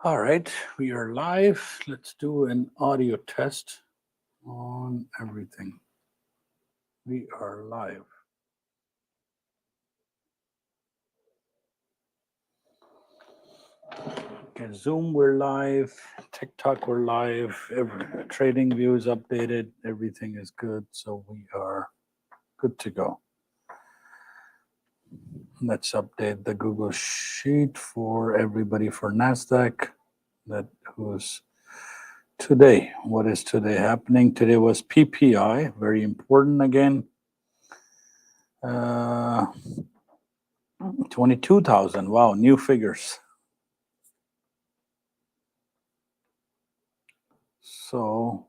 All right, we are live. Let's do an audio test on everything. We are live. Okay, Zoom, we're live. TikTok, we're live. Trading view is updated. Everything is good. So we are good to go. Let's update the Google Sheet for everybody for Nasdaq. That was today. What is today happening? Today was PPI, very important again. 22,000. Wow, new figures. So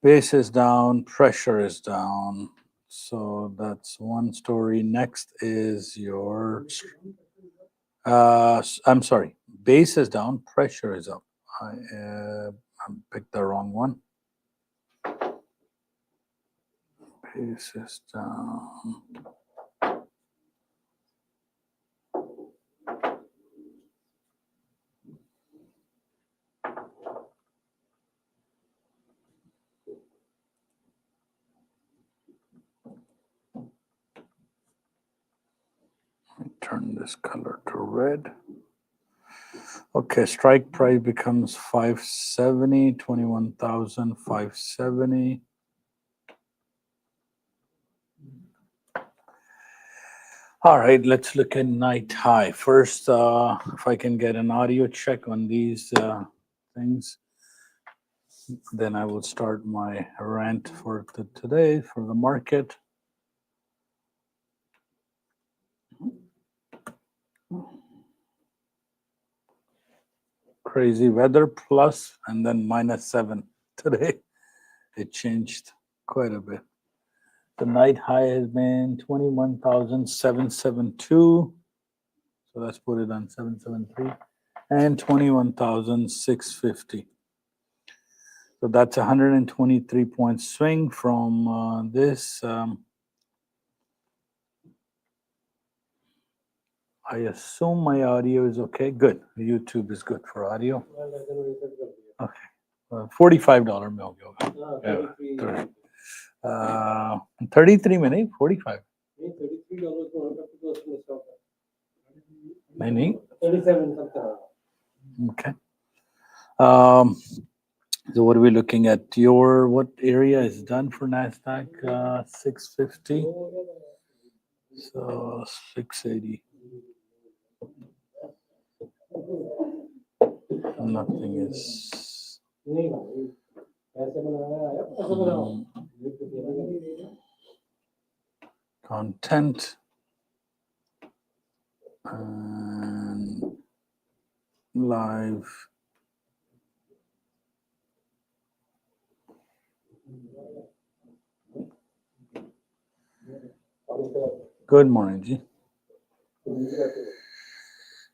base is down, pressure is down. So that's one story. Next is your, I'm sorry, base is down, pressure is up. I picked the wrong one. Base is down. Turn this color to red. Okay, strike price becomes 570, 21,570. All right, let's look at night high. First, if I can get an audio check on these things, then I will start my rant for today for the market. Crazy weather plus and then -7 today. It changed quite a bit. The night high has been 21,772. So let's put it on 773 and 21,650. So that's 123 point swing from this. I assume my audio is okay. Good. YouTube is good for audio. Okay. $45 milk yoga. 33 minutes, 45. Many. Okay. So what are we looking at? What area is done for Nasdaq? 650. So 680. Nothing is. Content and live. Good morning, G.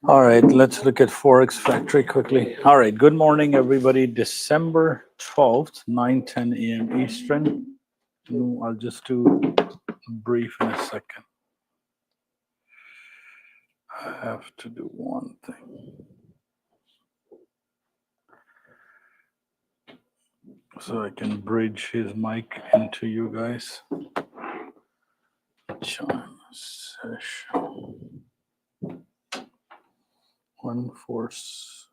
All right, let's look at Forex Factory quickly. All right, good morning, everybody. December 12th, 9:10 a.m. Eastern. I'll just do a brief in a second. I have to do one thing. So I can bridge his mic into you guys. Join session. One force.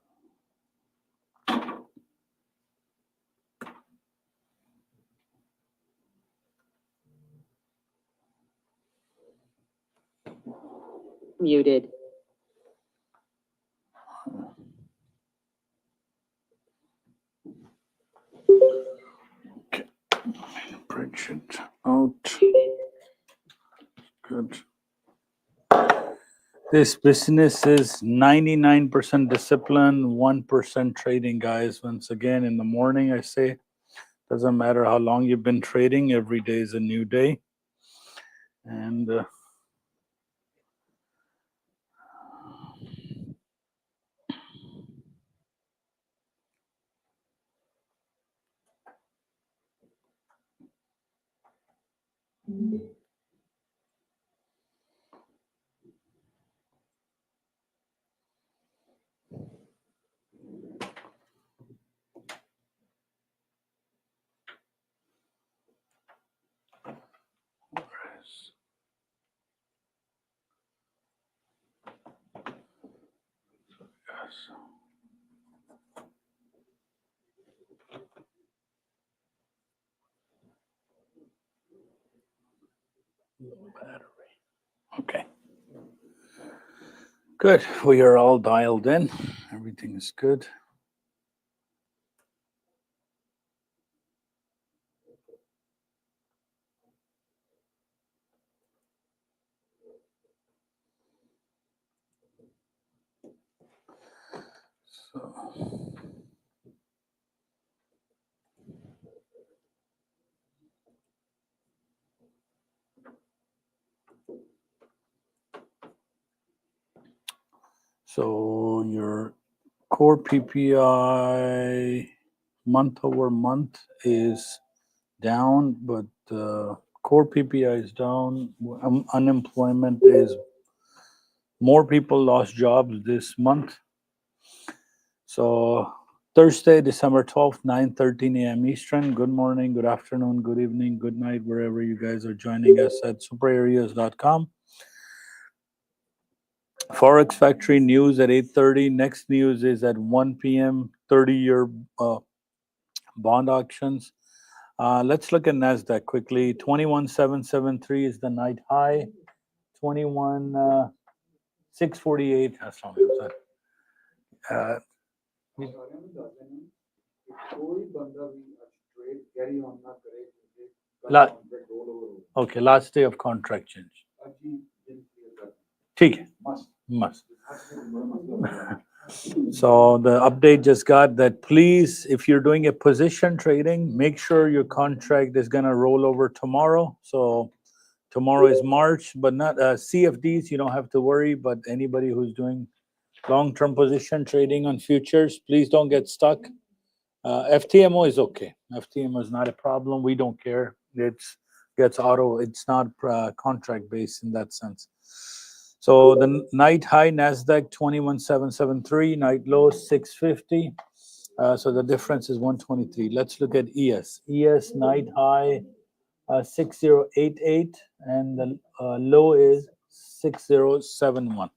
Muted. Okay. Bridge it out. Good. This business is 99% discipline, 1% trading, guys. Once again, in the morning, I say, doesn't matter how long you've been trading, every day is a new day. And Low battery. Okay. Good. We are all dialed in. Everything is good. So, so your core PPI month over month is down, but core PPI is down. Unemployment is more people lost jobs this month. So Thursday, December 12th, 9:13 a.m. Eastern. Good morning, good afternoon, good evening, good night, wherever you guys are joining us at superareas.com. Forex Factory news at 8:30. Next news is at 1 p.m. 30-year bond auctions. Let's look at Nasdaq quickly. 21,773 is the night high. 21,648. That's not what I said. Okay, last day of contract change. ठीक है, must. So the update just got that. Please, if you're doing a position trading, make sure your contract is gonna roll over tomorrow. So tomorrow is March, but not CFDs. You don't have to worry. But anybody who's doing long-term position trading on futures, please don't get stuck. FTMO is okay. FTMO is not a problem. We don't care. It's gets auto. It's not contract based in that sense. So the night high Nasdaq 21,773, night low 650. So the difference is 123. Let's look at ES. ES night high 6088 and the low is 6071.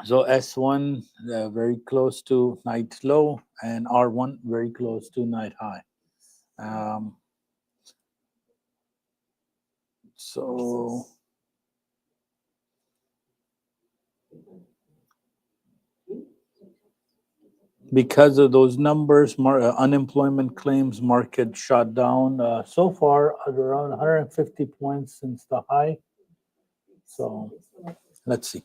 So S1 very close to night low and R1 very close to night high. So because of those numbers, unemployment claims market shot down so far at around 150 points since the high. So let's see.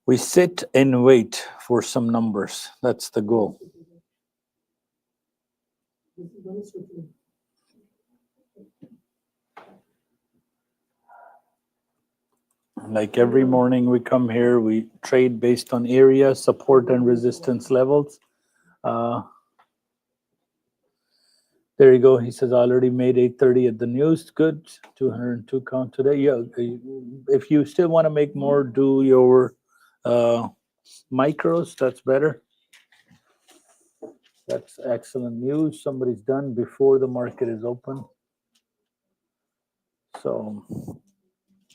We sit and wait for some numbers. That's the goal. Like every morning we come here, we trade based on area, support and resistance levels. There you go. He says already made 8:30 at the news. Good. 202 count today. Yeah. If you still want to make more, do your micros. That's better. That's excellent news. Somebody's done before the market is open. So,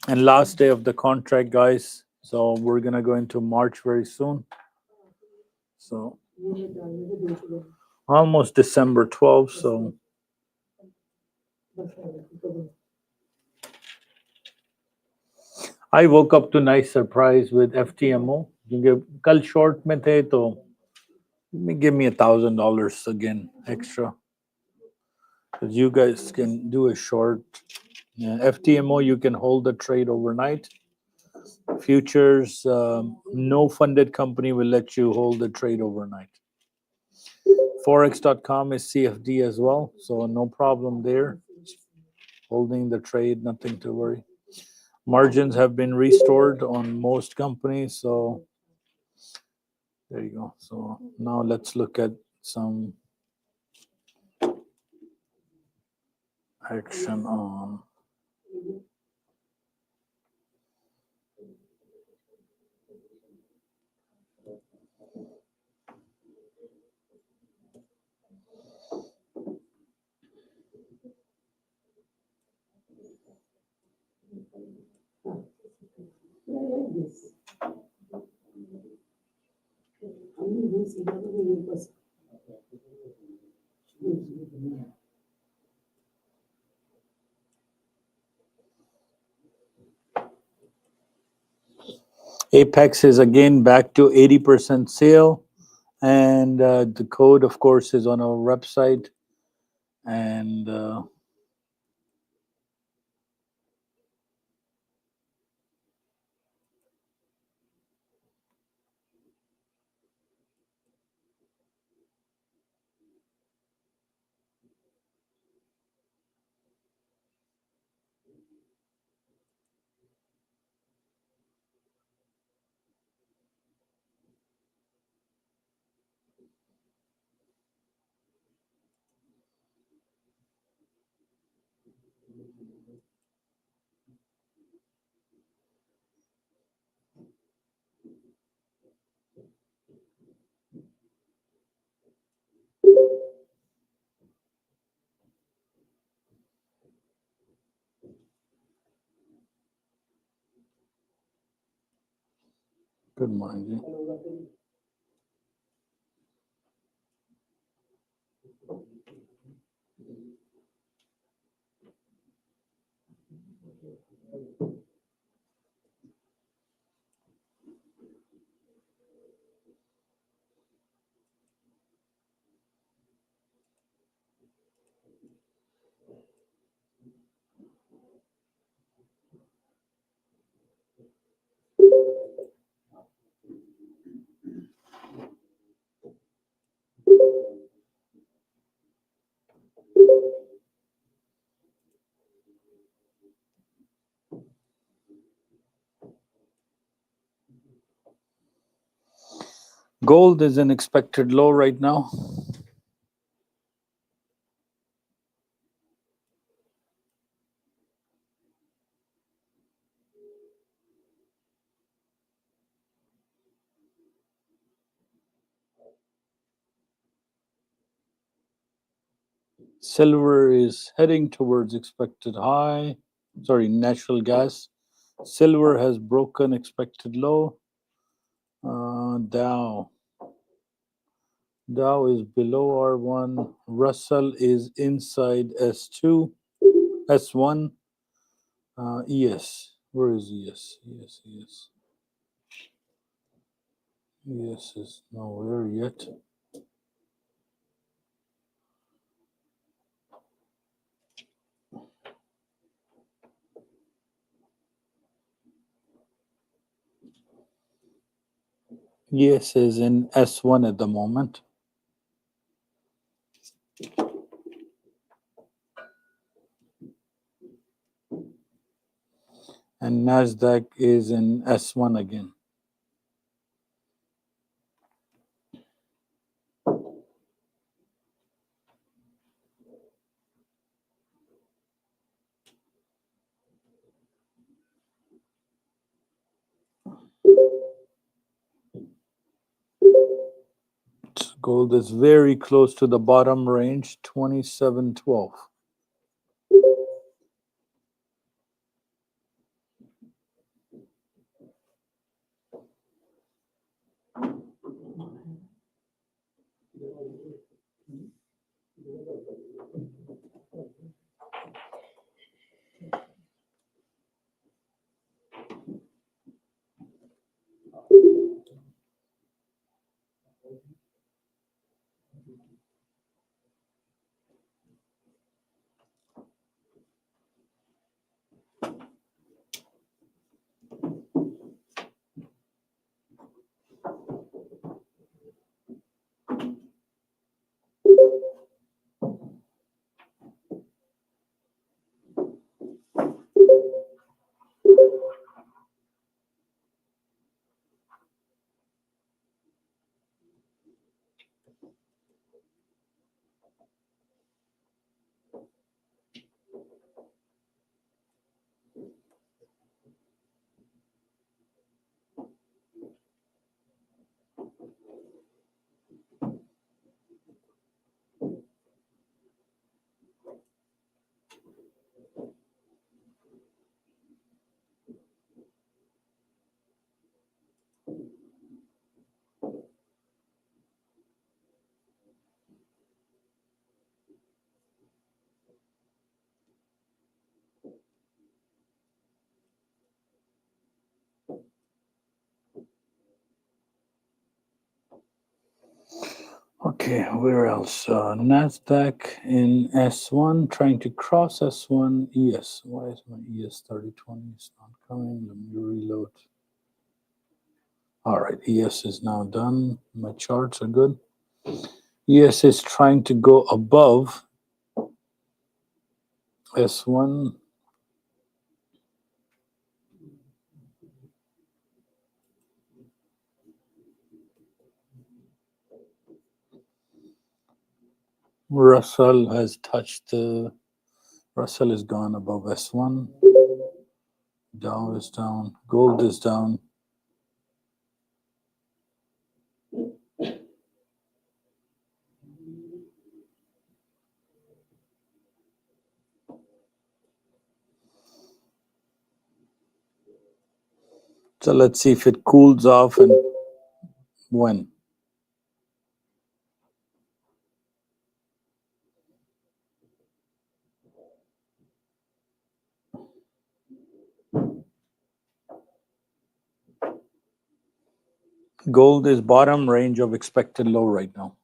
and last day of the contract, guys. So we're gonna go into March very soon. So almost December 12th. So I woke up to nice surprise with FTMO. कल short में थे तो give me $1,000 again extra. Because you guys can do a short. FTMO, you can hold the trade overnight. Futures, no funded company will let you hold the trade overnight. Forex.com is CFD as well, so no problem there. Holding the trade, nothing to worry. Margins have been restored on most companies, so there you go. So now let's look at some action on Apex is again back to 80% sale, and the code, of course, is on our website. And good morning, G. Gold is an expected low right now. Silver is heading towards expected high. Sorry, natural gas. Silver has broken expected low. Dow is below R1. Russell is inside S2, S1. ES. Where is ES? ES is nowhere yet. ES is in S1 at the moment. And Nasdaq is in S1 again. Gold is very close to the bottom range, 2712. Okay, where else? Nasdaq in S1, trying to cross S1 ES. Why is my ES 3020 is not coming? Let me reload. All right, ES is now done. My charts are good. ES is trying to go above S1. Russell has touched the, Russell is gone above S1. Dow is down. Gold is down. So let's see if it cools off and when. Gold is bottom range of expected low right now.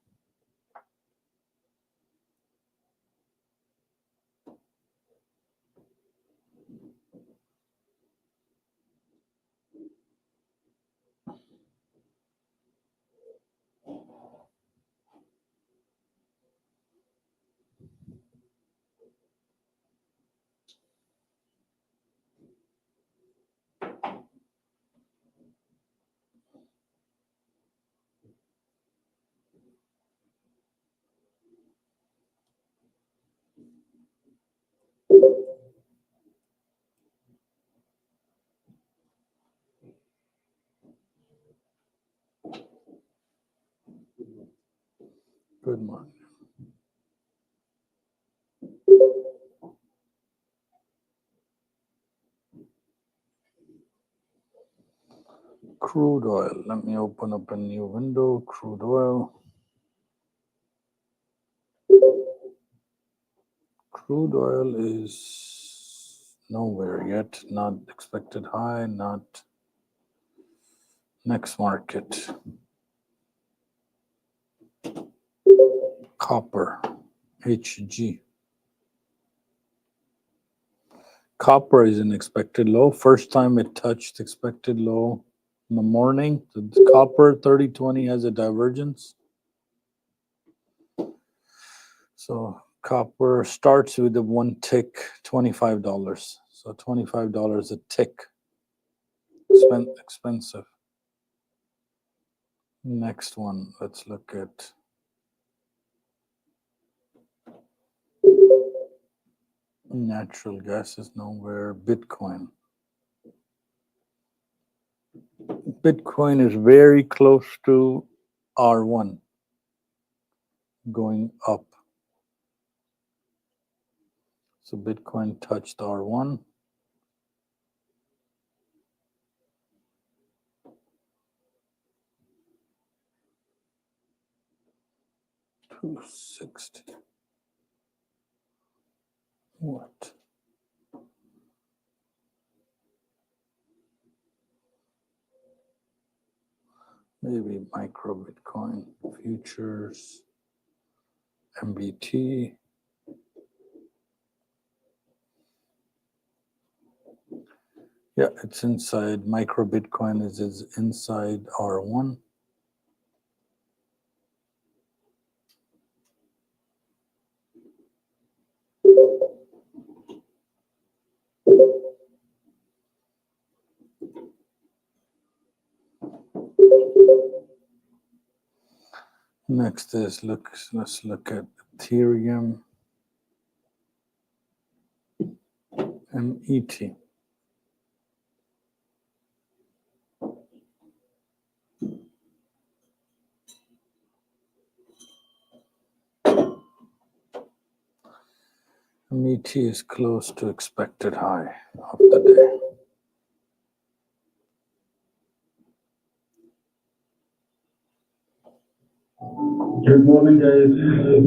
Good morning. Crude oil. Let me open up a new window. Crude oil. Crude oil is nowhere yet. Not expected high. Not next market. Copper. HG. Copper is an expected low. First time it touched expected low in the morning. So the copper 3020 has a divergence. So copper starts with a one tick, $25. So $25 a tick. Expensive. Next one, let's look at natural gas is nowhere. Bitcoin. Bitcoin is very close to R1 going up. So Bitcoin touched R1. $260. What? Maybe micro Bitcoin futures, MBT. Yeah, it's inside. Micro Bitcoin is inside R1. Next is let's look at Ethereum, MET. MET is close to expected high of the day. Good morning, guys.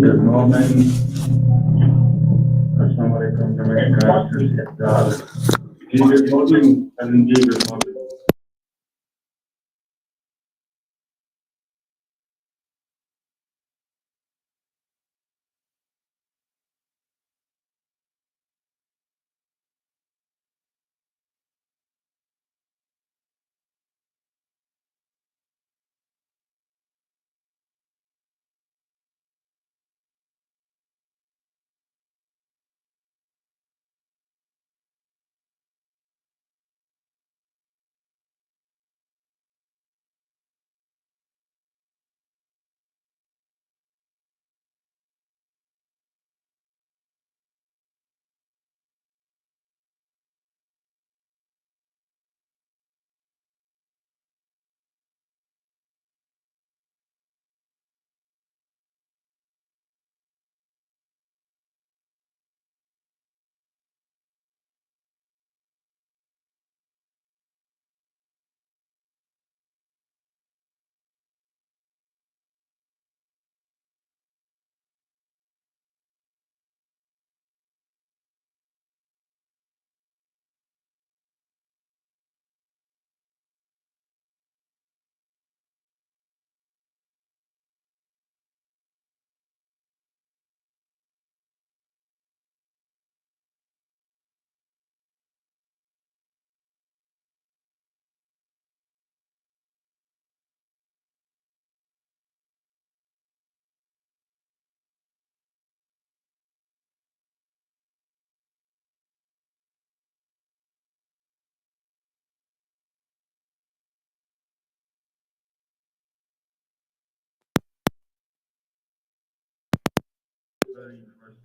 Good morning. Assalamu alaikum. Good morning. Good morning.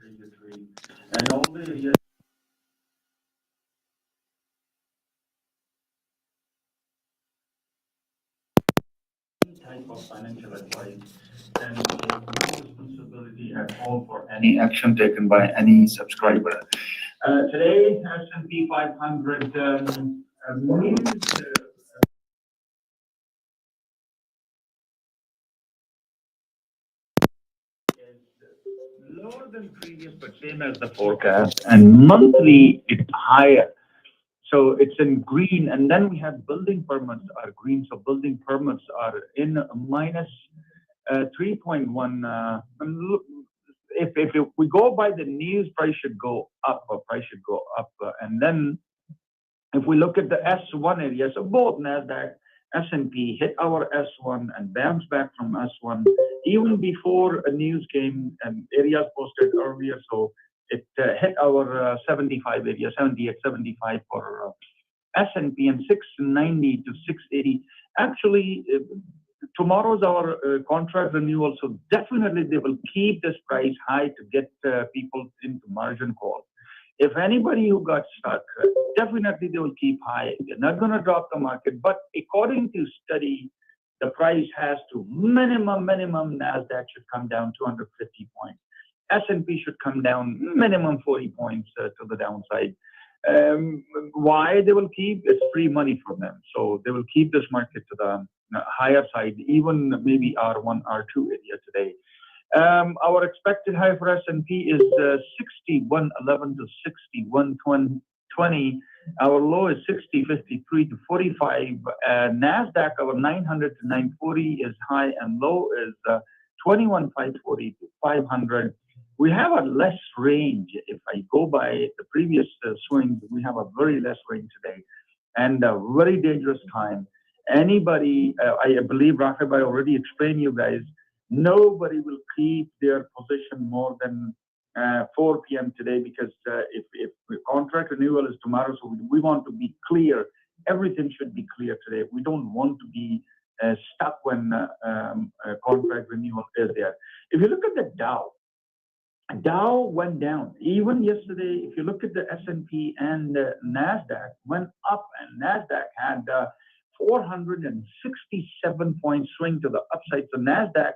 regulatory, and all the areas type of financial advice, and no responsibility at all for any action taken by any subscriber. Today, S&P 500 news is lower than previous, but same as the forecast, and monthly it's higher. So it's in green, and then we have building permits are green. So building permits are in minus 3.1. If we go by the news, price should go up, and then if we look at the S1 area, so both Nasdaq, S&P hit our S1 and bounced back from S1 even before a news came and areas posted earlier. So it hit our 75 area, 78, 75 for S&P, and 690 to 680. Actually, tomorrow's our contract renewal, so definitely they will keep this price high to get people into margin call. If anybody who got stuck, definitely they will keep high. They're not going to drop the market, but according to study, the price has to minimum Nasdaq should come down 250 points. S&P should come down minimum 40 points to the downside. Why they will keep? It's free money for them. So they will keep this market to the higher side, even maybe R1, R2 area today. Our expected high for S&P is 61.11 to 61.20. Our low is 60.53 to 45. Nasdaq, our 900 to 940 is high, and low is 21.540 to 500. We have a less range. If I go by the previous swings, we have a very less range today, and a very dangerous time. Anybody, I believe Raghib, I already explained you guys, nobody will keep their position more than 4 p.m. today, because if the contract renewal is tomorrow, so we want to be clear. Everything should be clear today. We don't want to be stuck when contract renewal is there. If you look at the Dow went down. Even yesterday, if you look at the S&P and Nasdaq went up, and Nasdaq had 467 point swing to the upside. So Nasdaq,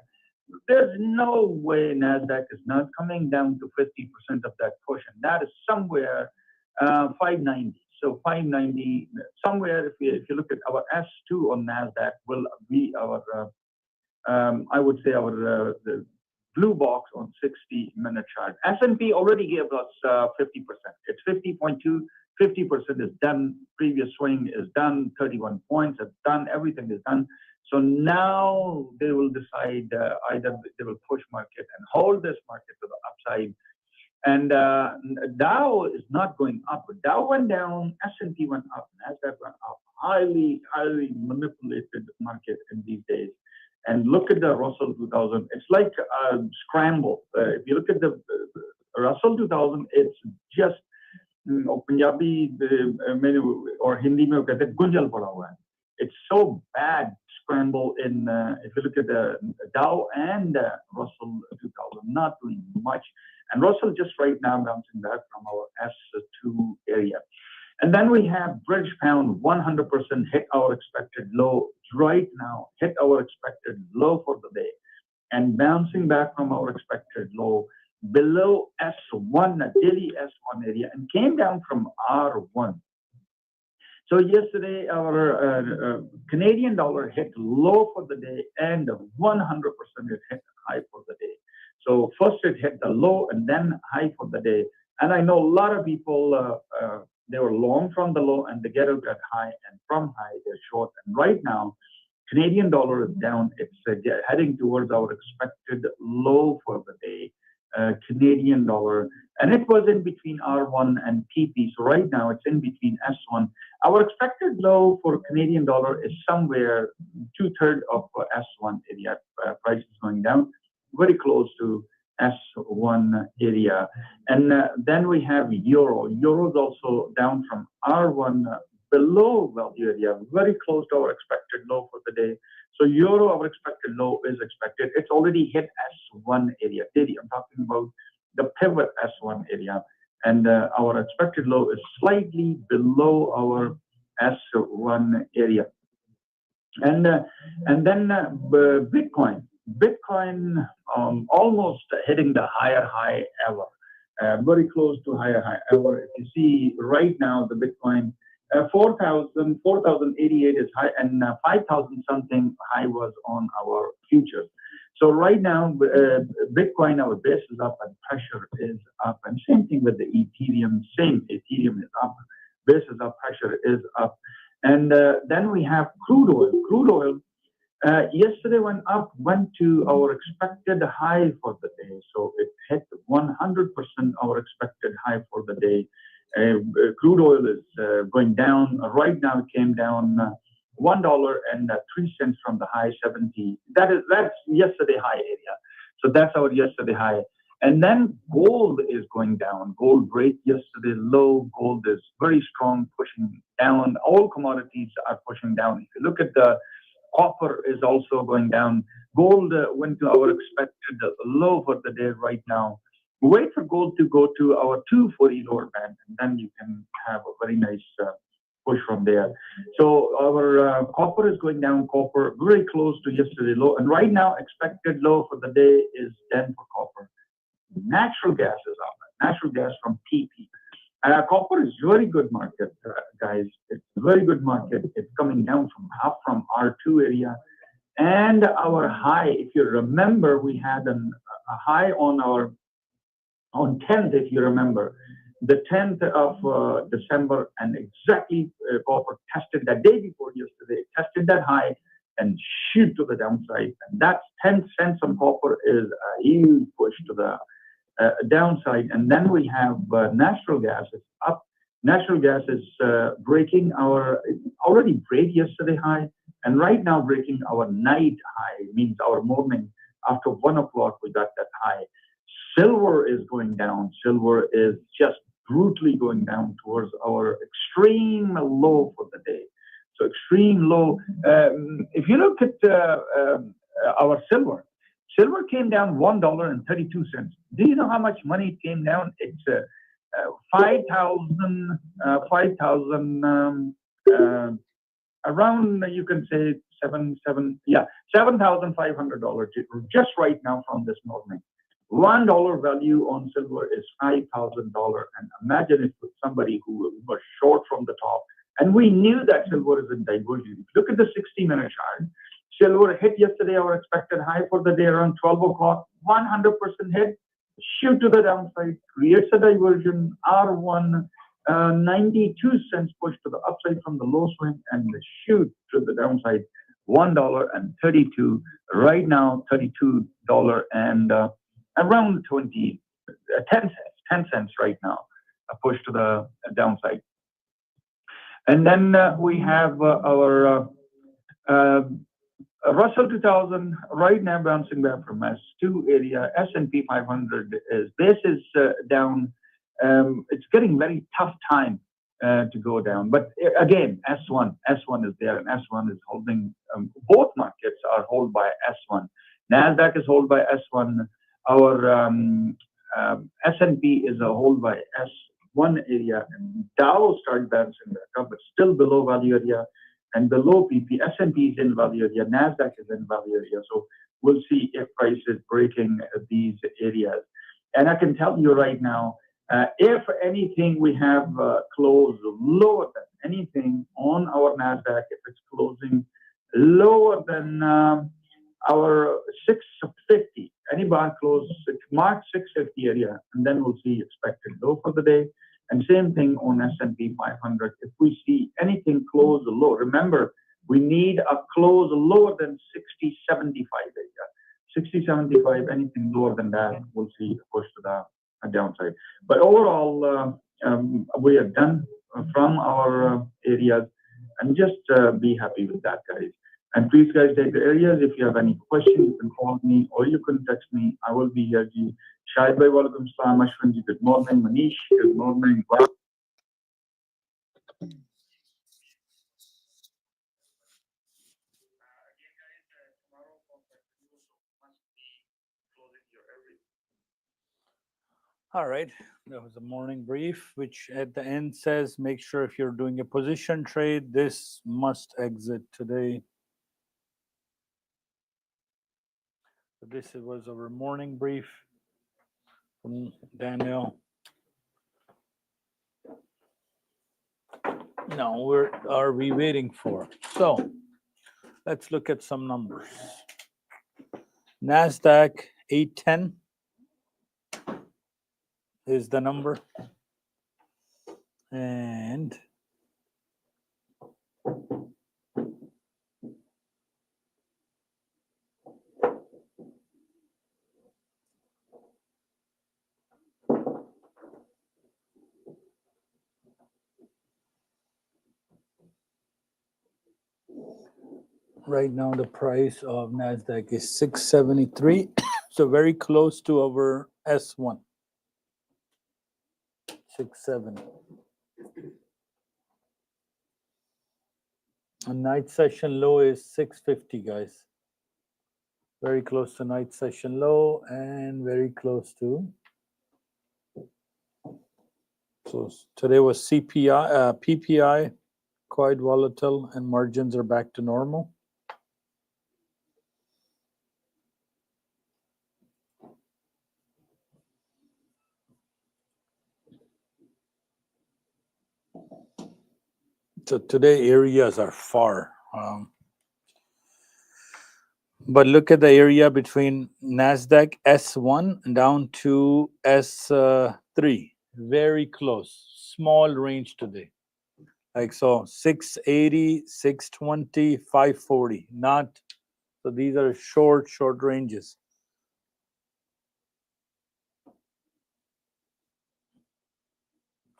there's no way Nasdaq is not coming down to 50% of that push, and that is somewhere 590. So 590 somewhere. If you look at our S2 on Nasdaq, will be our I would say our the blue box on 60-minute chart. S&P already gave us 50%. It's 50.2. 50% is done. Previous swing is done. 31 points is done. Everything is done. So now they will decide either they will push market and hold this market to the upside. And Dow is not going up. Dow went down. S&P went up. Nasdaq went up. Highly manipulated market in these days. And look at the Russell 2000. It's like a scramble. If you look at the Russell 2000, it's just Punjabi or Hindi mein kehte hain gunjal pada hua hai. It's so bad scramble in. If you look at the Dow and Russell 2000, not doing much. And Russell just right now bouncing back from our S2 area. And then we have British pound 100% hit our expected low right now, hit our expected low for the day, and bouncing back from our expected low below S1, daily S1 area, and came down from R1. So yesterday our Canadian dollar hit low for the day, and 100% it hit high for the day. So first it hit the low and then high for the day. And I know a lot of people they were long from the low, and they get out at high, and from high they're short. And right now, Canadian dollar is down. It's heading towards our expected low for the day, Canadian dollar. And it was in between R1 and PP. So right now it's in between S1. Our expected low for Canadian dollar is somewhere 2/3 of S1 area. Price is going down, very close to S1 area. And then we have Euro. Euro is also down from R1 below value area, very close to our expected low for the day. So Euro, our expected low is expected. It's already hit S1 area. Daily, I'm talking about the pivot S1 area, and our expected low is slightly below our S1 area. And then Bitcoin almost hitting the higher high ever, very close to higher high ever. If you see right now, the Bitcoin 4,088 is high, and 5,000 something high was on our futures. So right now, Bitcoin, our base is up and pressure is up, and same thing with the Ethereum. Same, Ethereum is up, base is up, pressure is up. And then we have crude oil. Crude oil yesterday went to our expected high for the day. So it hit 100% our expected high for the day. Crude oil is going down. Right now it came down $1.03 from the high 70. That's yesterday high area. So that's our yesterday high. And then gold is going down. Gold break yesterday low. Gold is very strong, pushing down. All commodities are pushing down. If you look at the copper is also going down. Gold went to our expected low for the day right now. Wait for gold to go to our 240 lower band, and then you can have a very nice push from there. So our copper is going down. Copper very close to yesterday low, and right now expected low for the day is 10 for copper. Natural gas is up. Natural gas from PP. Copper is very good market, guys. It's a very good market. It's coming down from R2 area, and our high. If you remember, we had a high on 10th. If you remember, the 10th of December, and exactly copper tested that day before yesterday. Tested that high and shoot to the downside, and that's 10 cents on copper is a huge push to the downside. And then we have natural gas is up. Natural gas is breaking already break yesterday high, and right now breaking our night high, means our morning after 1 o'clock we got that high. Silver is going down. Silver is just brutally going down towards our extreme low for the day. So extreme low. If you look at our silver came down $1.32. Do you know how much money it came down? It's 5,000, around, you can say $7,500 just right now from this morning. $1 value on silver is $5,000, and imagine if somebody who was short from the top, and we knew that silver is in divergence. Look at the 60-minute chart. Silver hit yesterday our expected high for the day around 12 o'clock, 100% hit, shoot to the downside, creates a diversion, R1, 92 cents push to the upside from the low swing, and the shoot to the downside, $1.32, right now $32 and around 10 cents right now, a push to the downside. And then we have our Russell 2000 right now bouncing back from S2 area. S&P 500 base is down. It's getting very tough time to go down. But again, S1 is there, and S1 is holding. Both markets are held by S1. Nasdaq is held by S1. Our S&P is a hold by S1 area, and Dow started bouncing back up, but still below value area. And below PP, S&P is in value area, Nasdaq is in value area. So we'll see if price is breaking these areas. And I can tell you right now, if anything, we have closed lower than anything on our Nasdaq. If it's closing lower than our 650, any bar close, mark 650 area, and then we'll see expected low for the day. And same thing on S&P 500. If we see anything close low, remember, we need a close lower than 60.75 area. 60.75, anything lower than that, we'll see a push to the downside. But overall, we are done from our areas, and just be happy with that, guys. And please, guys, take the areas. If you have any questions, you can call me or you can text me. I will be here. Shahid bhai, walaikum salam. Ashwin ji, good morning. Manish, good morning. All right, that was a morning brief, which at the end says make sure if you're doing a position trade, this must exit today. So this was our morning brief from Daniel. Now, what are we waiting for? So let's look at some numbers. Nasdaq 810 is the number. And right now the price of Nasdaq is 673, so very close to our S1. 670. A night session low is 650, guys. Very close to night session low and very close to. So today was CPI, PPI, quite volatile, and margins are back to normal. So today areas are far. But look at the area between Nasdaq S1 down to S3. Very close. Small range today. Like so, 680, 620, 540. Not, so these are short ranges.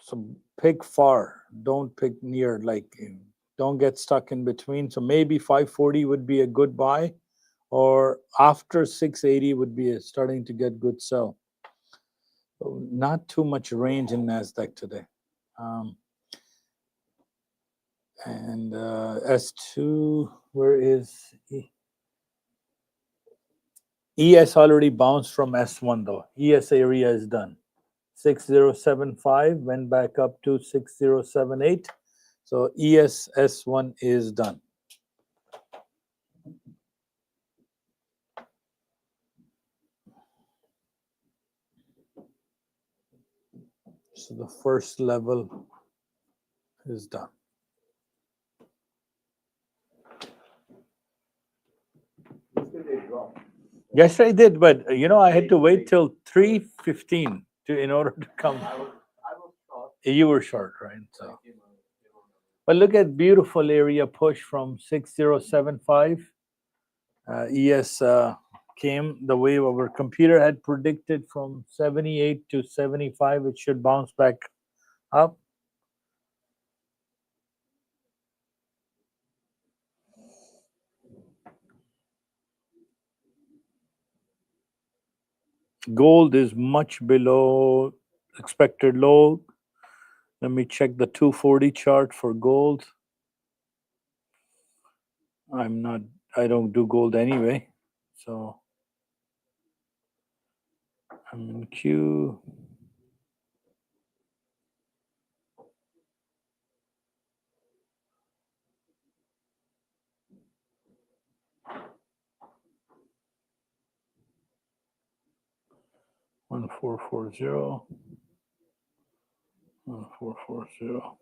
So pick far, don't pick near, like don't get stuck in between. So maybe 540 would be a good buy, or after 680 would be starting to get good sell. So not too much range in Nasdaq today. And S2, where is ES already bounced from S1 though. ES area is done. 6075 went back up to 6078. So ES S1 is done. So the first level is done. Yes, I did, but I had to wait till 3:15 in order to come. You were short, right? So, but look at beautiful area push from 6075. ES came the way our computer had predicted from 78 to 75. It should bounce back up. Gold is much below expected low. Let me check the 240 chart for gold. I don't do gold anyway. So I'm in Q. One four four zero. 1440.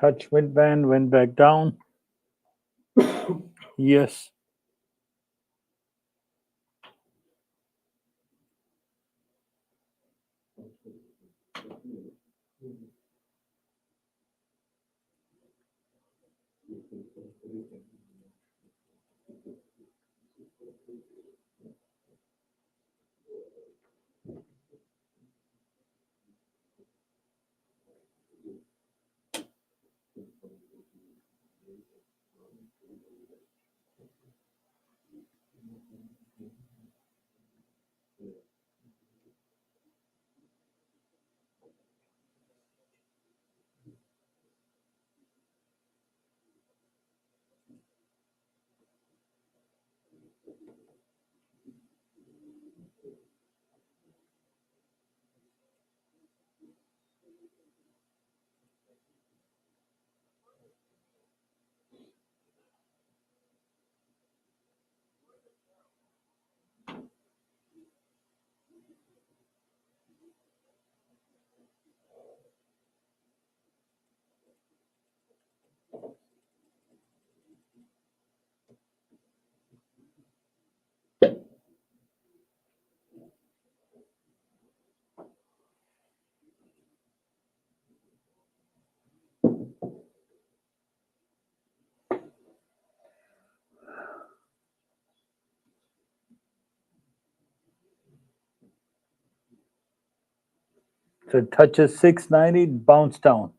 Touch midband, went back down. Yes. So it touches 690, bounce down.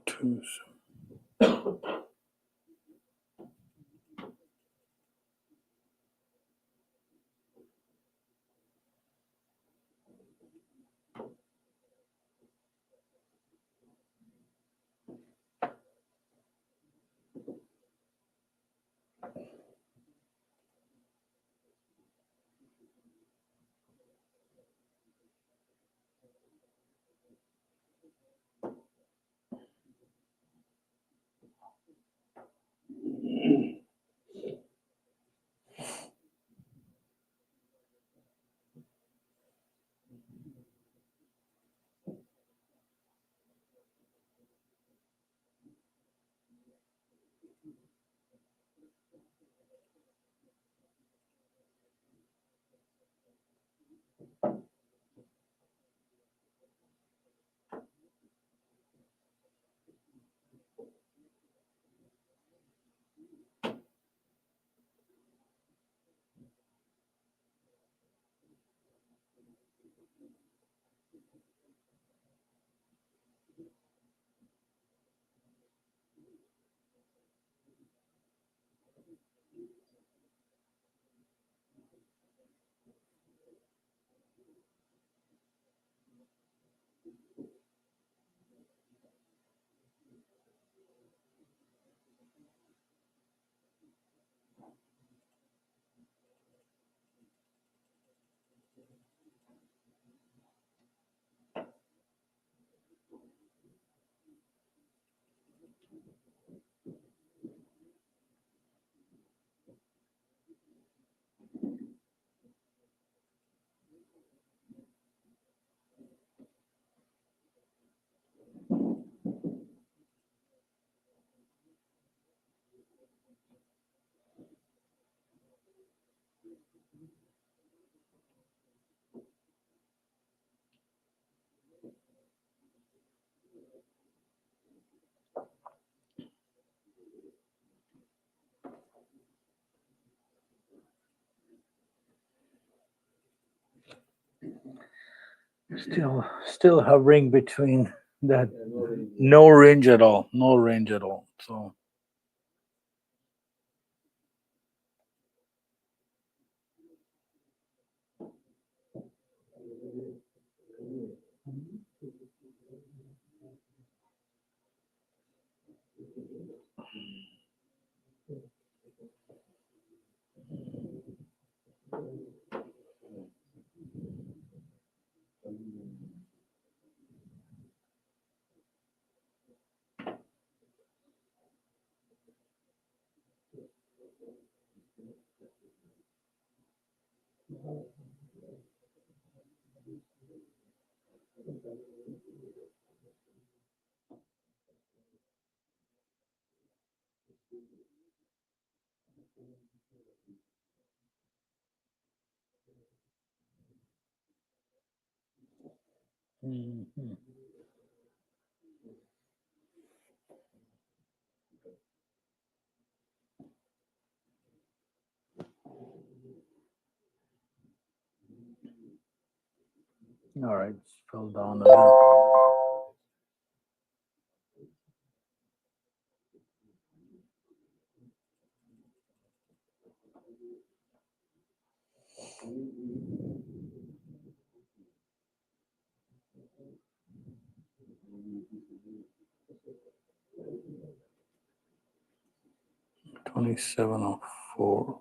Two. Still hovering between that. No range at all. No range at all. So mhm. All right, fell down again. $27.04.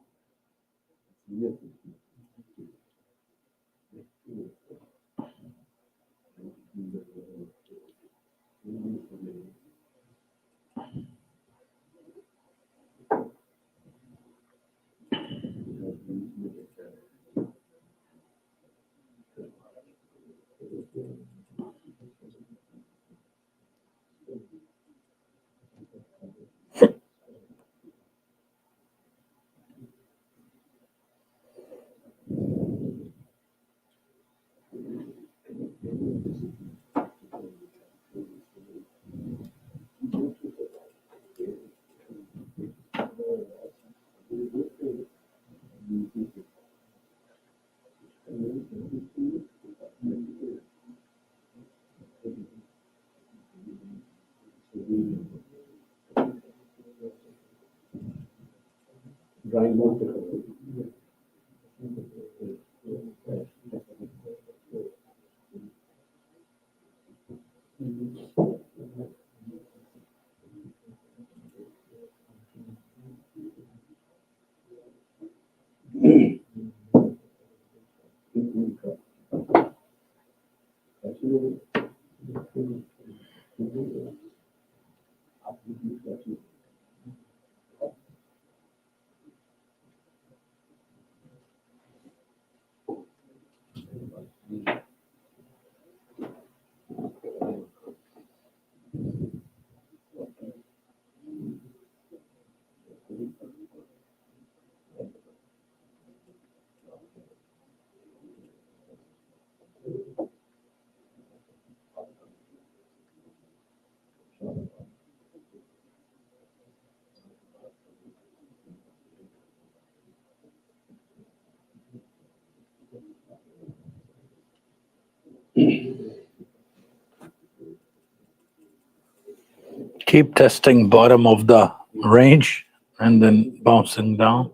Keep testing bottom of the range and then bouncing down.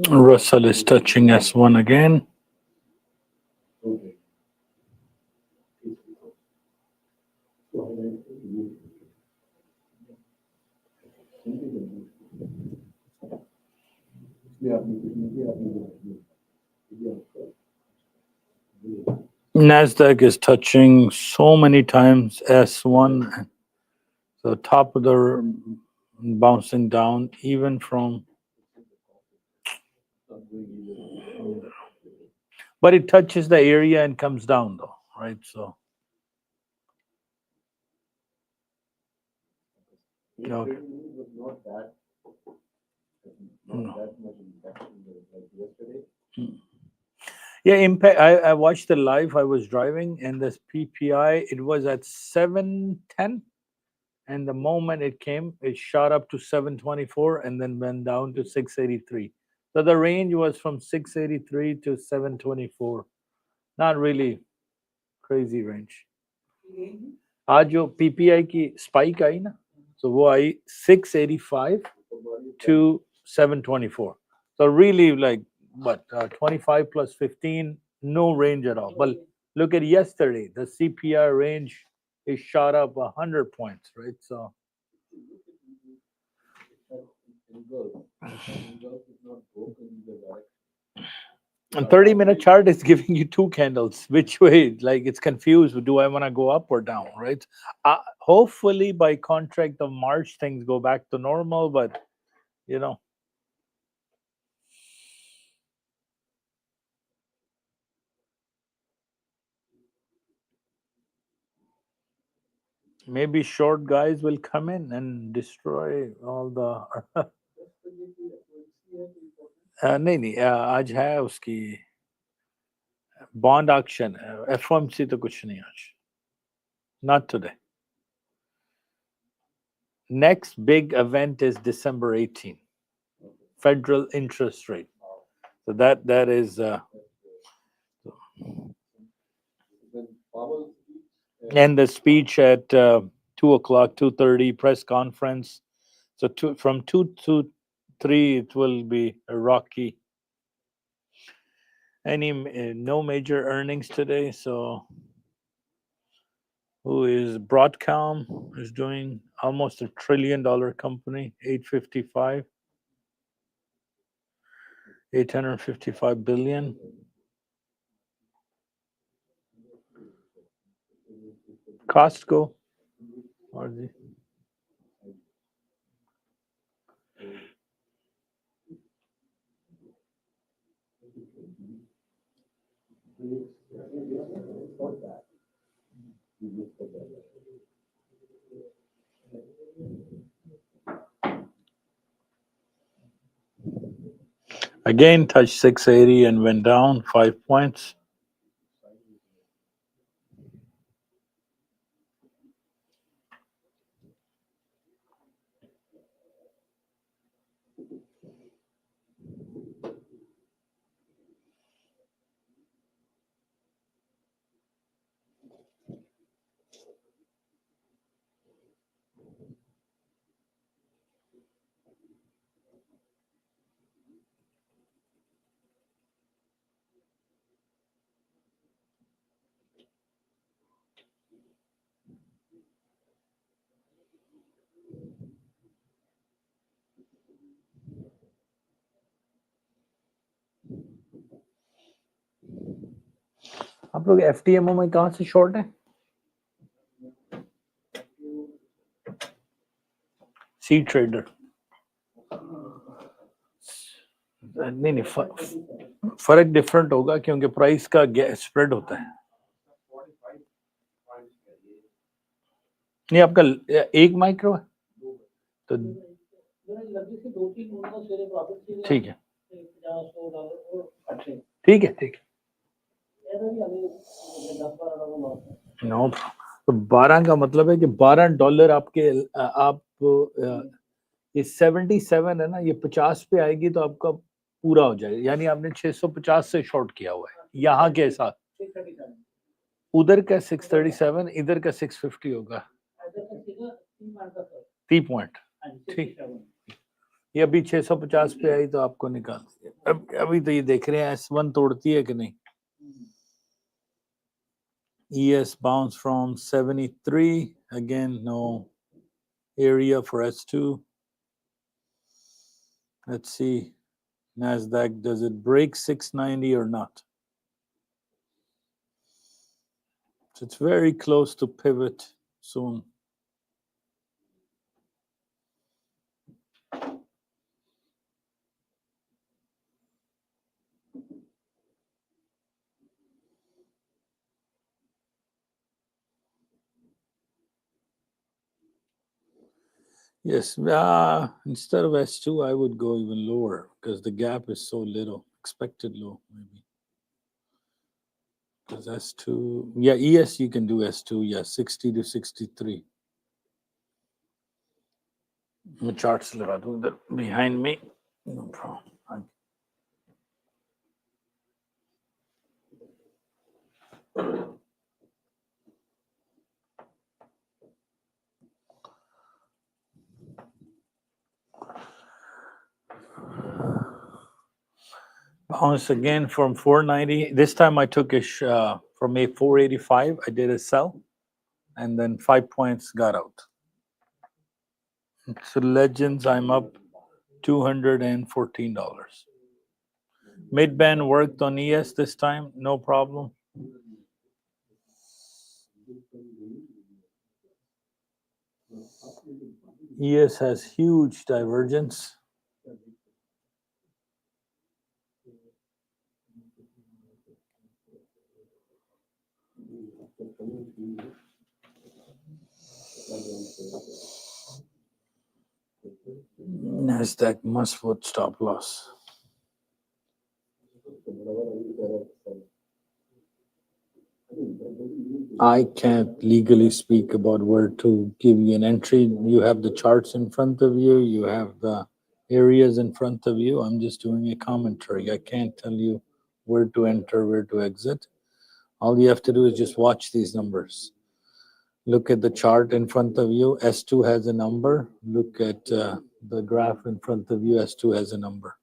Russell is touching S1 again. Nasdaq is touching so many times S1, so top of the bouncing down even from, but it touches the area and comes down though, right? So okay. Yeah, impact. I watched the live. I was driving, and this PPI, it was at 710, and the moment it came, it shot up to 724, and then went down to 683. So the range was from 683 to 724. Not really crazy range. आज जो PPI की spike आई ना, so वो आई 685 to 724. So really like what 25 plus 15, no range at all. But look at yesterday, the CPI range is shot up 100 points, right? So and 30-minute chart is giving you two candles. Which way? Like it's confused. Do I want to go up or down, right? Hopefully by contract of March, things go back to normal, but you know, maybe short guys will come in and destroy all the नहीं नहीं आज है उसकी bond auction FOMC तो कुछ नहीं आज, not today. Next big event is December 18, federal interest rate. So that is and the speech at 2:00, 2:30 press conference. So from 2 to 3 it will be a rocky. No major earnings today. So who is Broadcom is doing almost $1 trillion company, 855 billion. Costco, RG. Again, touched 680 and went down 5 points. आप लोग FTMO में कहाँ से short है? सी trader नहीं फर्क different होगा क्योंकि प्राइस का स्प्रेड होता है. नहीं आपका एक माइक्रो है तो ठीक है ठीक है ठीक है. नो तो 12 का मतलब है कि $12 आपके आप ये 77 है ना, ये 50 पे आएगी तो आपका पूरा हो जाएगा. यानी आपने 650 से शॉर्ट किया हुआ है यहाँ के साथ. उधर का 637, इधर का 650 होगा 3 पॉइंट. ठीक, ये अभी 650 पे आई तो आपको निकाल दिया. अभी तो ये देख रहे हैं S1 तोड़ती है कि नहीं. ES bounce from 73 again, no area for S2. Let's see, Nasdaq, does it break 690 or not? So it's very close to pivot soon. Yes, instead of S2, I would go even lower because the gap is so little, expected low maybe. Because S2, yeah, ES you can do S2, yeah, 60 to 63. मैं charts लगा दूं इधर behind me, no problem. Bounce again from 490. This time I took a from a 485. I did a sell, and then 5 points got out. So Legends, I'm up $214. Mid-band worked on ES this time, no problem. ES has huge divergence. Nasdaq must put stop loss. I can't legally speak about where to give you an entry. You have the charts in front of you. You have the areas in front of you. I'm just doing a commentary. I can't tell you where to enter, where to exit. All you have to do is just watch these numbers. Look at the chart in front of you. S2 has a number. Look at the graph in front of you. S2 has a number.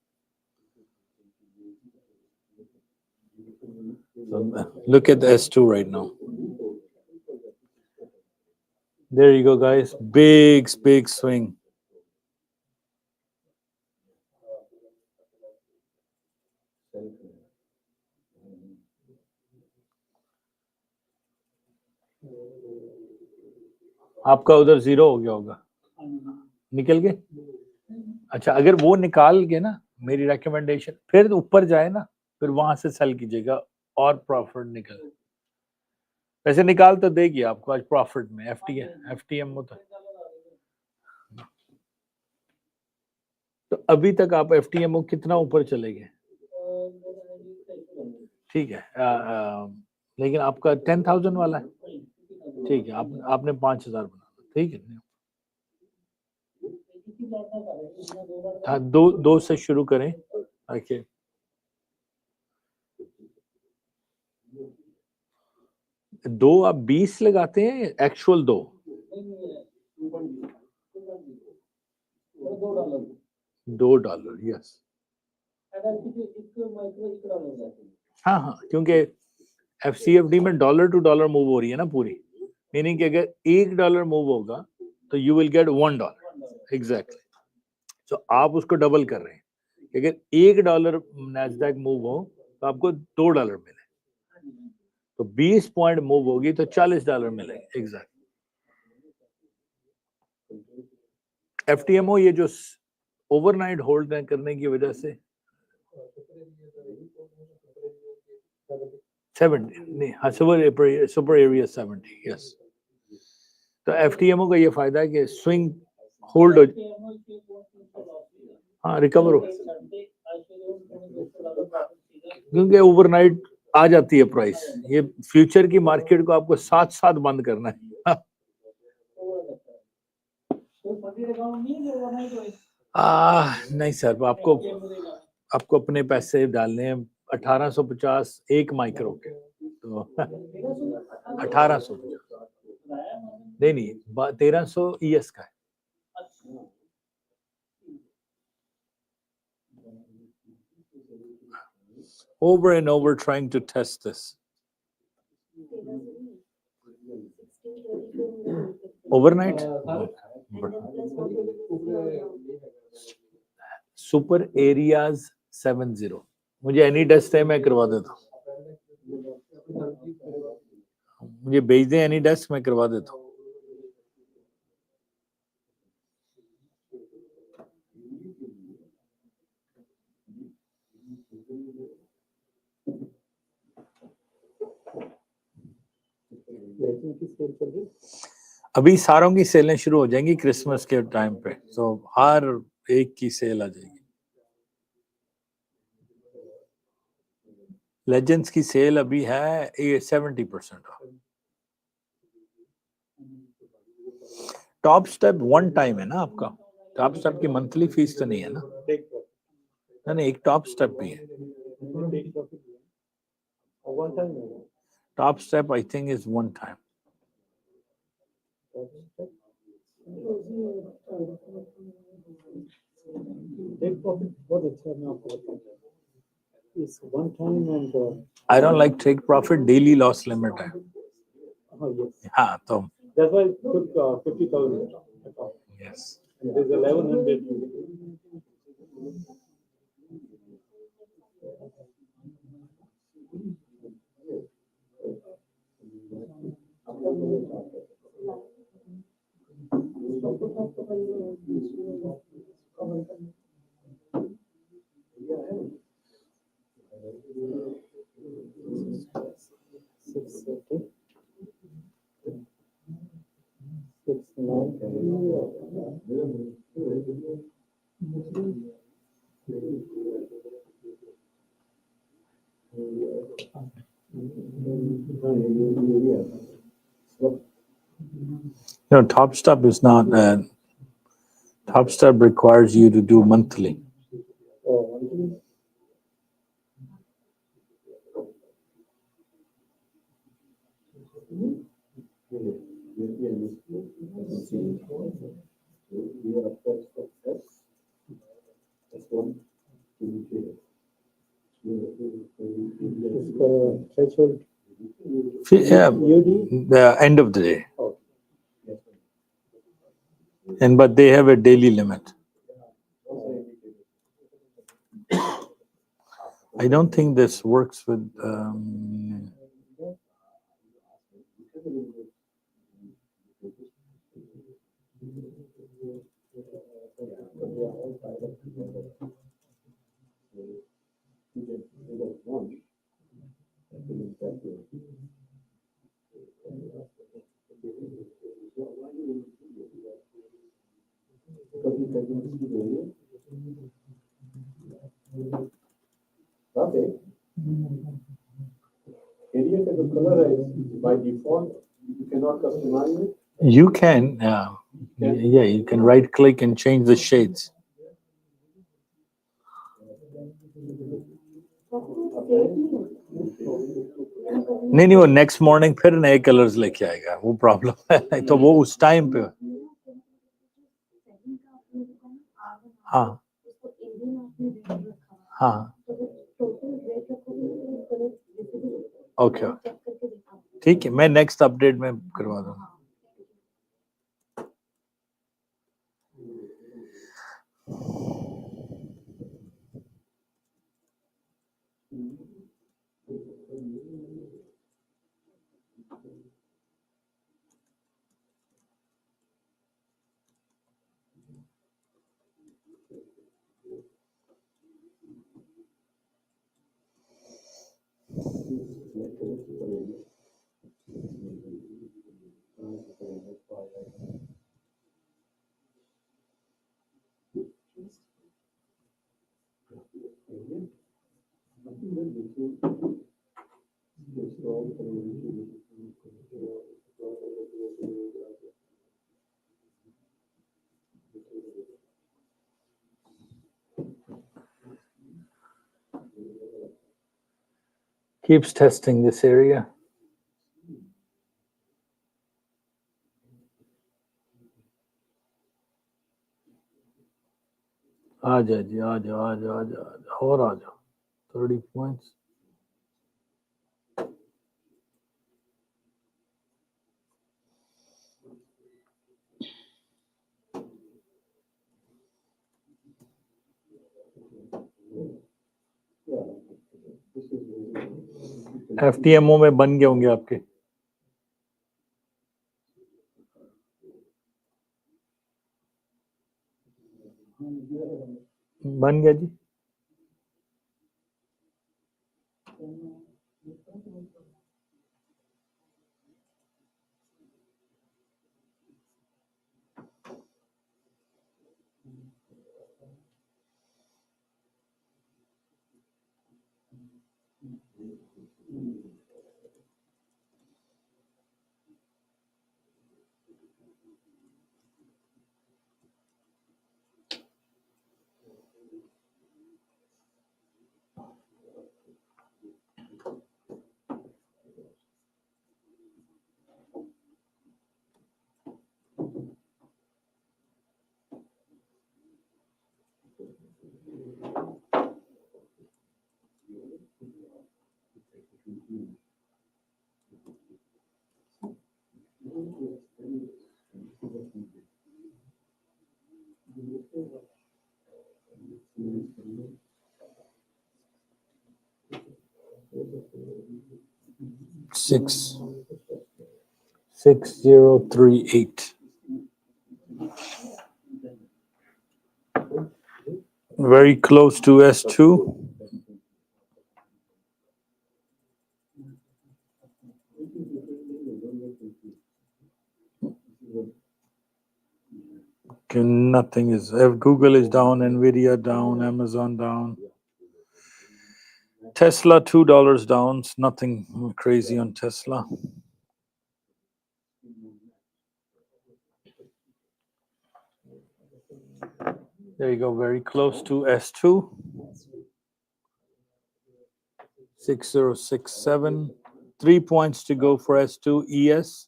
So look at the S2 right now. There you go, guys. Big swing. आपका उधर zero हो गया होगा, निकल गए। अच्छा, अगर वो निकाल के ना, मेरी रेकमेंडेशन फिर ऊपर जाए ना, फिर वहां से सेल कीजिएगा और प्रॉफिट निकल। वैसे निकाल तो देगी आपको आज प्रॉफिट में, एफटीएम होता है। तो अभी तक आप एफटीएमओ कितना ऊपर चले गए? ठीक है, लेकिन आपका 10,000 वाला है, ठीक है, आपने 5,000 बना, ठीक है। हाँ, दो से शुरू करें। ओके, दो आप 20 लगाते हैं, एक्चुअल दो $2, यस। हाँ, क्योंकि एफसीएफडी में डॉलर टू डॉलर मूव हो रही है ना पूरी, मीनिंग कि अगर $1 मूव होगा तो यू विल गेट $1 एग्जैक्टली। तो आप उसको डबल कर रहे हैं, अगर $1 नैस्डैक मूव हो तो आपको $2 मिले, तो 20 पॉइंट मूव होगी तो $40 मिलेंगे एग्जैक्ट। एफटीएमओ ये जो ओवरनाइट होल्ड करने की वजह से 70 नहीं, हाँ, सुपर एरिया 70, यस। तो एफटीएमओ का ये फायदा है कि स्विंग होल्ड हो, हाँ, रिकवर हो, क्योंकि ओवरनाइट आ जाती है प्राइस। ये फ्यूचर की मार्केट को आपको साथ साथ बंद करना है। नहीं सर, आपको अपने पैसे डालने हैं 1850 एक माइक्रो के, तो 1850 नहीं 1300 ES का है। Over and over trying to test this. Overnight? Super areas 70 मुझे एनी डेस्क है, मैं करवा देता हूँ। मुझे भेज दें एनी डेस्क, मैं करवा देता हूँ। अभी सारों की सेलें शुरू हो जाएंगी क्रिसमस के टाइम पे, तो हर एक की सेल आ जाएगी। लेजेंड्स की सेल अभी है 70%। टॉप स्टेप वन टाइम है ना आपका? टॉप स्टेप की मंथली फीस तो नहीं है ना? नहीं, एक टॉप स्टेप भी है। Top step I think is one time. I don't like take profit, daily loss limit है। हाँ तो That's why I took 50,000 account. yes. And there's 1100. No, top step is not. Top step requires you to do monthly. Threshold. Yeah, the end of the day. And but they have a daily limit. I don't think this works with. Area का जो color है by default you cannot customize it. You can, yeah, you can right click and change the shades. नहीं वो next morning फिर नए colours लेके आएगा, वो प्रॉब्लम है। तो वो उस टाइम पे। हाँ हाँ ओके, ठीक है, मैं नेक्स्ट अपडेट में करवा दूंगा। Keeps testing this area. आ जाओ जी, आ जाओ आ जाओ आ जाओ और आ जाओ। 30 points. FTMO में बन गए होंगे आपके, बन गया जी। Six 6038. Very close to S2. Okay, nothing is. If Google is down, Nvidia down, Amazon down. Tesla $2 down. It's nothing crazy on Tesla. There you go. Very close to S2. 6067. 3 points to go for S2 ES.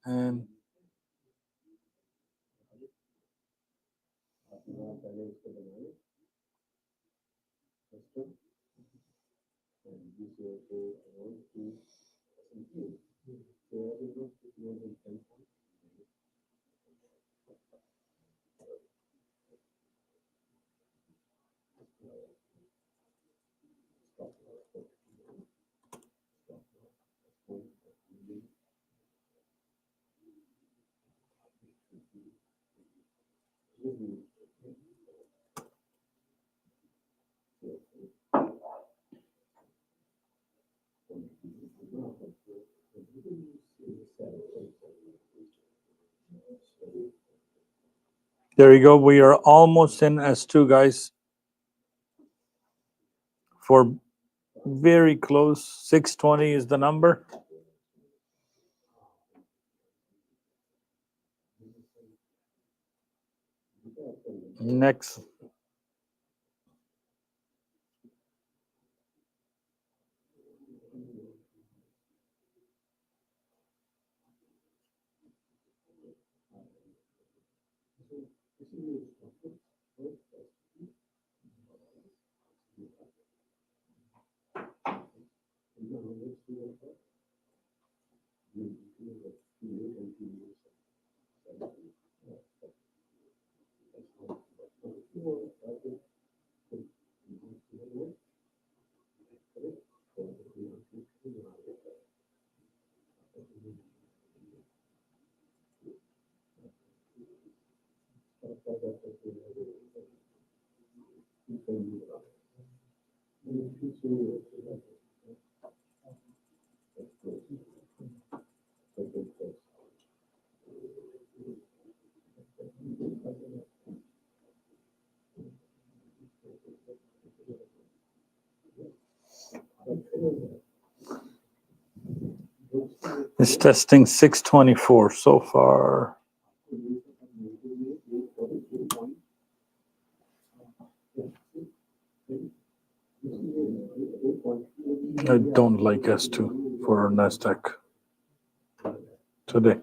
And there you go. We are almost in S2, guys. For very close. 620 is the number. Next. It's testing 624 so far. I don't like S2 for Nasdaq today.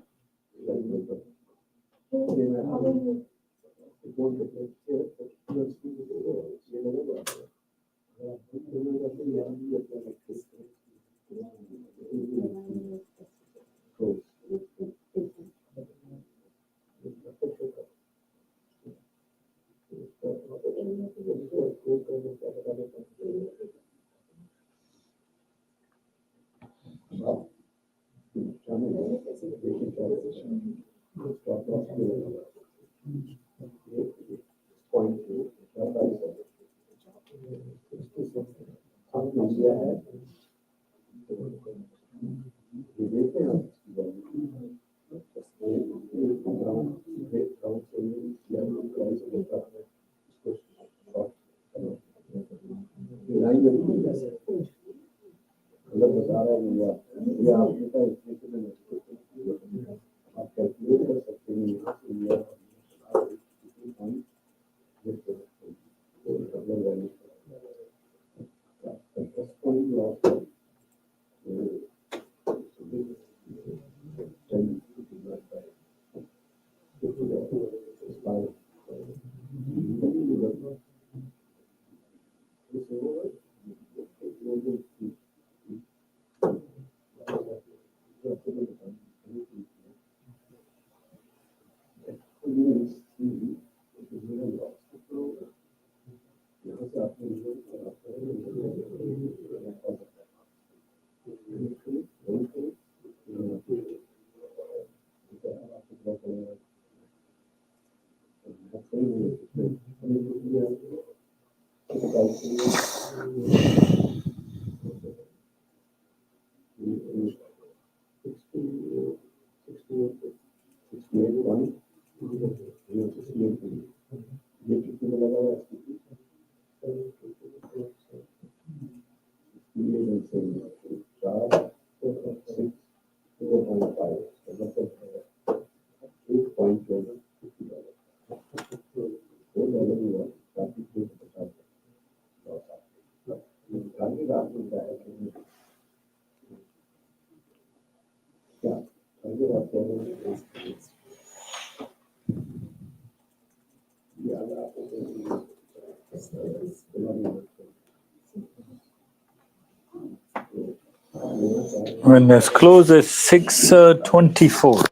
When it's close at 624.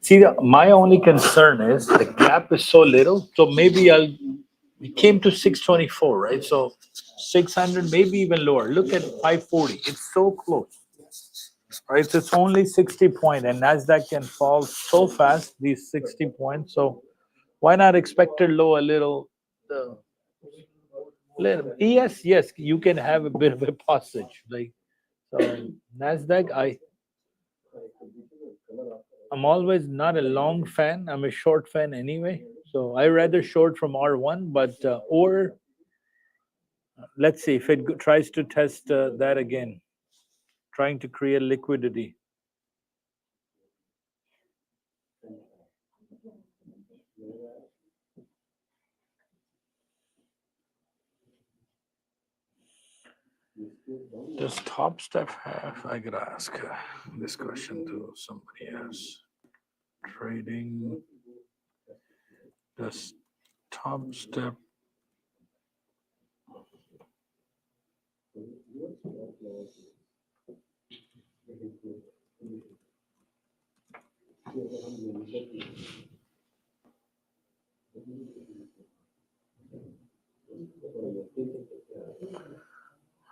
See, my only concern is the gap is so little, so maybe we came to 624, right? So 600, maybe even lower. Look at 540. It's so close, right? So it's only 60 point, and Nasdaq can fall so fast, these 60 points. So why not expect it low a little? Yes, yes, you can have a bit of a passage. Like so, Nasdaq, I'm always not a long fan. I'm a short fan anyway. So I rather short from R1, but or let's see if it tries to test that again, trying to create liquidity. Does Top Step have? I gotta ask this question to somebody else. Trading. Does Top Step?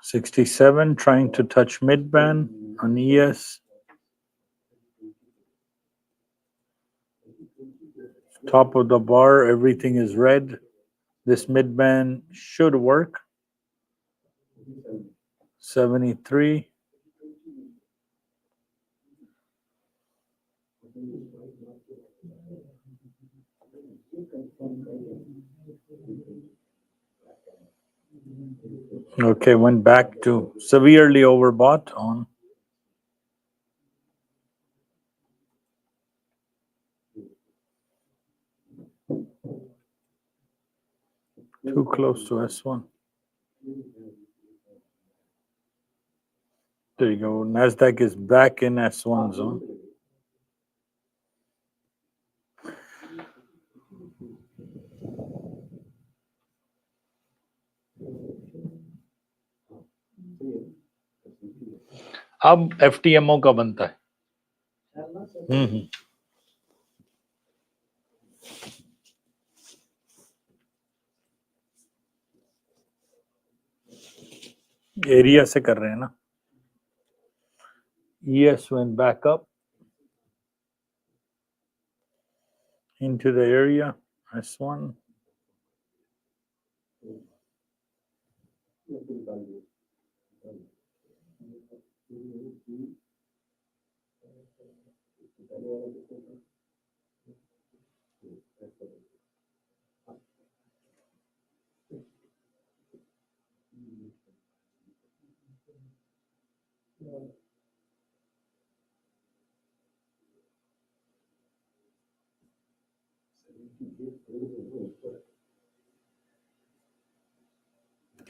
$67 trying to touch mid-band on ES. Top of the bar, everything is red. This mid-band should work. 73. Okay, went back to severely overbought on. Too close to S1. There you go. Nasdaq is back in S1 zone. अब FTMO का बनता है. Area से कर रहे हैं ना. ES went back up into the area. S1.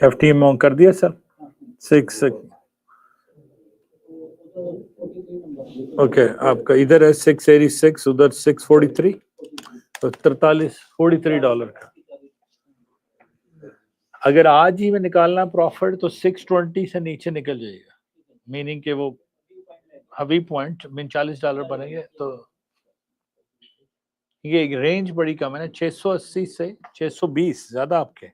FT amount कर दिया सर. 6. ओके, आपका इधर है 686, उधर 643, तो $43 का. अगर आज ही में निकालना प्रॉफिट तो 620 से नीचे निकल जाएगा, मीनिंग कि वो अभी पॉइंट में $40 बनेंगे. तो ये एक रेंज बड़ी कम है ना, 680 से 620 ज्यादा आपके.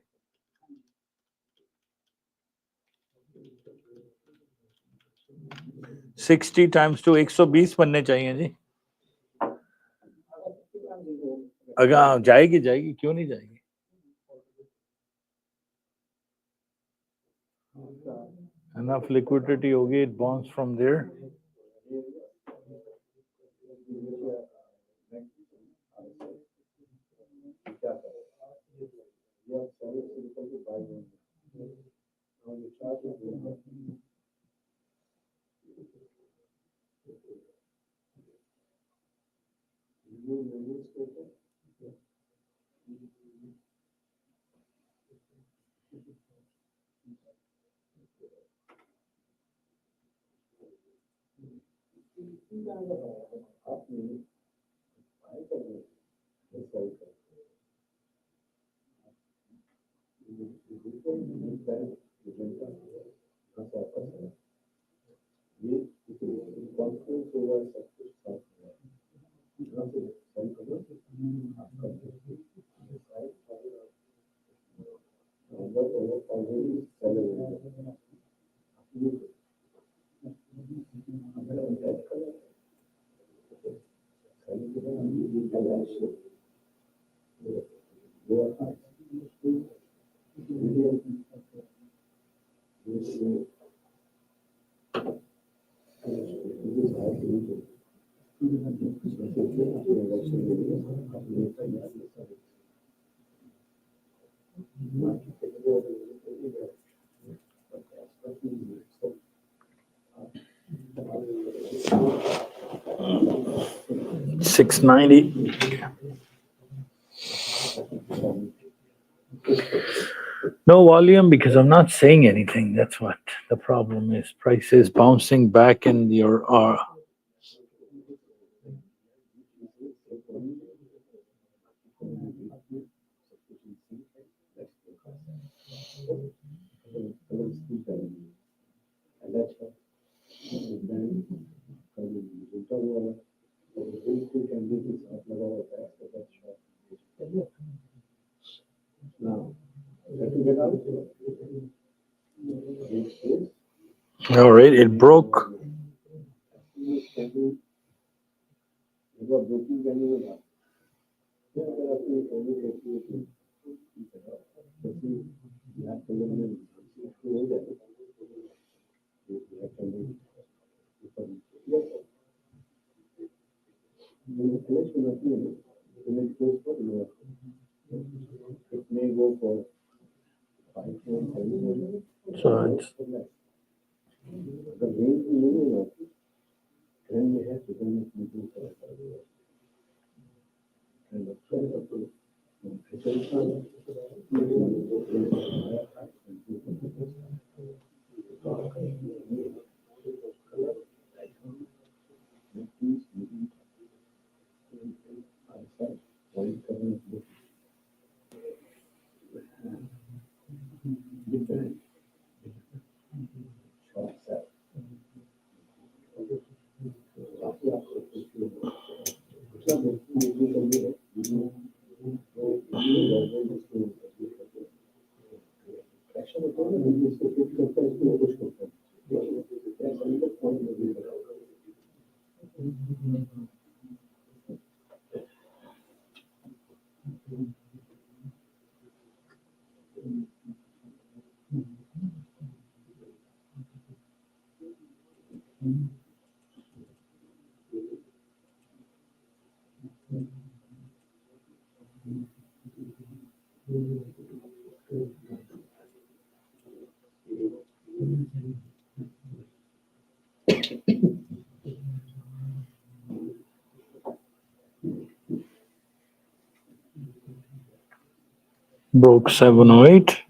$60 × 2 120 बनने चाहिए जी. अगर जाएगी क्यों नहीं जाएगी. Enough liquidity होगी, it bounce from there. $690. No volume because I'm not saying anything. That's what the problem is. Price is bouncing back in your All right, it broke. So it's it's a critical phase to push control. That's another point of view. Broke 708,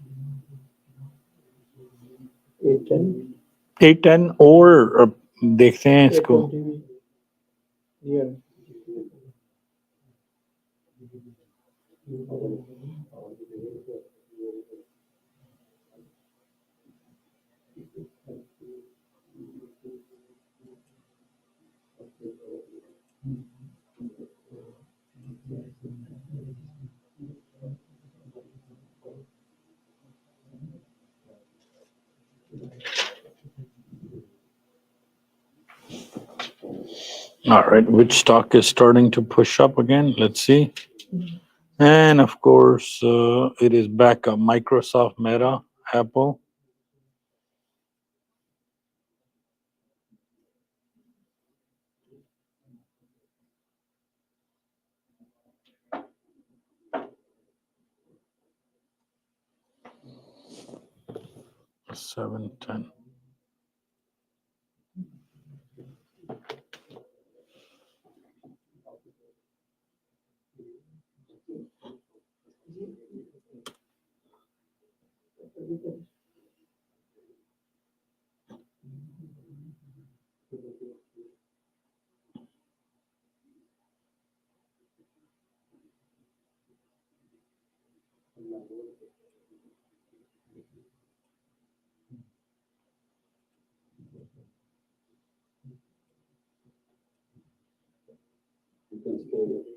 810, 810 और देखते हैं इसको 820, yeah. All right, which stock is starting to push up again? Let's see. And of course, it is back up. Microsoft, Meta, Apple. $7.10. You can scale it.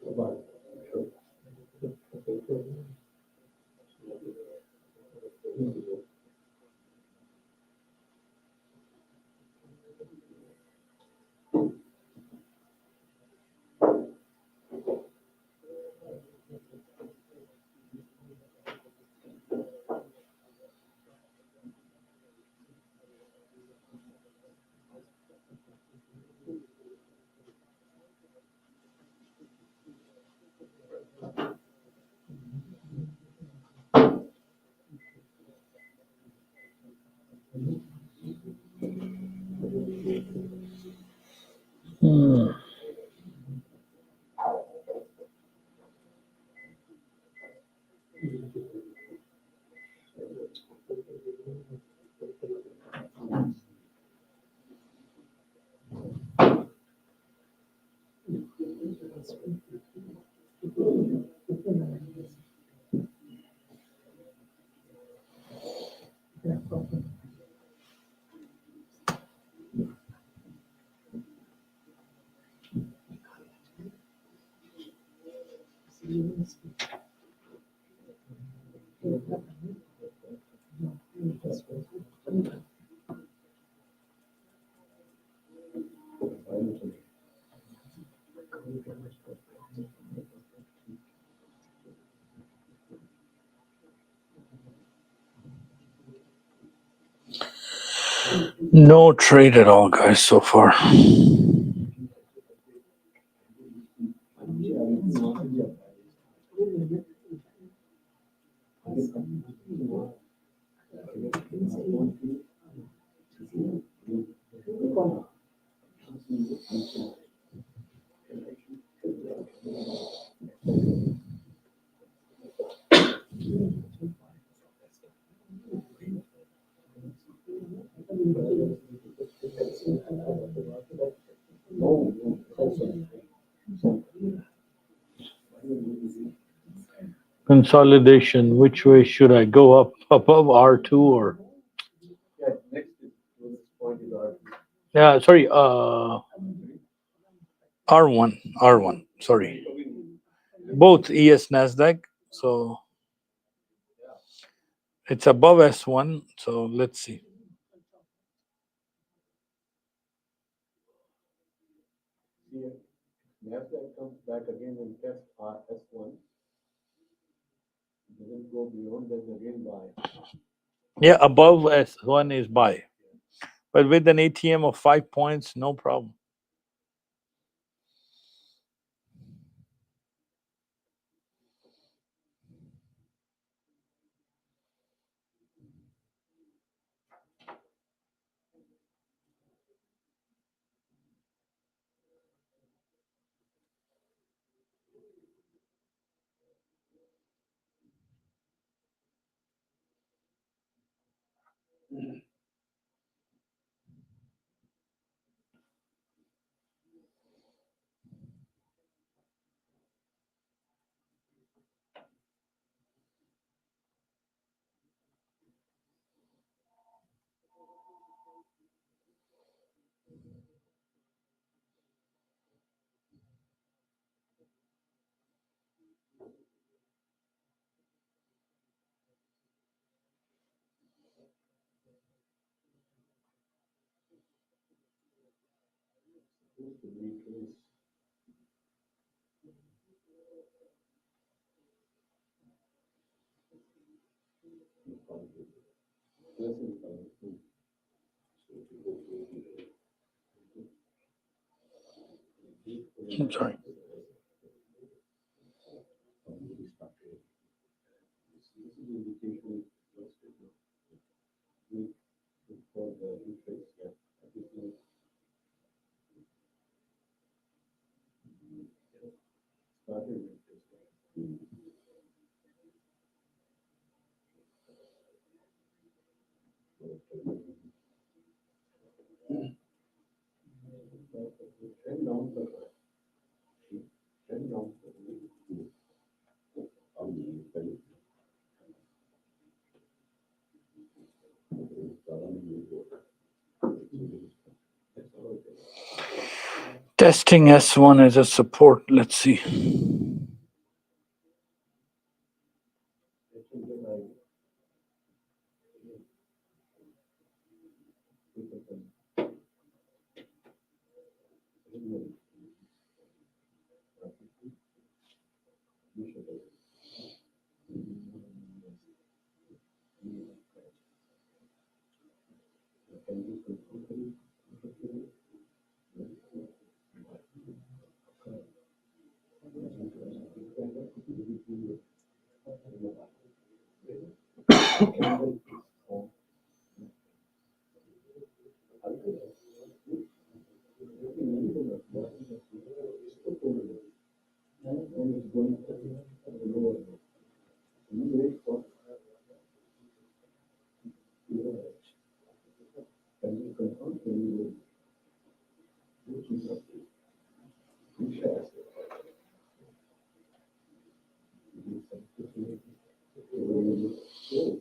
Right. Sure. Hmm. No trade at all, guys, so far. Consolidation, which way should I go up above R2 or Yeah, next is to this point is our. yeah, sorry, R1, sorry. Both ES Nasdaq, so it's above S1, so let's see. See, Nasdaq comes back again and tests our S1. Doesn't go beyond that again by. Yeah, above S1 is buy. But with an ATM of 5 points, no problem. I'm sorry. Testing S1 as a support. Let's see.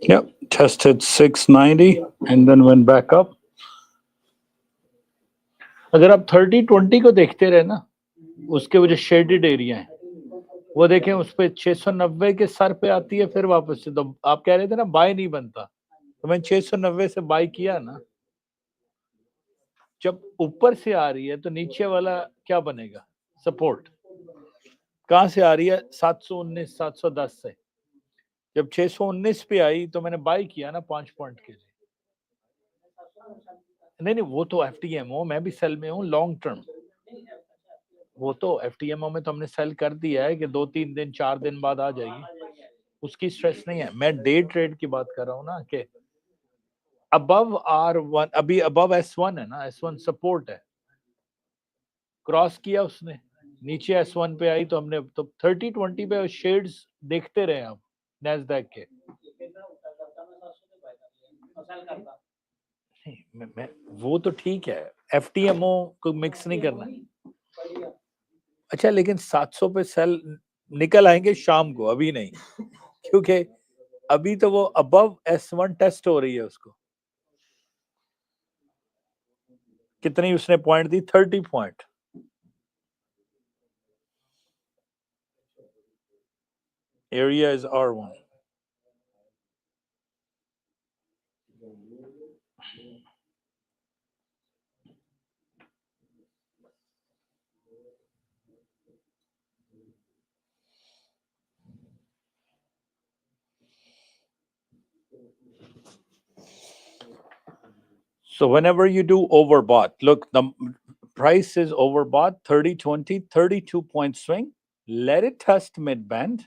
Yep, tested 690 and then went back up. अगर आप 30-20 को देखते रहे ना, उसके वो जो shaded area है वो देखें, उस पे 690 के सर पे आती है, फिर वापस से। तो आप कह रहे थे ना बाय नहीं बनता, तो मैंने 690 से बाय किया ना। जब ऊपर से आ रही है तो नीचे वाला क्या बनेगा? सपोर्ट। कहां से आ रही है? 719 710 से। जब 619 पे आई तो मैंने बाय किया ना 5 पॉइंट के लिए। नहीं, वो तो एफटीएमओ, मैं भी सेल में हूँ लॉन्ग टर्म। वो तो एफटीएमओ में तो हमने सेल कर दिया है कि 2-3 दिन 4 दिन बाद आ जाएगी, उसकी स्ट्रेस नहीं है। मैं डे ट्रेड की बात कर रहा हूँ ना, कि अबव R1, अभी अबव S1 है ना, S1 सपोर्ट है, क्रॉस किया उसने, नीचे S1 पे आई तो हमने तो 30-20 पे शेड्स देखते रहे आप नैस्डैक के। मैं वो तो ठीक है, एफटीएमओ को मिक्स नहीं करना। अच्छा, लेकिन 700 पे सेल निकल आएंगे शाम को, अभी नहीं, क्योंकि अभी तो वो अबव S1 टेस्ट हो रही है। उसको कितनी उसने point the? 30 point. Area is R1. So whenever you do overbought, look, the price is overbought, 30-20, 32-point swing. Let it test mid-band.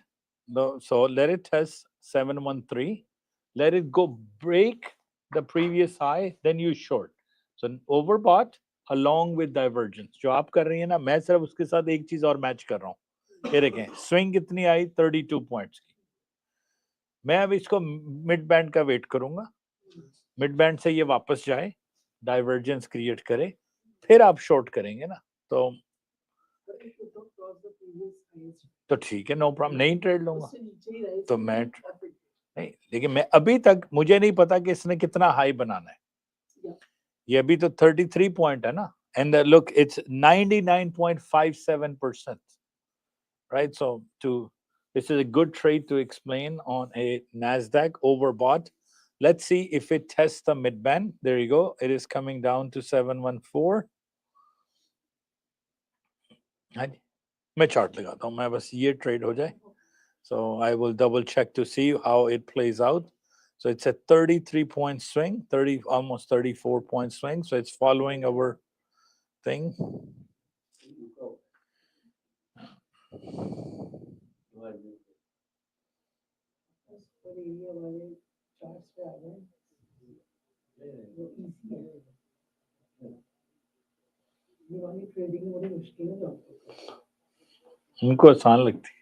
So let it test 713. Let it go break the previous high, then you short. So overbought along with divergence. जो आप कर रही है ना, मैं सिर्फ उसके साथ एक चीज और मैच कर रहा हूँ। ये देखें, स्विंग कितनी आई? 32 पॉइंट्स की। मैं अब इसको मिड बैंड का वेट करूंगा, मिड बैंड से ये वापस जाए, डाइवर्जेंस क्रिएट करे, फिर आप शॉर्ट करेंगे ना। तो ठीक है, नो प्रॉब्लम, नहीं ट्रेड लूंगा तो मैं नहीं। लेकिन मैं अभी तक मुझे नहीं पता कि इसने कितना हाई बनाना है। ये अभी तो 33 पॉइंट है ना, and look it's 99.57%, right? So this is a good trade to explain on a Nasdaq overbought. Let's see if it tests the mid-band. There you go. It is coming down to 714. मैं chart लगाता हूँ, मैं बस ये trade हो जाए. So I will double check to see how it plays out. So it's a 33-point swing, almost 34-point swing. So it's following our thing. उनको आसान लगती है।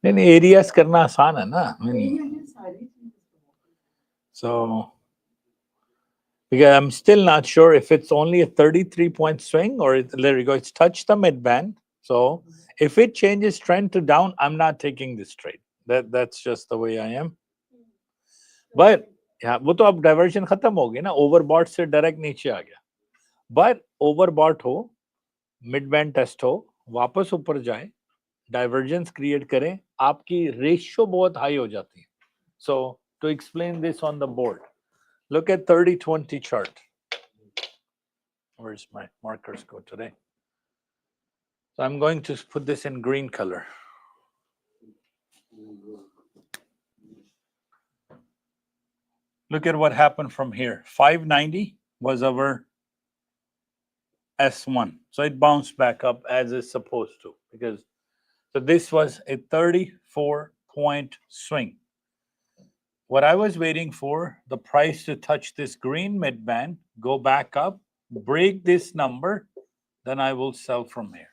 नहीं, एरियाज करना आसान है ना। So because I'm still not sure if it's only a 33-point swing or there you go, it's touched the mid band. So if it changes trend to down, I'm not taking this trade. That's just the way I am. But yeah, वो तो अब diversion खत्म हो गई ना, overbought से direct नीचे आ गया। बट ओवरबॉट हो, मिड बैंड टेस्ट हो, वापस ऊपर जाए, डाइवर्जेंस क्रिएट करें, आपकी रेशियो बहुत हाई हो जाती है. So to explain this on the board, look at 30-20 chart. Where's my markers go today? So I'm going to put this in green color. Look at what happened from here. 590 was our S1. So it bounced back up as it's supposed to, because so this was a 34-point swing. What I was waiting for, the price to touch this green midband, go back up, break this number, then I will sell from here.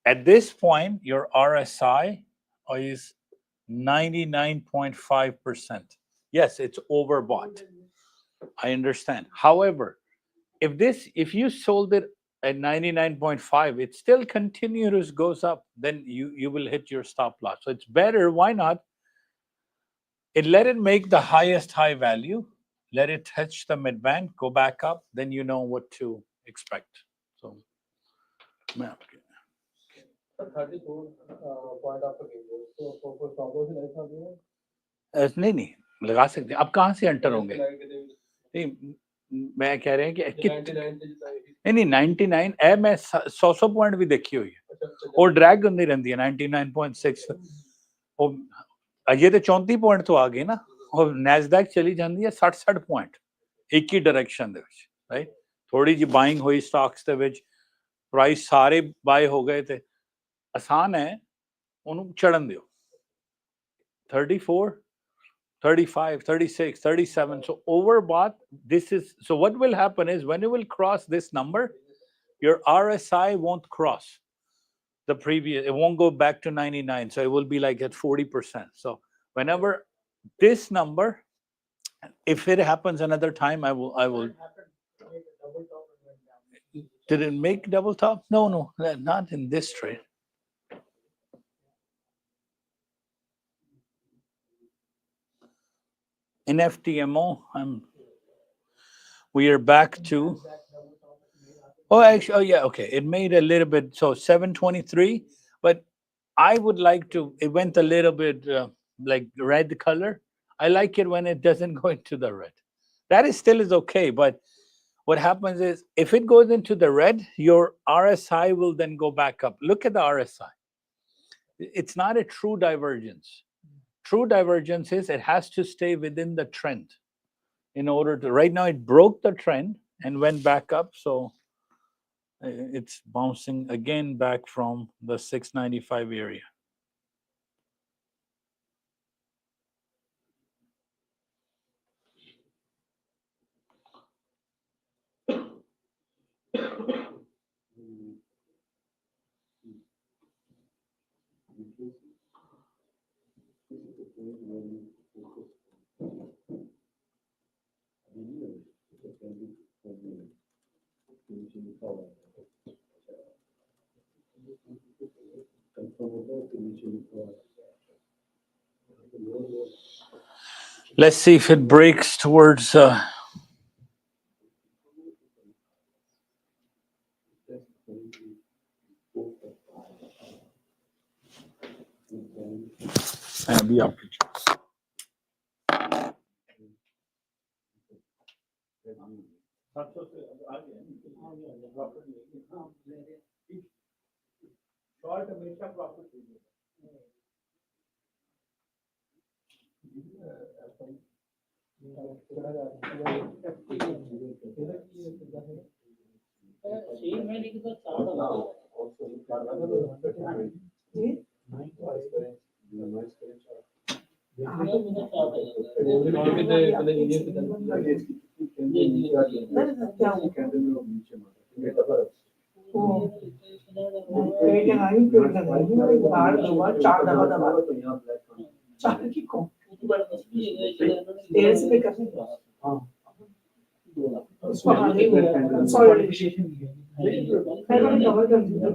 At this point, your RSI is 99.5%. Yes, it's overbought. I understand. However, if you sold it at 99.5, it still continues goes up, then you will hit your stop loss. So it's better, why not? Let it make the highest high value, let it touch the midband, go back up, then you know what to expect. So, yeah. 34 point आपका game है तो for stop loss ऐसा भी है नहीं लगा सकते. आप कहाँ से एंटर होंगे? नहीं, मैं कह रहे हैं कि नहीं 99 है, मैं 100 पॉइंट भी देखी हुई है और ड्रैग नहीं रहती है 99.6. और ये तो 34 पॉइंट तो आ गए ना, और नैस्डैक चली जाती है 60 पॉइंट एक ही डायरेक्शन ਦੇ ਵਿੱਚ, ਰਾਈਟ. ਥੋੜੀ ਜਿਹੀ ਬਾਇੰਗ ਹੋਈ ਸਟਾਕਸ ਦੇ ਵਿੱਚ, ਪ੍ਰਾਈਸ ਸਾਰੇ ਬਾਏ ਹੋ ਗਏ, ਤੇ ਆਸਾਨ ਹੈ ਉਹਨੂੰ ਚੜਨ ਦਿਓ. 34, 35, 36, 37. So overbought. This is so. What will happen is when you will cross this number, your RSI won't cross the previous. It won't go back to 99. So it will be like at 40%. So whenever this number, if it happens another time, I will. Did it make double top? No, not in this trade. In FTMO, we are back to. Oh, actually, oh yeah, okay. It made a little bit, so 723, but I would like to. It went a little bit like red color. I like it when it doesn't go into the red. That is still is okay, but what happens is if it goes into the red, your RSI will then go back up. Look at the RSI. It's not a true divergence. True divergence is it has to stay within the trend in order to. Right now, it broke the trend and went back up, so it's bouncing again back from the 695 area. Let's see if it breaks towards. Be up.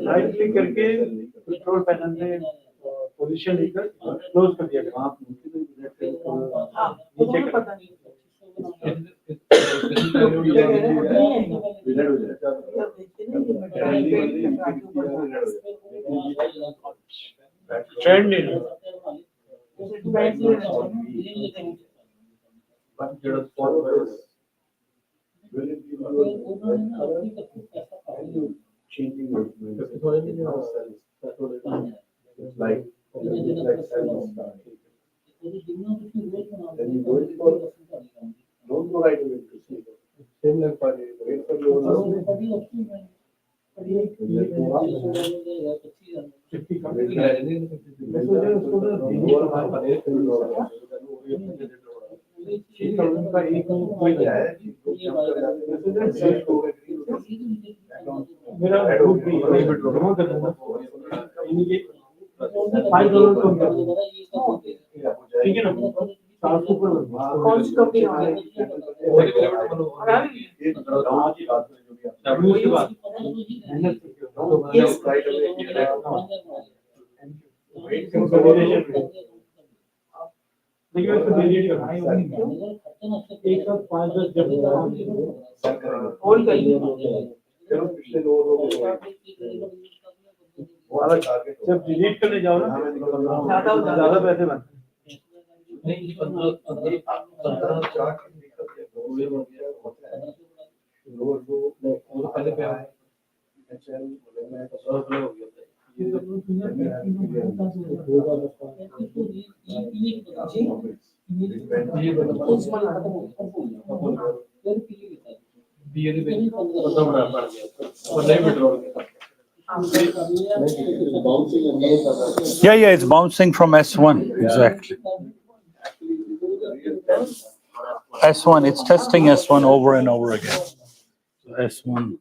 Right click करके control panel में position लेकर close कर दिया आप नीचे trend changing your like then you go for don't go right away to see same like for wait for your कौन सी company आ रही जब डिलीट करने जाओ ना ज्यादा पैसे बनते Yeah, it's bouncing from S1. Exactly. S1, it's testing S1 over and over again. So S1.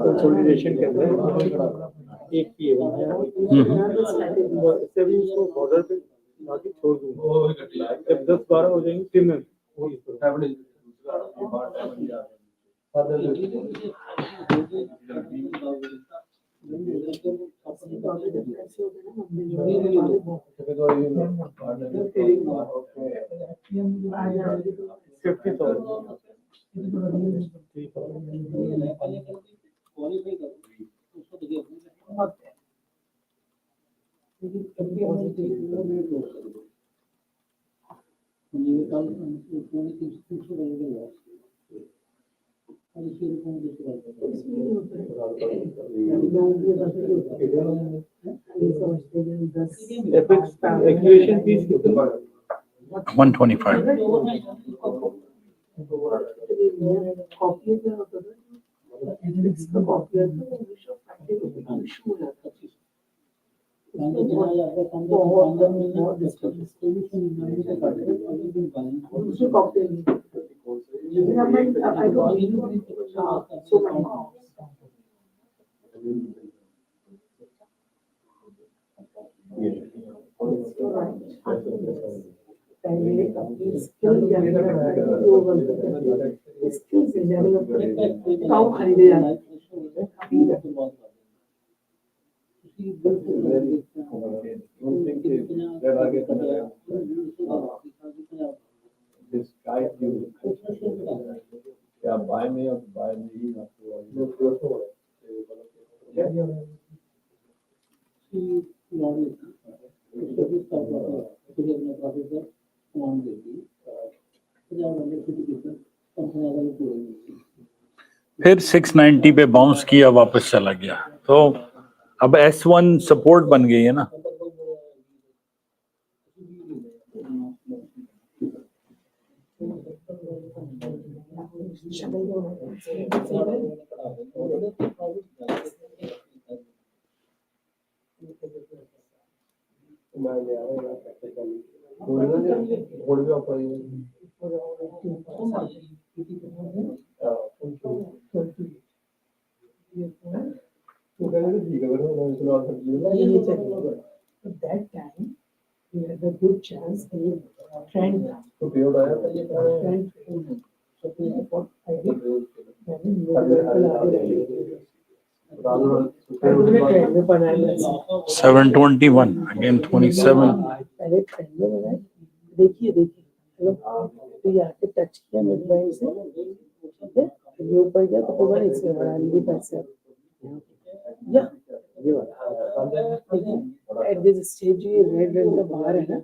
Consolidation के अंदर एक ही है सभी इसको बॉर्डर पे बाकी छोड़ दूंगा जब 10-12 हो जाएंगे फिर मैं activation fees 125. this guide you yeah buy me or buy me not फिर 690 पे बाउंस किया, वापस चला गया। तो अब S1 सपोर्ट बन गई है ना। that time we had a good chance to trend trend पहले 721 again 27. ट्रेंड में बनाए देखिए देखिए तो यहाँ पे टच किया मिड बैंड से ठीक है ये ऊपर गया तो फिर इससे बढ़ा ली पैसे या एट दिस स्टेज ये रेड रंग का बार है ना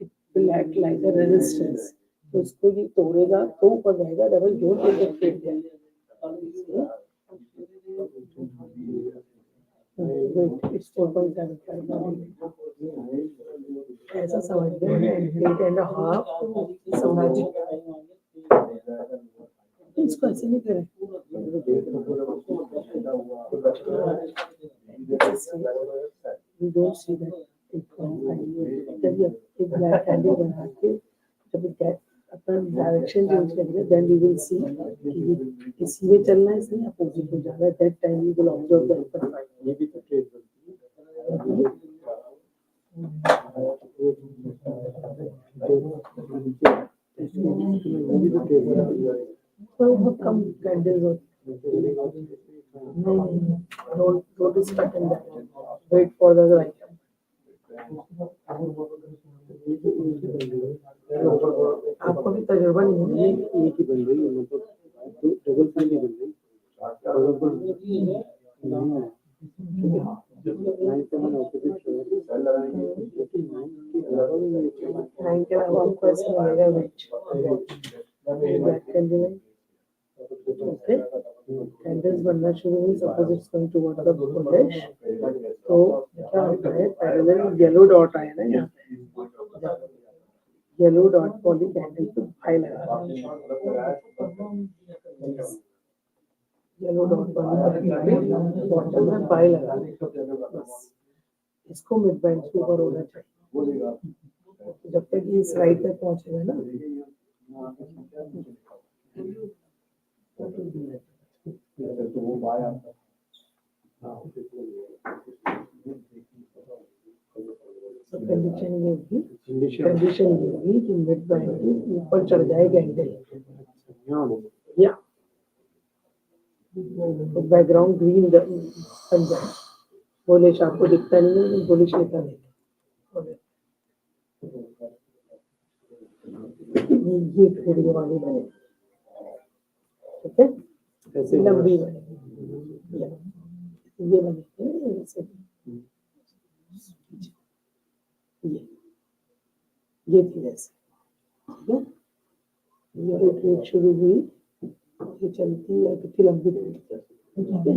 it will act like a resistance तो इसको ये तोड़ेगा तो ऊपर जाएगा double don't take the trade wait it's 4.75 ऐसा समझ लो एट एंड हाफ समझ इसको ऐसे नहीं करें we don't see that जब ये एक ब्लैक कैंडल बना के जब अपना डायरेक्शन चेंज करेंगे then we will see कि इसी में चलना है इसमें अपोजिट में जाना है that time we will observe the upper side ये भी तो ट्रेड तो बहुत कम कैंडल्स होते don't be stuck in that wait for the right time आपको भी तजुर्बा नहीं है एक ही बन रही है मतलब डबल साइड ही बन रही नाइन के अलावा आपको ऐसे मिलेगा ब्लैक कैंडल ओके कैंडल्स बनना शुरू हुई suppose it's going toward the bullish तो क्या होता है पैरेलल येलो डॉट आया ना यहाँ पे येलो डॉट वाली कैंडल पे बाय लगा येलो डॉट वाली बॉटम में बाय लगा बस इसको मिड बैंड के ऊपर होना चाहिए जब तक ये इस राइट पे पहुंचेगा ना तो वो बाय आता कंडीशन ये होगी कि मिड बैंड के ऊपर चढ़ जाए कैंडल या तो बैकग्राउंड ग्रीन बन जाए बुलिश आपको दिखता नहीं है बुलिश लिखा नहीं ये फिर ये वाली बने ठीक है ऐसे लंबी बने ये बने ऐसे ये थी ऐसे ठीक है ये ट्रेड शुरू हुई ये चलती है कितनी लंबी ट्रेड ठीक है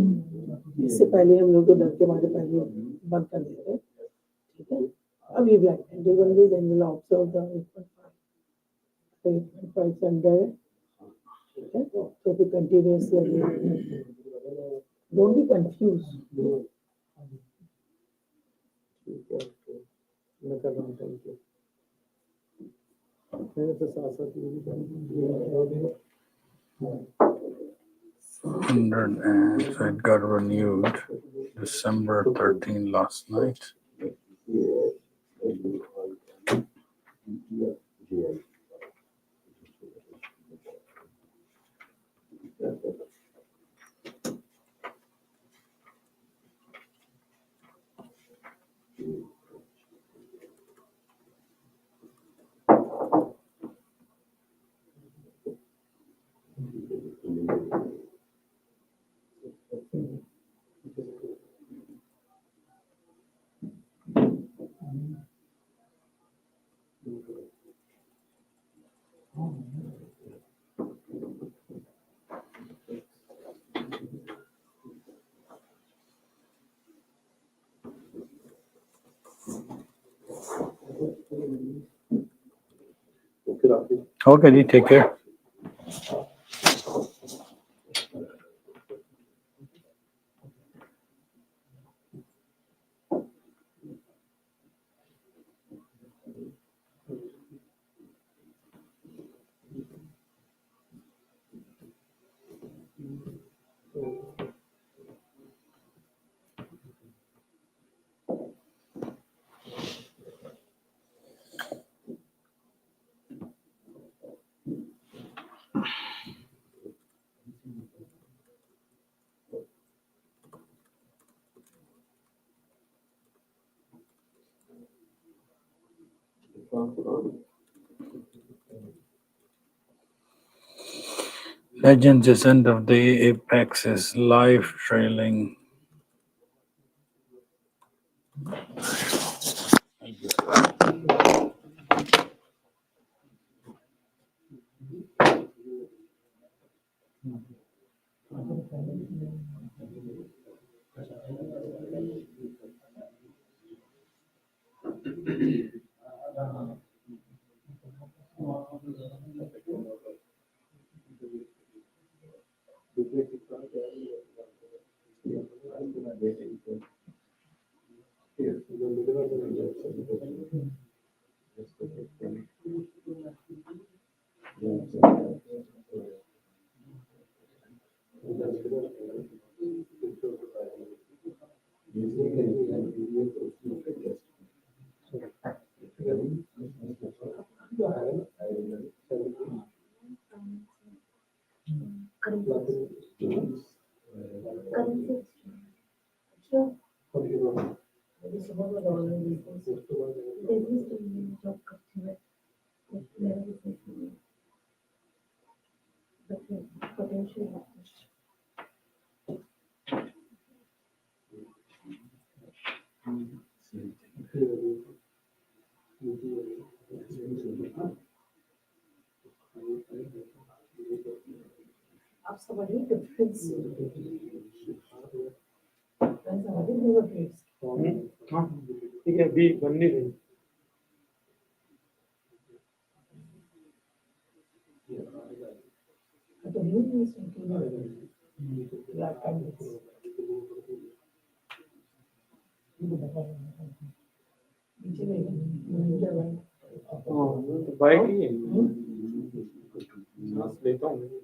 इससे पहले हम लोग तो डर के मारे पहले बंद कर देते हैं ठीक है अब ये ब्लैक कैंडल बन गई then will observe the 8.5 under ठीक है तो फिर कंटिन्यूअसली डोंट बी कंफ्यूज ठीक है मैं कर रहा हूं थैंक यू मैंने तो साथ साथ 100 and so it got renewed December 13 last night. Okay, ji, take care. Legends is end of day, apex is live trailing. ठीक है अभी बन नहीं रही बाइक ही है सांस लेता हूँ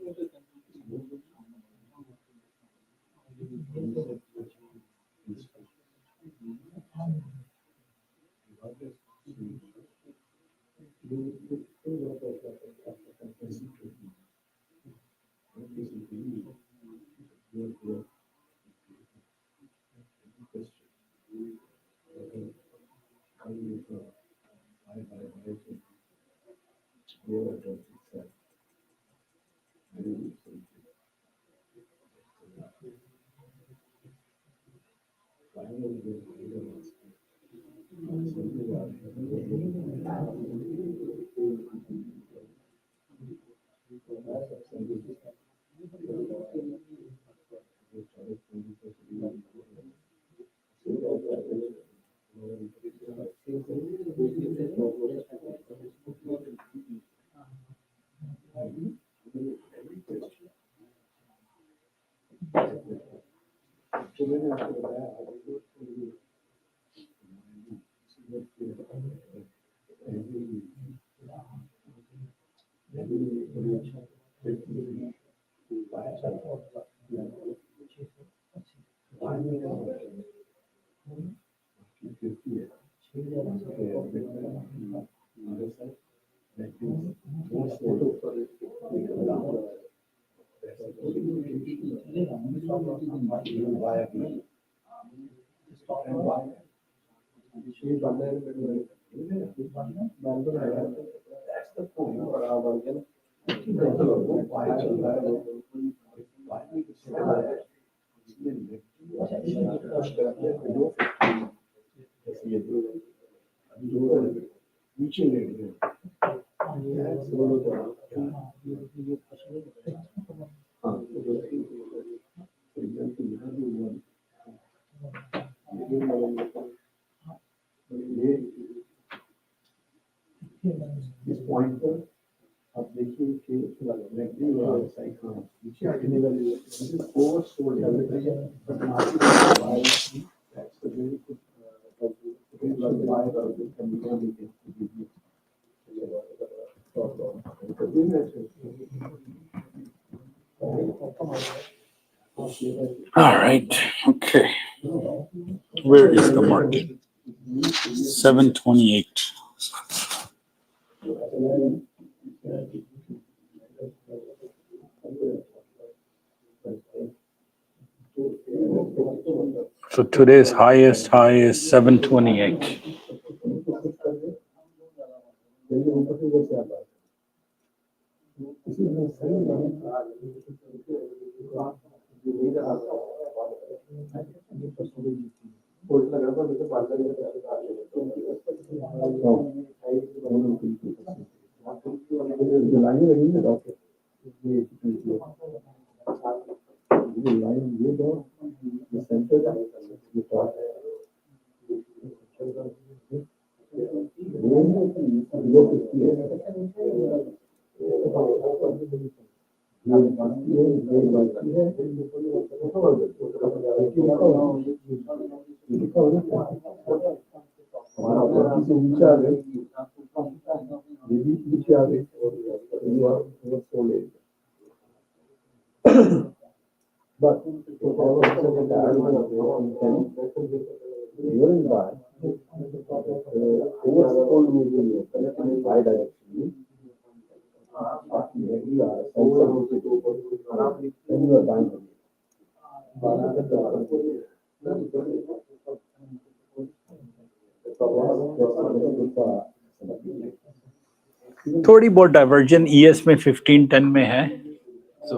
All right. Okay. Where is the market? 728. So today's highest high is 728. चलिए ऊपर से उधर से आता है इसी में सही नहीं कोर्ट लगा था जैसे पार्टी लाइनें लगी है डॉक्टर ये लाइन ये दो ये सेंटर का ये टॉप है But during that, oversold moving bi-directionally, then you are buying again. थोड़ी बहुत डाइवर्जन ईएस में 15-10 में है so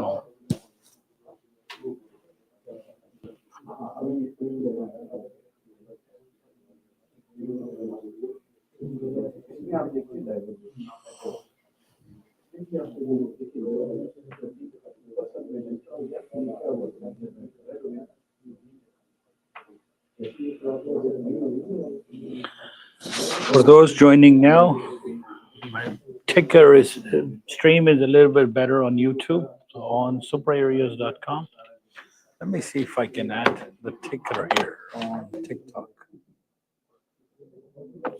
for those joining now, my ticker is stream is a little bit better on YouTube, so on superareas.com. Let me see if I can add the ticker here on TikTok.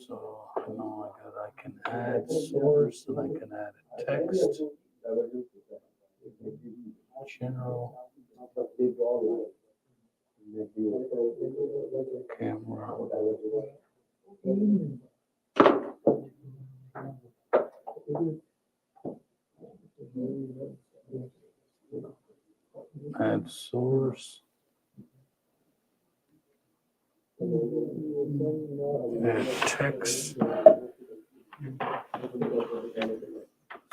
So now I can add source and I can add a text. General. Camera. Add source. Add text.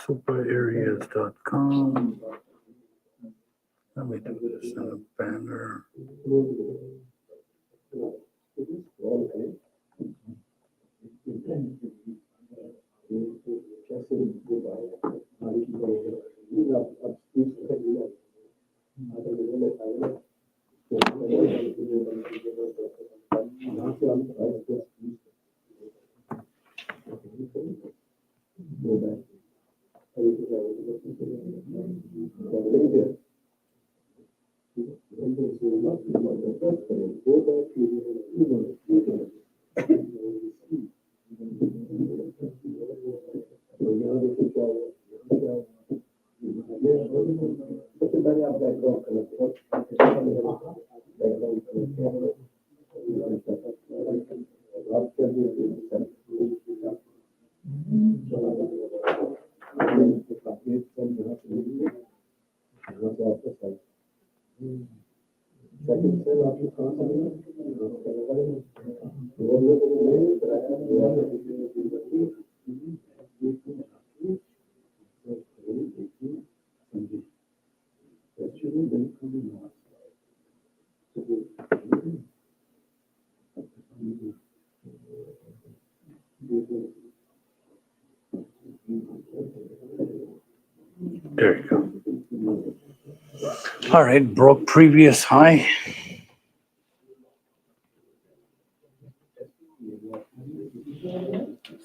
Superareas.com. Let me do this in a banner. There you go. All right, broke previous high.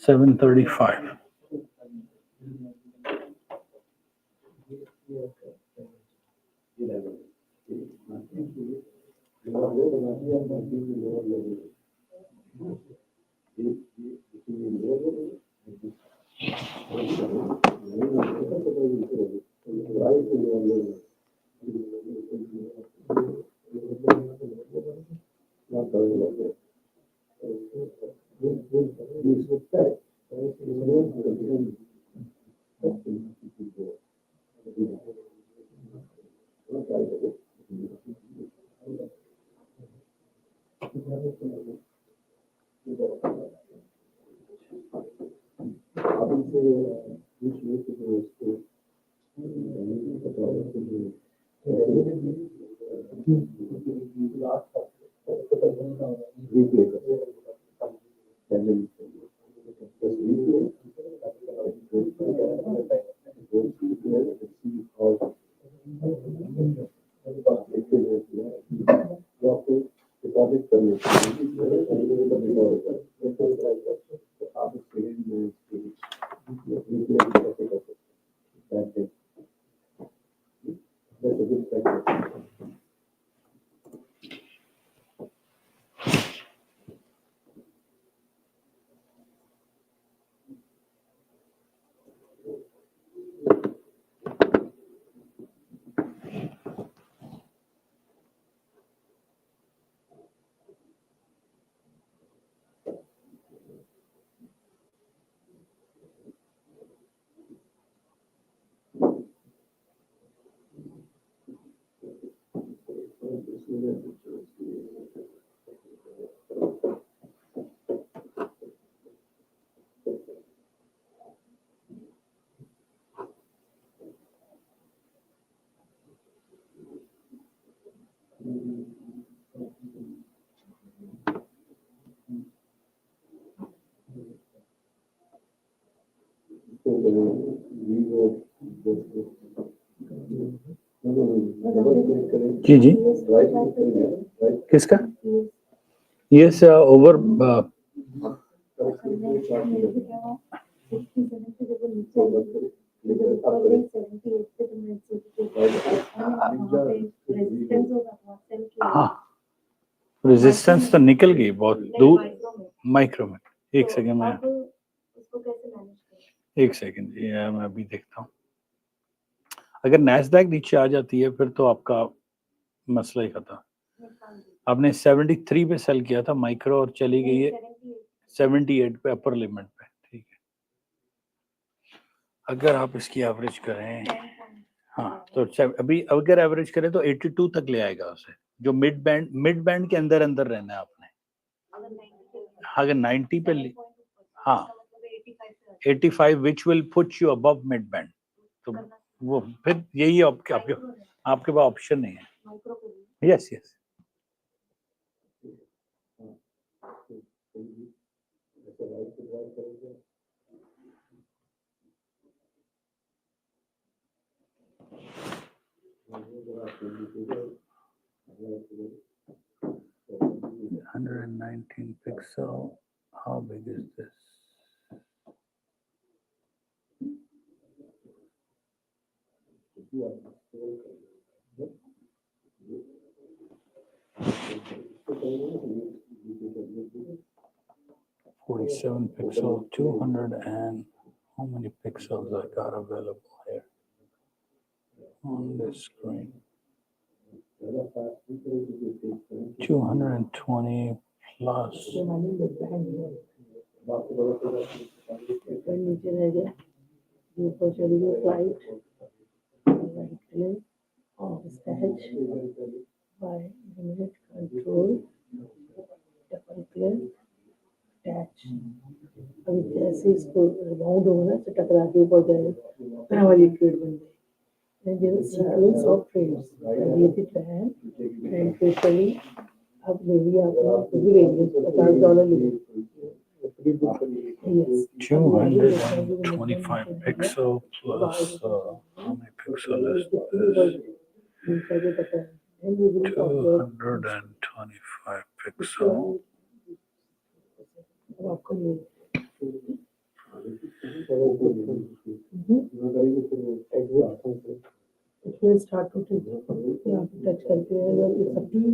$735. जी जी किसका yes over हाँ resistance तो निकल गई बहुत दूर micro में एक second में एक सेकंड जी मैं अभी देखता हूँ अगर नैस्डैक नीचे आ जाती है फिर तो आपका मसला ही खत्म आपने 73 पे सेल किया था माइक्रो और चली गई है 78 पे अपर लिमिट पे ठीक है अगर आप इसकी एवरेज करें हाँ तो अभी अगर एवरेज करें तो 82 तक ले आएगा उसे जो मिड बैंड के अंदर अंदर रहना है आपने अगर 90 पे हाँ 85 which will put you above mid band तो वो फिर यही आपके पास ऑप्शन नहीं है yes yes $119 pixel. How big is this? $47 pixel, 200 and how many pixels I got available here on this screen? 220 plus. By limit control, double click, attach. अभी जैसे इसको राउंड होगा ना तो टकरा के ऊपर जाएगा हमारी ट्रेड बन जाएगी and there is sequence of trades create it and quickly अब ले लिया आपने भी ले लिया $50 ले yes 225 pixel plus how many pixel is this? 225 pixel. It will start to take touch करके अगर it's up to you.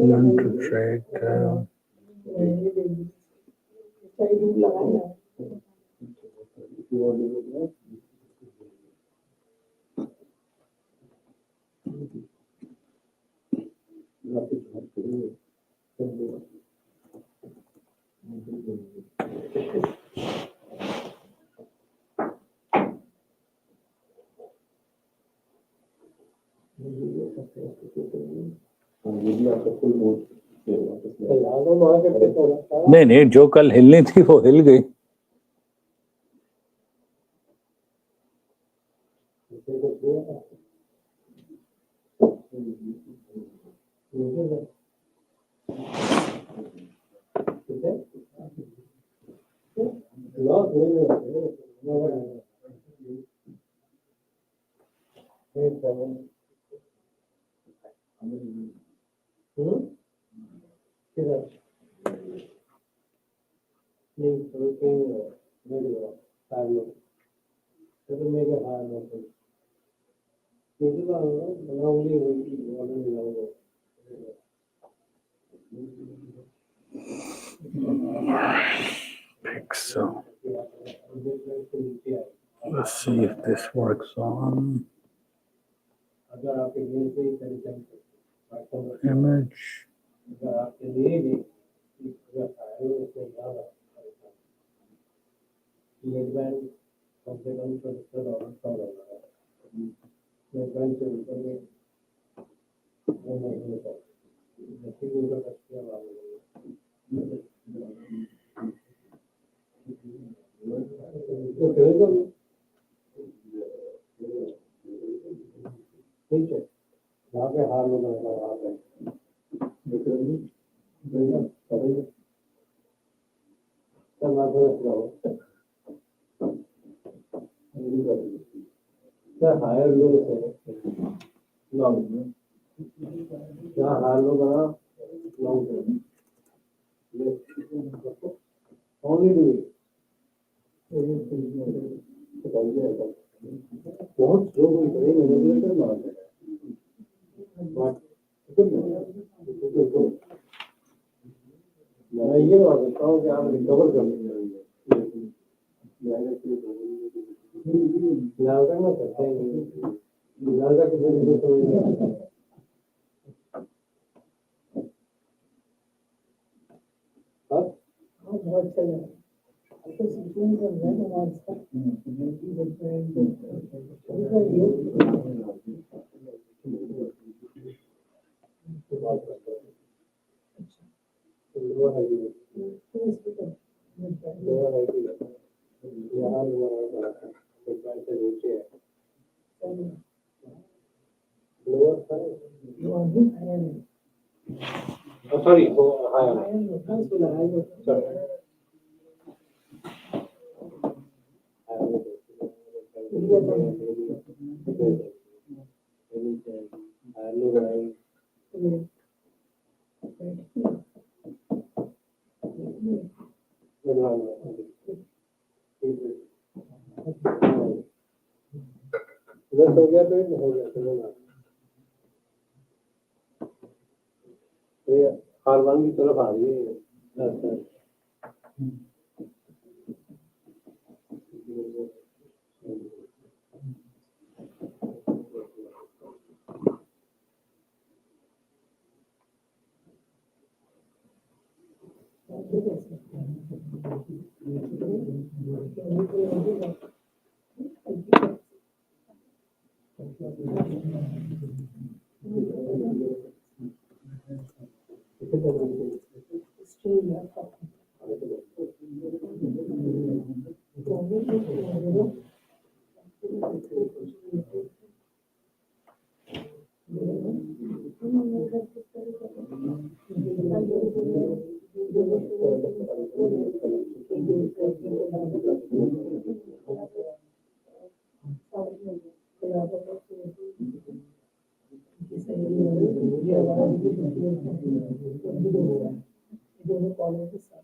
Learn to trade. नहीं जो कल हिलनी थी वो हिल गई. So let's see if this works on image. दोनों कॉलम के साथ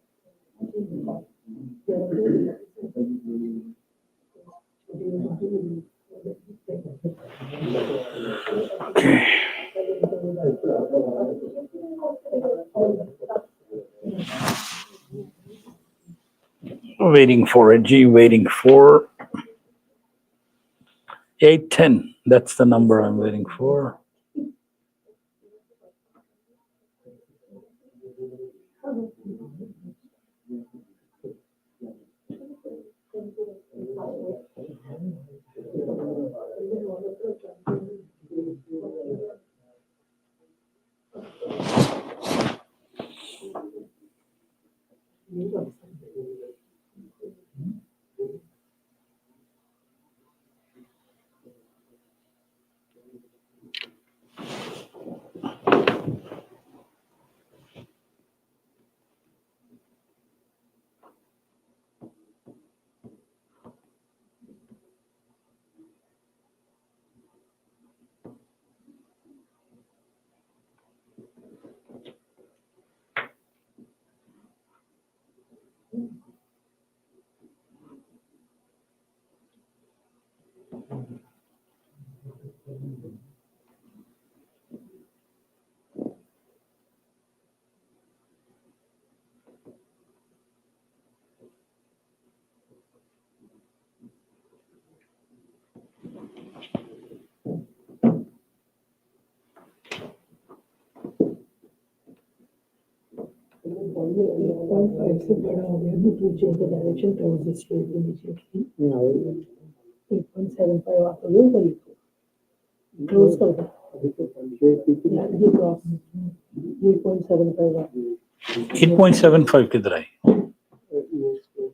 Waiting for it, G, waiting for 810. That's the number I'm waiting for. से बड़ा हो गया तो change the direction towards the straight immediately. 8.75 आप लोग कर लो क्लोज कर दो ये क्रॉस 8.75 आप 8.75 किधर आई?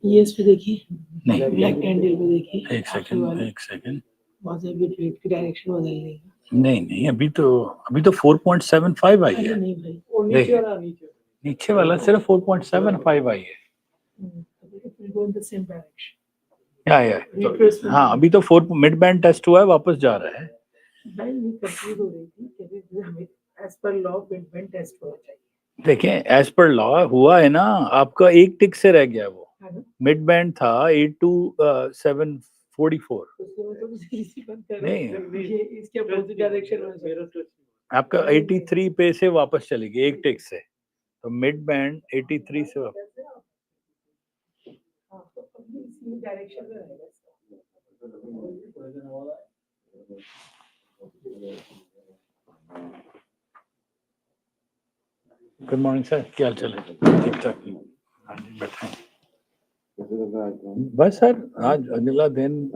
ES पे देखिए नहीं, ब्लैक कैंडल पे देखिए एक सेकंड वहां से भी ट्रेड की डायरेक्शन बदल लेगा नहीं, अभी तो 4.75 आई है। नहीं भाई वो नीचे नीचे वाला सिर्फ 4.75 आई है। go in the same direction. या हाँ, अभी तो 4 मिड बैंड टेस्ट हुआ है, वापस जा रहा है। भाई ये कंफ्यूज हो रही थी कि हमें as per law mid band test होना चाहिए। देखें, एज पर लॉ हुआ है ना, आपका एक टिक से रह गया वो। मिड बैंड था 82744। नहीं, इसके अपोजिट डायरेक्शन में आपका 83 पे से वापस चलेगी एक टिक से, तो मिड बैंड 83 से वापस। डायरेक्शन में रहेगा। गुड मॉर्निंग सर, क्या हाल चाल है? ठीक ठाक। हाँ जी, बैठे हैं। बस सर, आज अगला दिन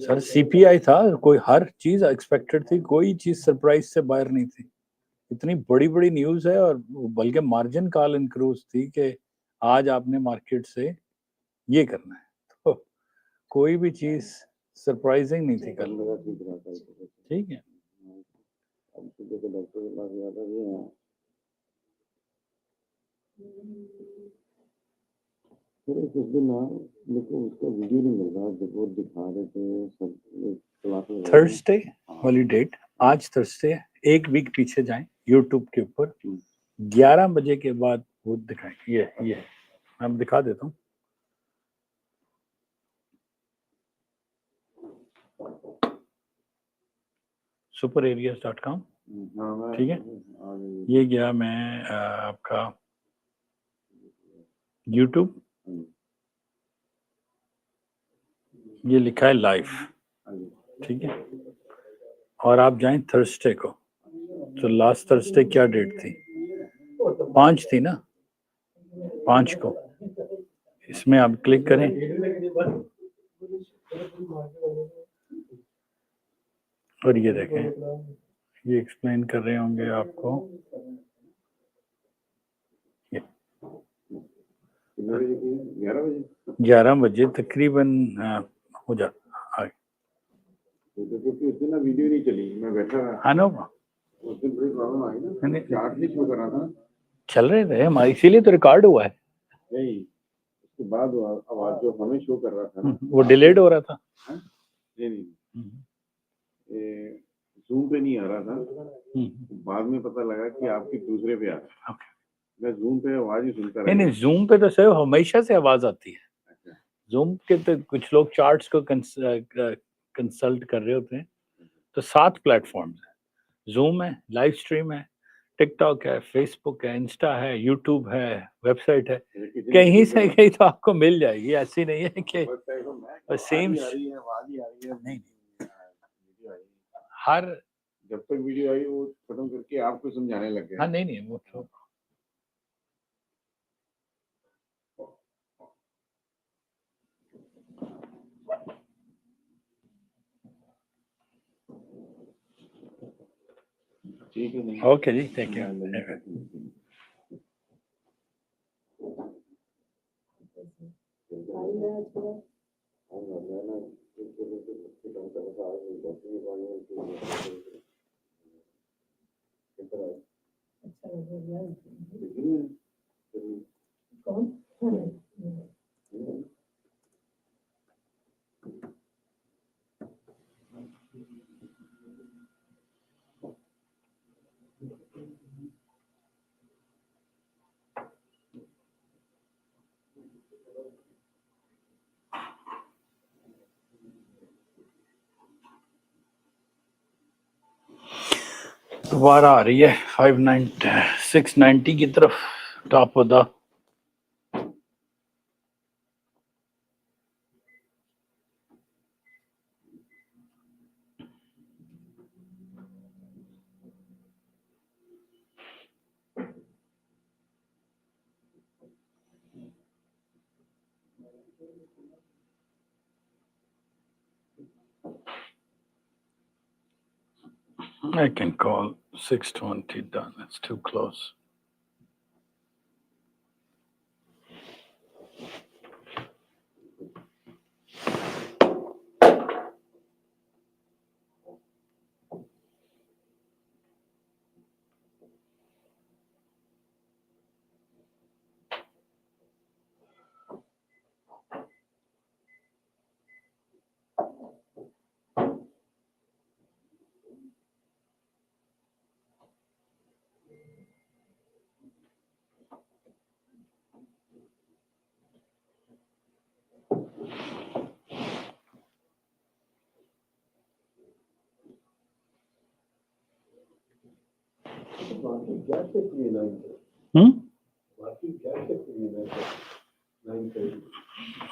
सर सीपीआई था, कोई हर चीज एक्सपेक्टेड थी, कोई चीज सरप्राइज से बाहर नहीं थी। इतनी बड़ी बड़ी न्यूज है, और बल्कि मार्जिन कॉल इंक्रूज थी कि आज आपने मार्केट से ये करना है, तो कोई भी चीज सरप्राइजिंग नहीं थी कल। ठीक है, कुछ दिन लेकिन उसका वीडियो नहीं मिल रहा, जब वो दिखा रहे थे सब। थर्सडे वाली डेट, आज थर्सडे है, एक वीक पीछे जाएं यूट्यूब के ऊपर, 11 बजे के बाद वो दिखाएंगे। ये मैं दिखा देता हूँ। superareas.com, ठीक है। ये गया मैं आपका यूट्यूब, ये लिखा है लाइव, ठीक है। और आप जाएं थर्सडे को, तो लास्ट थर्सडे क्या डेट थी? 5 थी ना, 5 को। इसमें आप क्लिक करें, और ये देखें, ये एक्सप्लेन कर रहे होंगे आपको। 11 बजे तकरीबन हो जाता। उस दिन ना वीडियो नहीं चली, मैं बैठा रहा। हाँ ना, उस दिन बड़ी प्रॉब्लम आई ना, चार्ट नहीं शो कर रहा था। चल रहे थे हमारे, इसीलिए तो रिकॉर्ड हुआ है। नहीं, उसके बाद आवाज जो हमें शो कर रहा था वो डिलेड हो रहा था। नहीं, जूम पे नहीं आ रहा था, बाद में पता लगा कि आपकी दूसरे पे आ रहा है। मैं जूम पे आवाज ही सुनता रहा। नहीं, जूम पे तो सर हमेशा से आवाज आती है। जूम के तो कुछ लोग चार्ट्स को कंसल्ट कर रहे होते हैं, तो 7 प्लेटफॉर्म्स है, जूम है, लाइव स्ट्रीम है, टिकटॉक है, फेसबुक है, इंस्टा है, यूट्यूब है, वेबसाइट है, कहीं से कहीं तो आपको मिल जाएगी। ऐसी नहीं है कि सेम नहीं, हर जब तक वीडियो आई वो खत्म करके आपको समझाने लग गए। हाँ नहीं वो तो ठीक है, नहीं ओके जी, थैंक यू। अच्छा लग रहा है। कौन? दोबारा आ रही है 590 690 की तरफ, top of the I can call 620 done. It's too close.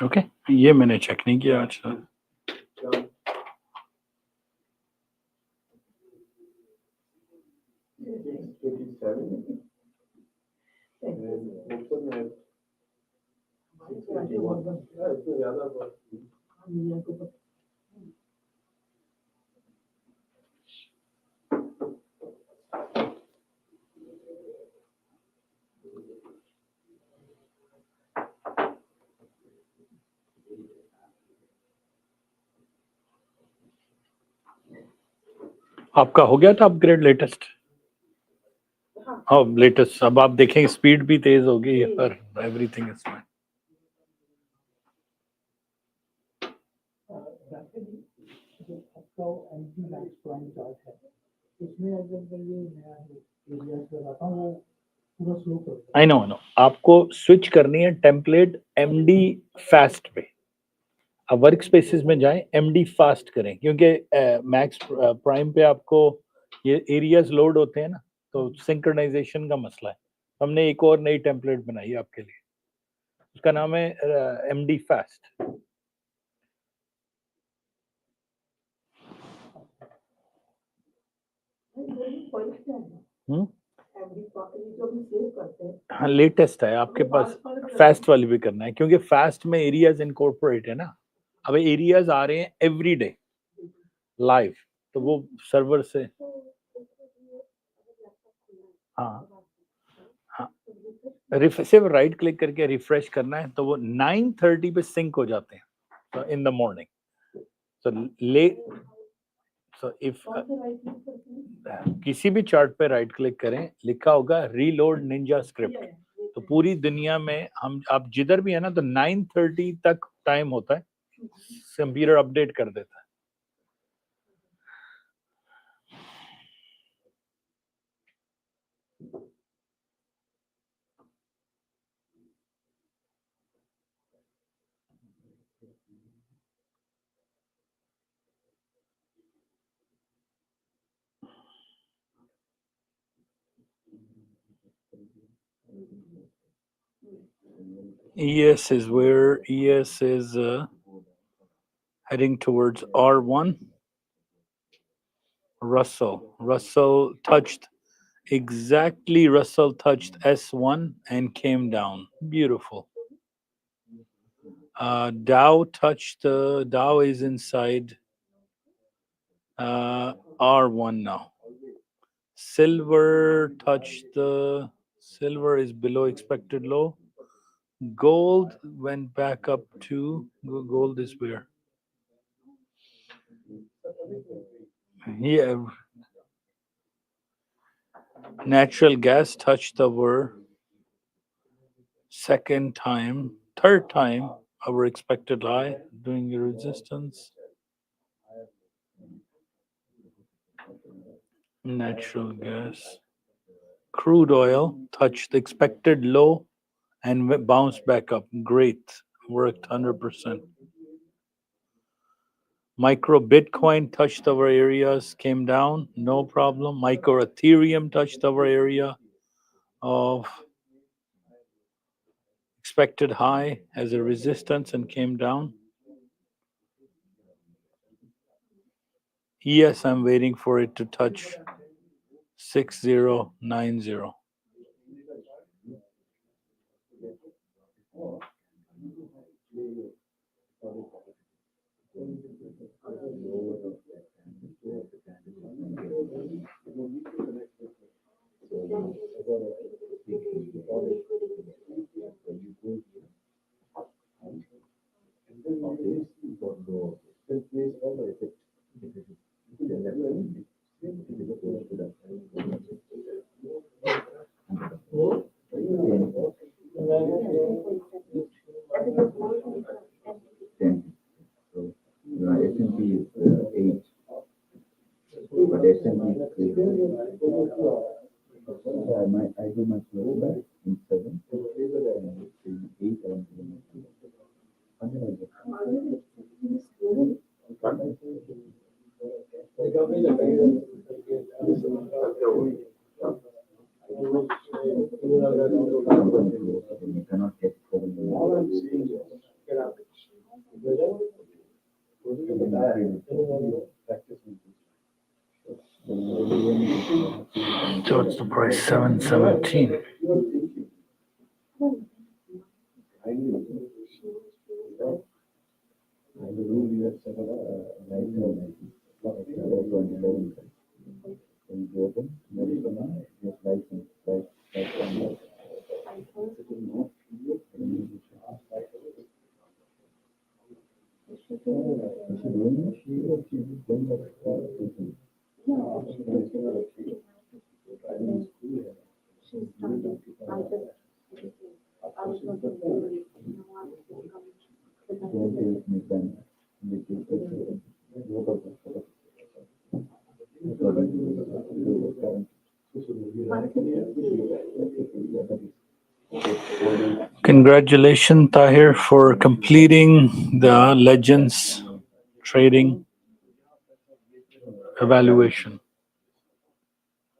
Okay, ये मैंने चेक नहीं किया आज तक। आपका हो गया था अपग्रेड लेटेस्ट? हाँ लेटेस्ट, अब आप देखें स्पीड भी तेज हो गई है और everything is fine. I know आपको स्विच करनी है टेम्पलेट एमडी फास्ट पे। अब वर्क स्पेसिस में जाएं, एमडी फास्ट करें, क्योंकि मैक्स प्राइम पे आपको ये एरियाज लोड होते हैं ना, तो सिंक्रोनाइजेशन का मसला है। हमने एक और नई टेम्पलेट बनाई है आपके लिए, उसका नाम है एमडी फास्ट। हाँ लेटेस्ट है आपके पास, फास्ट वाली भी करना है, क्योंकि फास्ट में एरियाज इनकॉर्पोरेट है ना। अब एरियाज आ रहे हैं एवरी डे लाइव, तो वो सर्वर से हाँ सिर्फ राइट क्लिक करके रिफ्रेश करना है, तो वो 9:30 पे सिंक हो जाते हैं, तो in the morning. So if किसी भी चार्ट पे राइट क्लिक करें, लिखा होगा रीलोड निंजा स्क्रिप्ट, तो पूरी दुनिया में हम आप जिधर भी है ना, तो 9:30 तक टाइम होता है, कंप्यूटर अपडेट कर देता है। ES is where? ES is heading towards R1. Russell touched exactly. Russell touched S1 and came down. Beautiful. Dow touched. Dow is inside R1 now. Silver touched the. Silver is below expected low. Gold went back up to. Gold is where? Yeah. Natural gas touched our third time our expected high, doing a resistance. Natural gas. Crude oil touched the expected low and bounced back up. Great. Worked 100%. Micro Bitcoin touched our areas, came down, no problem. Micro Ethereum touched our area of expected high as a resistance and came down. Yes, I'm waiting for it to touch 6090. So it's the price 717. Congratulations, Tahir, for completing the Legends trading evaluation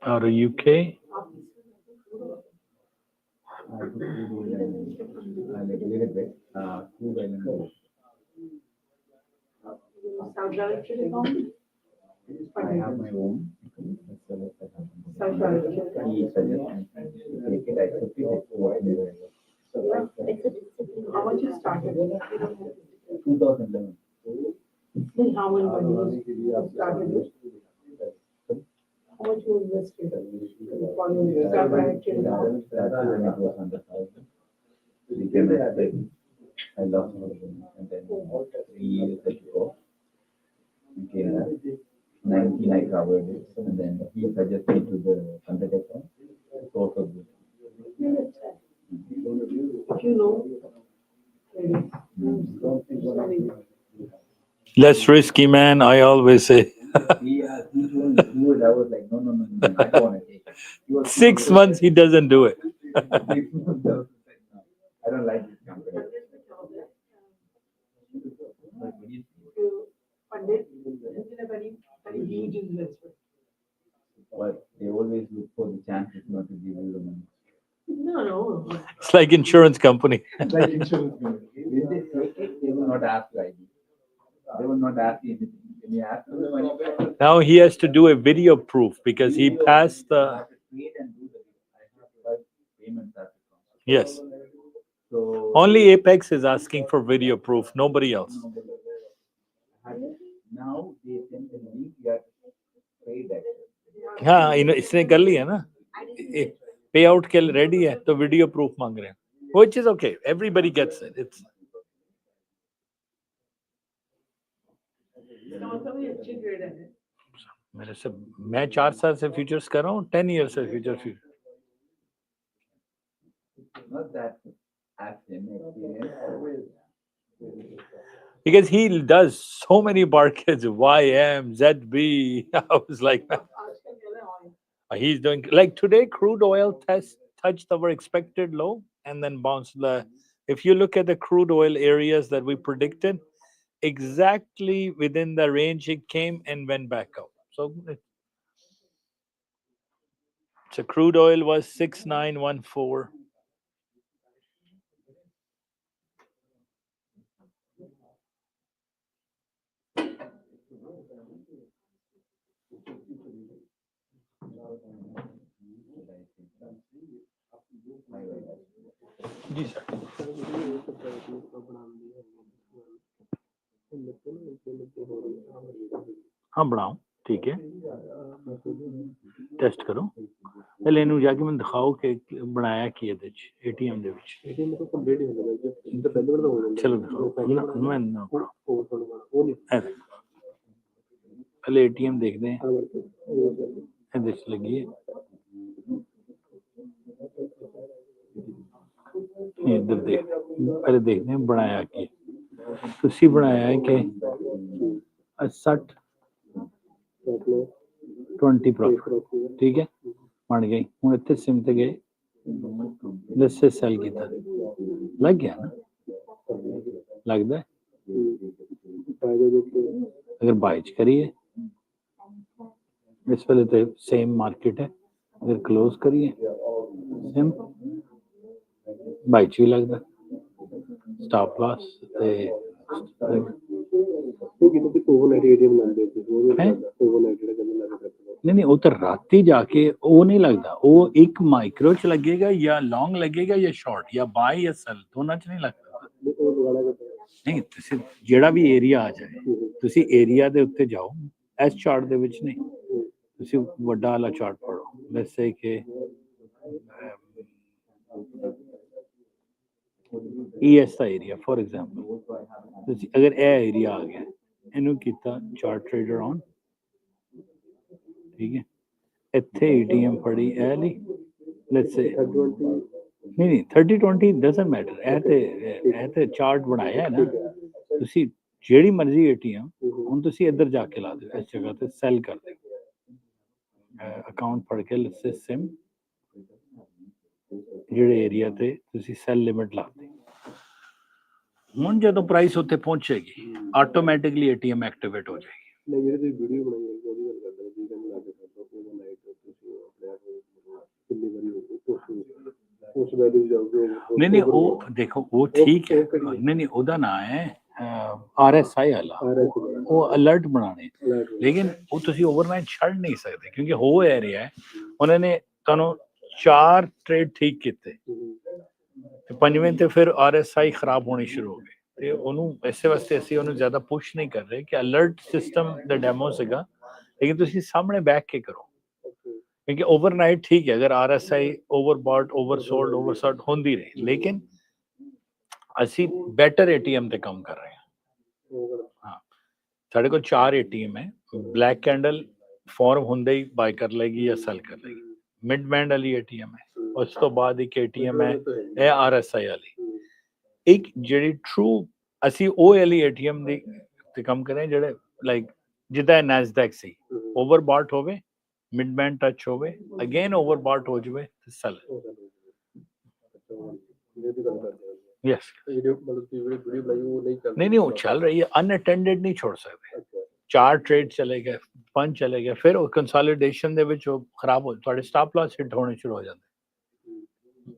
out of UK. I have my own. He suggested to take it. I took it. It was new. How much you started? 2011. Then how many money you started with? How much you invested? When you started trading? Started when it was 100,000. Became a big. I lost my money, and then 3 years ago, became a 19. I covered it, and then he suggested to the competitor. It's also good. If you know, trading. Less risky, man. I always say. He told me to do it. I was like, no, I don't want to take it. He was 6 months he doesn't do it. 6 months, I was like, no, I don't like this company. You funded, it's a very huge investment. But they always look for the chances not to give you the money. No. It's like insurance company. Like insurance company. When they take it, they will not ask ID. They will not ask anything. When you ask them money, Now he has to do a video proof because he passed I the, have to trade and do the payments have to come. yes. So Only Apex is asking for video proof, nobody else. now they send the link, you have to pay that. हाँ इसने कर लिया ना, पे out के ready है तो video proof मांग रहे हैं, which is okay, everybody gets it. It's मेरे से मैं 4 साल से फ्यूचर्स कर रहा हूँ, 10 ईयर से future Not that ask him experience. because he does so many markets, YM, ZB. I was like, he's doing like today. Crude oil touched our expected low and then bounced. If you look at the crude oil areas that we predicted, exactly within the range it came and went back up. So crude oil was 6914. जी sir हाँ बढ़ाओ ठीक है test करो पहले इन्हू जाके मैं दिखाओ कि बनाया की ਇਹਦੇ ਚ ATM ਦੇ ਵਿੱਚ ATM ਤੋਂ ਕੰਪਲੀਟ ਹੋ ਗਿਆ ਇੰਦਰ ਪਹਿਲੇ ਵਾਲਾ ਹੋ ਗਿਆ ਚਲੋ ਦਿਖਾਓ ਮੈਂ ਉਹ ਨਹੀਂ पहले ATM देखते हैं ਇਹਦੇ ਚ ਲੱਗੀ ਹੈ इधर देख पहले देखते हैं बनाया की ਤੁਸੀਂ ਬਣਾਇਆ ਹੈ कि 60 20 प्रॉफिट ठीक है बन गई हूँ इतने सिम ते गए दस सेल किया लग गया ना लगता है अगर बाइच करिए इस वेले तो सेम मार्केट है अगर क्लोज करिए सिम बाइच भी लगता स्टॉप लॉस नहीं वो तो राती जाके वो नहीं लगता वो एक माइक्रो च लगेगा या लॉन्ग लगेगा या शॉर्ट या बाय या सेल दोनों च नहीं लगता नहीं ਤੁਸੀਂ ਜਿਹੜਾ ਵੀ ਏਰੀਆ ਆ ਜਾਏ ਤੁਸੀਂ ਏਰੀਆ ਦੇ ਉੱਤੇ ਜਾਓ ਇਸ ਚਾਰਟ ਦੇ ਵਿੱਚ ਨਹੀਂ ਤੁਸੀਂ ਵੱਡਾ ਵਾਲਾ ਚਾਰਟ ਪੜੋ ਲੈਟਸ ਸੇ ਕਿ ES the area for example ਤੁਸੀਂ ਅਗਰ ਇਹ ਏਰੀਆ ਆ ਗਿਆ ਇਹਨੂੰ ਕੀਤਾ ਚਾਰਟ ਟ੍ਰੇਡਰ ਔਨ ठीक है ਇੱਥੇ ATM ਫੜੀ ਇਹ ਲਈ ਲੈਟਸ ਸੇ नहीं 30-20 doesn't matter ਇਹ ਤੇ ਚਾਰਟ ਬਣਾਇਆ ਹੈ ਨਾ ਤੁਸੀਂ ਜਿਹੜੀ ਮਰਜ਼ੀ ATM ਹੁਣ ਤੁਸੀਂ ਇੱਧਰ ਜਾ ਕੇ ਲਾ ਦਿਓ ਇਸ ਜਗ੍ਹਾ ਤੇ ਸੈਲ ਕਰ ਦਿਓ ਅਕਾਊਂਟ ਫੜ ਕੇ ਲੈਟਸ ਸੇ ਸਿਮ ਜਿਹੜੇ ਏਰੀਆ ਤੇ ਤੁਸੀਂ ਸੈਲ ਲਿਮਿਟ ਲਾਤੀ ਹੁਣ ਜਦੋਂ ਪ੍ਰਾਈਸ ਉੱਤੇ ਪਹੁੰਚੇਗੀ ਆਟੋਮੈਟਿਕਲੀ ATM ਐਕਟੀਵੇਟ ਹੋ ਜਾਏਗੀ ਨਹੀਂ ਜਿਹੜੀ ਤੁਸੀਂ ਵੀਡੀਓ ਬਣਾਈ ਹੈ ਉਹਦੀ ਗੱਲ ਕਰਦੇ ਜੀ ਕਹਿੰਦੇ ਲੱਗ ਜਾਂਦਾ ਨਾਈਟ ਤੁਸੀਂ ਕਿੰਨੀ ਵਾਰੀ ਉਸ ਵੈਲਿਊ ਜਾਓਗੇ ਨਹੀਂ ਉਹ ਦੇਖੋ ਉਹ ਠੀਕ ਹੈ ਨਹੀਂ ਉਹਦਾ ਨਾਮ ਹੈ RSI ਵਾਲਾ ਉਹ ਅਲਰਟ ਬਣਾਣੇ ਲੇਕਿਨ ਉਹ ਤੁਸੀਂ ਓਵਰਨਾਈਟ ਛੱਡ ਨਹੀਂ ਸਕਦੇ ਕਿਉਂਕਿ ਹੋ ਇਹ ਰਿਹਾ ਉਹਨਾਂ ਨੇ ਤੁਹਾਨੂੰ 4 ਟ੍ਰੇਡ ਠੀਕ ਕੀਤੇ ਤੇ ਪੰਜਵੇਂ ਤੇ ਫਿਰ RSI ਖਰਾਬ ਹੋਣੀ ਸ਼ੁਰੂ ਹੋ ਗਈ ਤੇ ਉਹਨੂੰ ਇਸੇ ਵਾਸਤੇ ਅਸੀਂ ਉਹਨੂੰ ਜ਼ਿਆਦਾ ਪੁਸ਼ ਨਹੀਂ ਕਰ ਰਹੇ ਕਿ ਅਲਰਟ ਸਿਸਟਮ ਦਾ ਡੈਮੋ ਸੀਗਾ ਲੇਕਿਨ ਤੁਸੀਂ ਸਾਹਮਣੇ ਬੈਠ ਕੇ ਕਰੋ क्योंकि ओवरनाइट ठीक है अगर RSI ओवरबॉट ओवरसोल्ड ओवरसॉल्ड होती रही लेकिन ਅਸੀਂ बेटर ATM ਤੇ ਕੰਮ ਕਰ ਰਹੇ ਹਾਂ ਹਾਂ ਸਾਡੇ ਕੋਲ 4 ATM ਹੈ ਬਲੈਕ ਕੈਂਡਲ ਫਾਰਮ ਹੁੰਦੇ ਹੀ ਬਾਈ ਕਰ ਲੇਗੀ ਜਾਂ ਸੈਲ ਕਰ ਲੇਗੀ ਮਿਡ ਬੈਂਡ ਵਾਲੀ ATM ਹੈ ਉਸ ਤੋਂ ਬਾਅਦ ਇੱਕ ATM ਹੈ ਇਹ RSI ਵਾਲੀ ਇੱਕ ਜਿਹੜੀ ਟਰੂ ਅਸੀਂ ਉਹ ਵਾਲੀ ATM ਦੀ ਤੇ ਕੰਮ ਕਰ ਰਹੇ ਜਿਹੜੇ ਲਾਈਕ ਜਿੱਦਾਂ Nasdaq ਸੀ ओवरबॉट ਹੋਵੇ मिड बैंड टच होवे अगेन ओवरबॉट हो जाए तो सेल यस नहीं वो चल रही है अनअटेंडेड नहीं छोड़ सकते 4 ट्रेड चले गए 5 चले गए फिर कंसोलिडेशन ਦੇ ਵਿੱਚ ਉਹ ਖਰਾਬ ਹੋ ਤੁਹਾਡੇ ਸਟਾਪ ਲਾਸ ਹਿੱਟ ਹੋਣੇ ਸ਼ੁਰੂ ਹੋ ਜਾਂਦੇ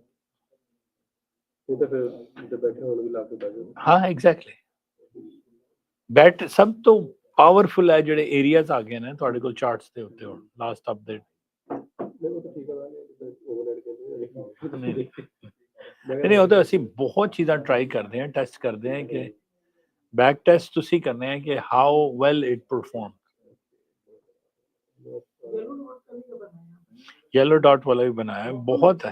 ये तो फिर जब बैठे होने भी लाभ बैठे हाँ एग्जैक्टली ਬੈਟ ਸਭ ਤੋਂ ਪਾਵਰਫੁਲ ਹੈ ਜਿਹੜੇ ਏਰੀਆਜ਼ ਆ ਗਏ ਨੇ ਤੁਹਾਡੇ ਕੋਲ ਚਾਰਟਸ ਦੇ ਉੱਤੇ ਹੁਣ ਲਾਸਟ ਅਪਡੇਟ नहीं वो तो ठीक है मैं ओवरनाइट के ਨਹੀਂ ਉਹ ਤਾਂ ਅਸੀਂ ਬਹੁਤ ਚੀਜ਼ਾਂ ਟਰਾਈ ਕਰਦੇ ਹਾਂ ਟੈਸਟ ਕਰਦੇ ਹਾਂ ਕਿ ਬੈਕ ਟੈਸਟ ਤੁਸੀਂ ਕਰਨੇ ਆ ਕਿ how well it perform yellow dot वाला भी बनाया है बहुत है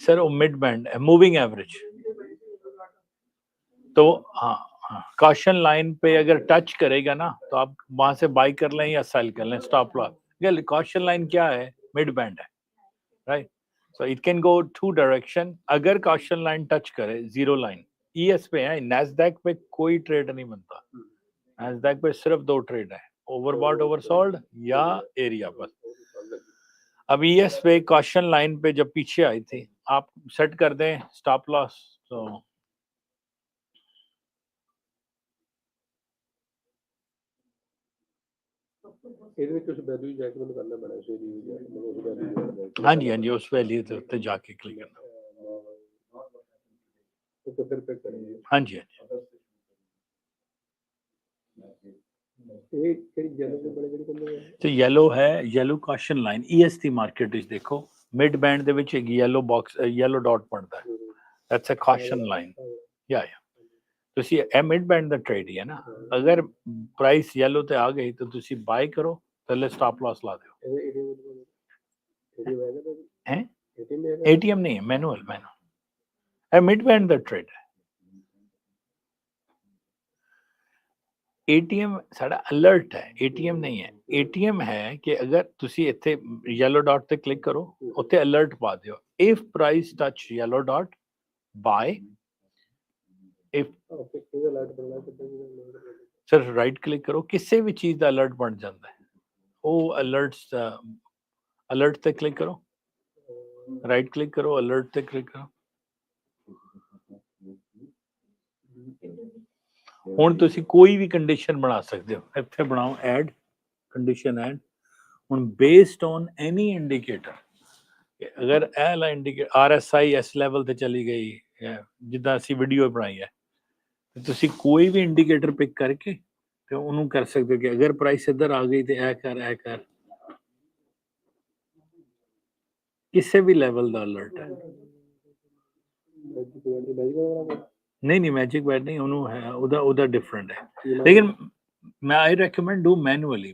सर वो मिड बैंड है मूविंग एवरेज तो हाँ कॉशन लाइन पे अगर टच करेगा ना तो आप वहां से बाई कर लें या सेल कर लें स्टॉप लॉस कॉशन लाइन क्या है मिड बैंड है right so it can go to direction अगर कॉशन लाइन टच करे जीरो लाइन ईएस पे है नैस्डैक पे कोई ट्रेड नहीं बनता नैस्डैक पे सिर्फ दो ट्रेड है ओवरबॉट ओवरसोल्ड या एरिया बस अब ईएस पे कॉशन लाइन पे जब पीछे आई थी आप सेट कर दें स्टॉप लॉस तो ਇਹਦੇ ਵਿੱਚ ਉਸ ਵੈਲਿਊ ਜਾ ਕੇ ਮੈਨੂੰ ਕਰਨਾ ਪੈਣਾ ਸੀ ਉਸ ਵੈਲਿਊ हाँ जी उस वैल्यू के उत्ते जाके क्लिक करना तो फिर पे करेंगे हाँ जी ये किहड़ी येलो ਦੇ ਬੜੇ ਜਿਹੜੇ ਕੰਨੇ ਆ तो येलो है yellow caution line EST market is देखो मिड बैंड ਦੇ ਵਿੱਚ ਇੱਕ येलो बॉक्स येलो डॉट ਬਣਦਾ ਹੈ दैट्स अ कॉशन लाइन या ਤੁਸੀਂ ਇਹ ਮਿਡ ਬੈਂਡ ਦਾ ਟ੍ਰੇਡ ਹੀ ਹੈ ਨਾ ਅਗਰ ਪ੍ਰਾਈਸ येलो ਤੇ ਆ ਗਈ ਤਾਂ ਤੁਸੀਂ ਬਾਈ ਕਰੋ ਥੱਲੇ ਸਟਾਪ ਲਾਸ ਲਾ ਦਿਓ ਹੈ एटीएम नहीं है मैनुअल ਇਹ ਮਿਡ ਬੈਂਡ ਦਾ ਟ੍ਰੇਡ ਹੈ एटीएम ਸਾਡਾ ਅਲਰਟ ਹੈ एटीएम ਨਹੀਂ ਹੈ एटीएम ਹੈ ਕਿ ਅਗਰ ਤੁਸੀਂ ਇੱਥੇ येलो ਡਾਟ ਤੇ ਕਲਿੱਕ ਕਰੋ ਉੱਥੇ ਅਲਰਟ ਪਾ ਦਿਓ if price touch yellow dot ਬਾਈ ਇਫ ਸਰ ਰਾਈਟ ਕਲਿੱਕ ਕਰੋ ਕਿਸੇ ਵੀ ਚੀਜ਼ ਦਾ ਅਲਰਟ ਬਣ ਜਾਂਦਾ ਹੈ ਉਹ ਅਲਰਟ ਤੇ ਕਲਿੱਕ ਕਰੋ ਰਾਈਟ ਕਲਿੱਕ ਕਰੋ ਅਲਰਟ ਤੇ ਕਲਿੱਕ ਕਰੋ ਹੁਣ ਤੁਸੀਂ ਕੋਈ ਵੀ ਕੰਡੀਸ਼ਨ ਬਣਾ ਸਕਦੇ ਹੋ ਇੱਥੇ ਬਣਾਓ ਐਡ ਕੰਡੀਸ਼ਨ ਐਡ ਹੁਣ ਬੇਸਡ ਔਨ ਐਨੀ ਇੰਡੀਕੇਟਰ ਅਗਰ ਇਹ ਵਾਲਾ ਇੰਡੀਕੇਟਰ ਆਰਐਸਆਈ ਇਸ ਲੈਵਲ ਤੇ ਚਲੀ ਗਈ ਜਿੱਦਾਂ ਅਸੀਂ ਵੀਡੀਓ ਬਣਾਈ ਹੈ ਤੁਸੀਂ ਕੋਈ ਵੀ ਇੰਡੀਕੇਟਰ ਪਿਕ ਕਰਕੇ ਤੇ ਉਹਨੂੰ ਕਰ ਸਕਦੇ ਹੋ ਕਿ ਅਗਰ ਪ੍ਰਾਈਸ ਇੱਧਰ ਆ ਗਈ ਤੇ ਇਹ ਕਰ ਕਿਸੇ ਵੀ ਲੈਵਲ ਦਾ ਅਲਰਟ ਹੈ नहीं मैजिक बैट नहीं ਉਹਨੂੰ ਹੈ ਉਹਦਾ ਡਿਫਰੈਂਟ ਹੈ ਲੇਕਿਨ ਮੈਂ ਆਈ ਰეკਮੈਂਡ ਡੂ ਮੈਨੂਅਲੀ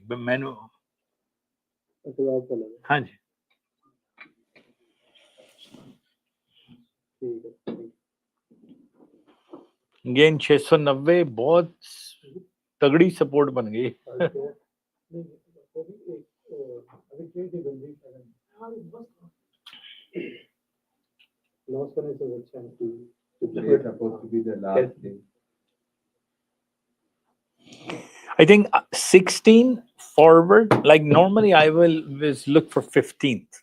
ਹਾਂਜੀ गेन 690 बहुत तगड़ी सपोर्ट बन गई It's supposed to be the last day. I think 16 forward, like normally I will always look for 15th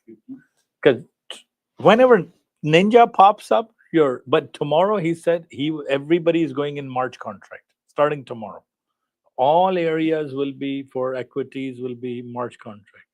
because whenever Ninja pops up, but tomorrow he said everybody is going in March contract starting tomorrow. All areas will be for equities will be March contract.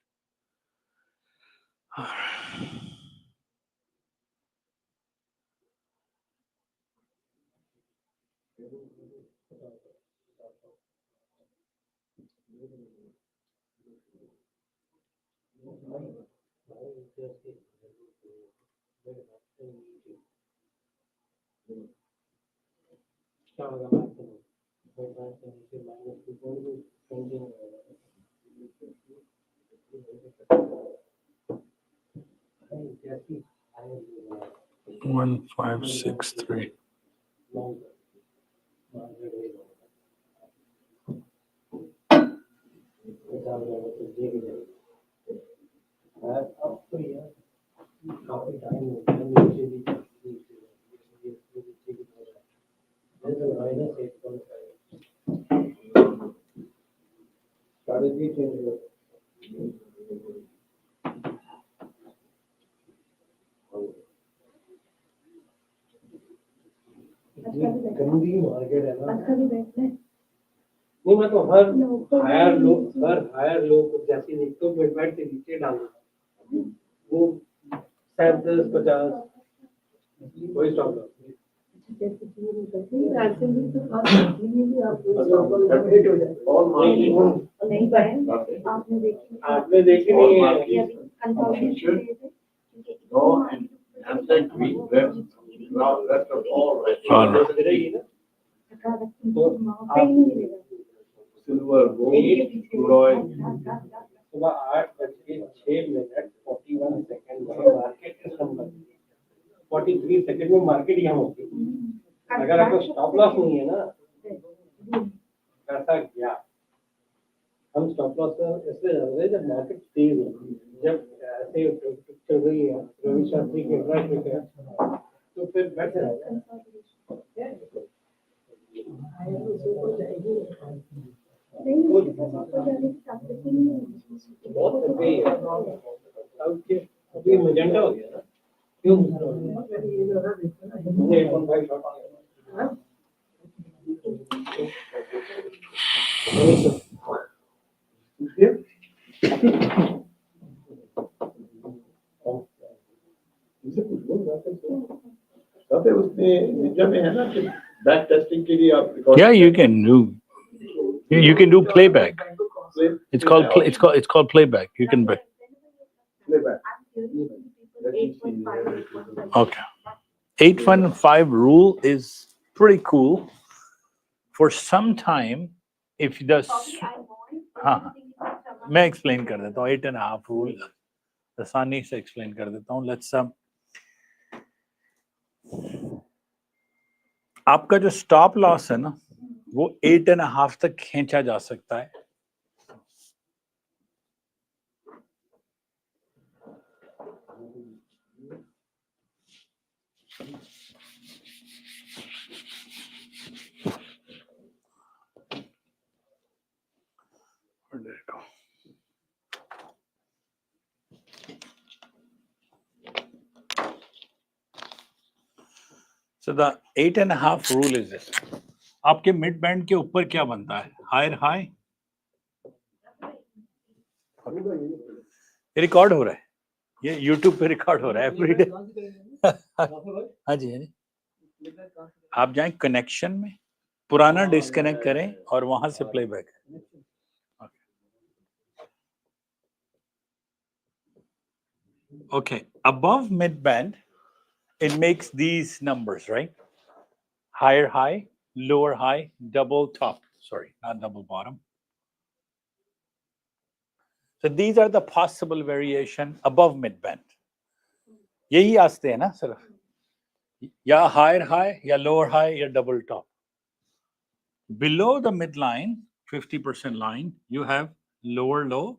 One 563. गंदी market है ना नहीं मैं तो हर higher लोग जैसे नहीं तो मिडवाइट के नीचे डालना वो 10-50 कोई stop loss नहीं। आपने देखी नहीं है No, and Nasdaq we left, now rest of all right. रहेगी ना Silver, gold, crude oil. सुबह 8:06 41 सेकंड में मार्केट इस नंबर 43 सेकंड में मार्केट यहाँ होगी। अगर आपको स्टॉप लॉस नहीं है ना पैसा गया। हम स्टॉप लॉस इसलिए डाल रहे हैं जब मार्केट तेज हो, जब ऐसे चल रही है रवि शास्त्री के ट्रैक में तो फिर बैठे बहुत सही है। अभी मजेंटा हो गया ना क्यों मुझे 1.5 शॉट आ गया। उसने निजा में है ना कि बैक टेस्टिंग के लिए आप record- Yeah, you can do playback. It's called playback. You can playback. okay. 815 rule is pretty cool. For some time, if the हाँ मैं explain कर देता हूँ 8.5 rule आसानी से explain कर देता हूँ. Let's आपका जो स्टॉप लॉस है ना वो 8.5 तक खींचा जा सकता है. Where did it go? So the 8.5 rule is this. आपके मिड बैंड के ऊपर क्या बनता है? Higher high. रिकॉर्ड हो रहा है, ये YouTube पे रिकॉर्ड हो रहा है एवरीडे. हाँ जी, हाँ जी. आप जाएं कनेक्शन में, पुराना डिस्कनेक्ट करें और वहां से playback. Okay, above mid band, it makes these numbers, right? Higher high, lower high, double top. Sorry, not double bottom. So these are the possible variation above mid band. यही आस्ते हैं ना सिर्फ, या higher high, या lower high, या double top. Below the midline, 50% line, you have lower low,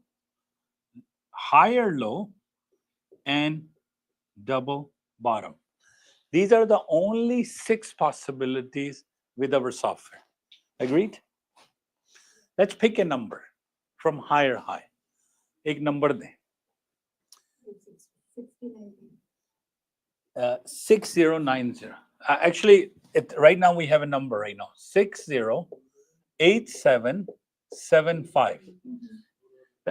higher low, and double bottom. These are the only 6 possibilities with our software. Agreed? Let's pick a number from higher high. एक number दें. 6090. Actually, right now we have a number right now. 608775.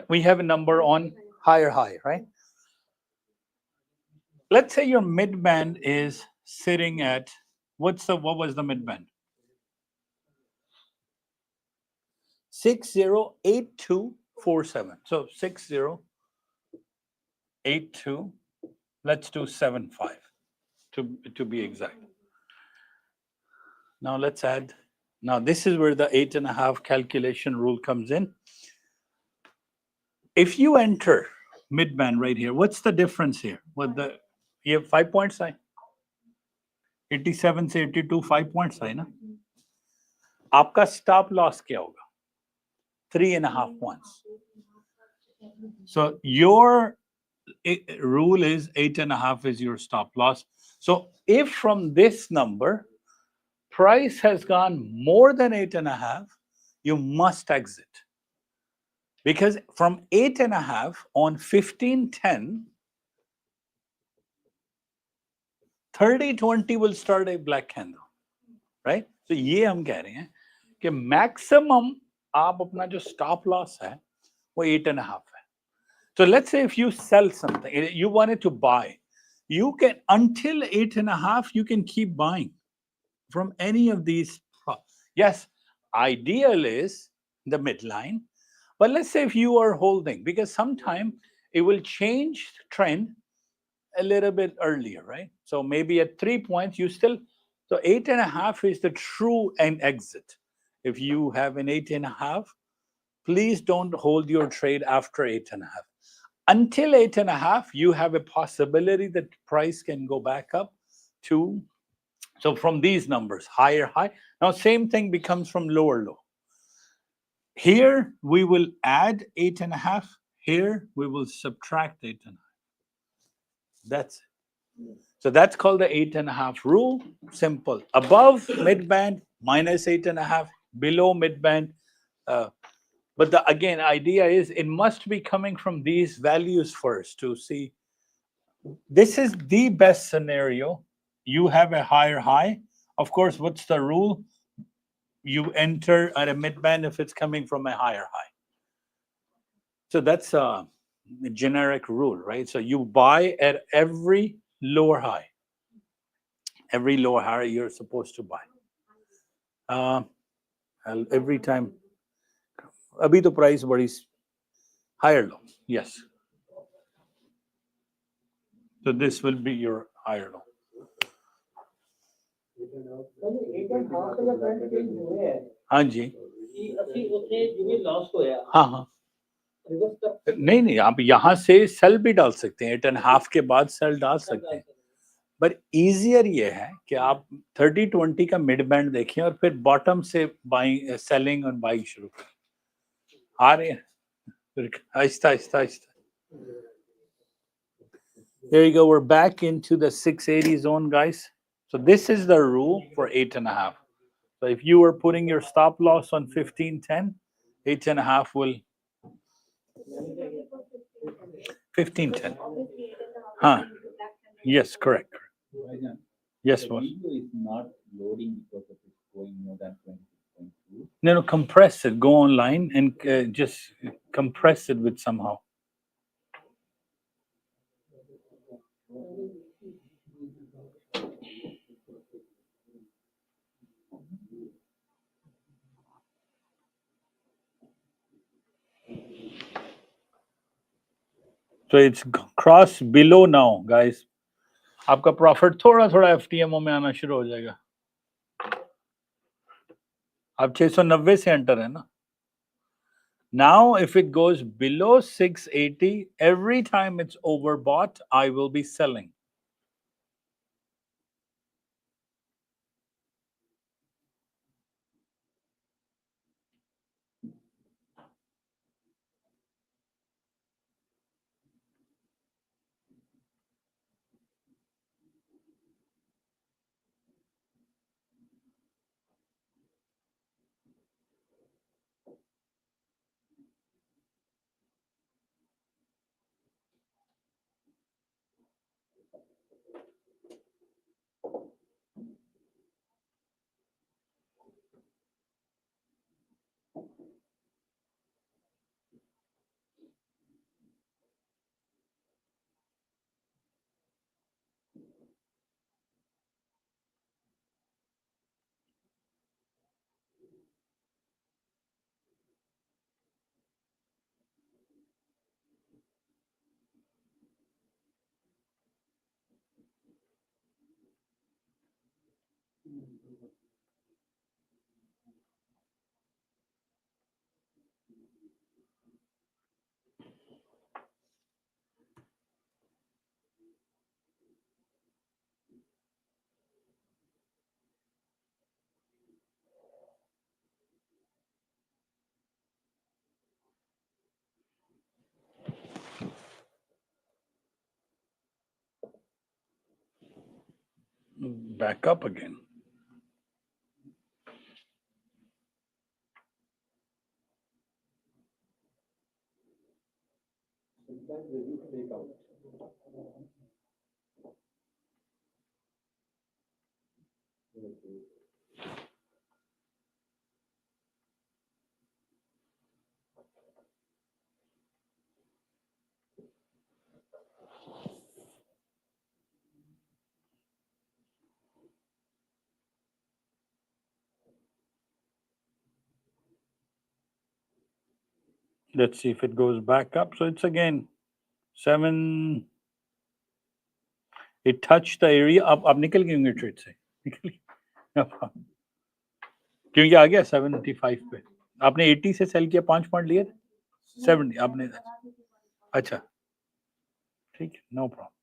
We have a number on higher high, right? Let's say your mid band is sitting at what was the mid band? 608247. So 6082, let's do 75 to be exact. Now let's add. Now this is where the 8.5 calculation rule comes in. If you enter mid band right here, what's the difference here? You have 5 points, right? 87 से 82 5 points है ना? आपका stop loss क्या होगा? 3.5 points. So your rule is 8.5 is your stop loss. So if from this number price has gone more than 8.5, you must exit. Because from 8.5 on 1510, 3020 will start a black candle, right? So ये हम कह रहे हैं कि maximum आप अपना जो stop loss है वो 8.5 है. So let's say if you sell something, you wanted to buy, you can, until 8.5, you can keep buying from any of these. Yes, ideal is the midline, but let's say if you are holding, because sometime it will change trend a little bit earlier, right? So maybe at 3 points, you still, so 8.5 is the true end exit. If you have an 8.5, please don't hold your trade after 8.5. Until 8.5, you have a possibility that price can go back up to, so from these numbers, higher high. Now, same thing becomes from lower low. Here, we will add 8.5. Here, we will subtract 8.5. That's it. So that's called the 8.5 rule. Simple. Above midband, minus 8.5. Below midband. But the again, idea is it must be coming from these values first to see. This is the best scenario. You have a higher high. Of course, what's the rule? You enter at a midband if it's coming from a higher high. So that's a generic rule, right? So you buy at every lower high. Every lower high you're supposed to buy. Every time. Abhi to price badi higher low. Yes. So this will be your higher low. हाँ जी हाँ हाँ नहीं आप यहाँ से cell भी डाल सकते हैं 8.5 के बाद सेल डाल सकते हैं बट इजियर ये है कि आप 30-20 का मिड बैंड देखें और फिर बॉटम से बाइंग सेलिंग और बाइंग शुरू करें आ रहे हैं Aahista Aahista Aahista There you go. We're back into the 680 zone, guys. So this is the rule for 8.5. So if you were putting your stop loss on 1510, 8.5 will 1510. Huh? Yes, correct. Yes, boss. Video is not loading because of it going more than 26.2. No, compress it. Go online and just compress it with somehow. So it's crossed below now, guys. आपका profit थोड़ा थोड़ा एफटीएमओ में आना शुरू हो जाएगा अब 690 से एंटर है ना Now if it goes below 680 every time it's overbought I will be selling back up again Let's see if it goes back up. So it's again 7. It touched the area. अब निकल गए होंगे trade से, निकल गए। क्योंकि आ गया 75 पे। आपने 80 से सेल किया, 5 पॉइंट लिए थे, 70 आपने। अच्छा ठीक है, no problem.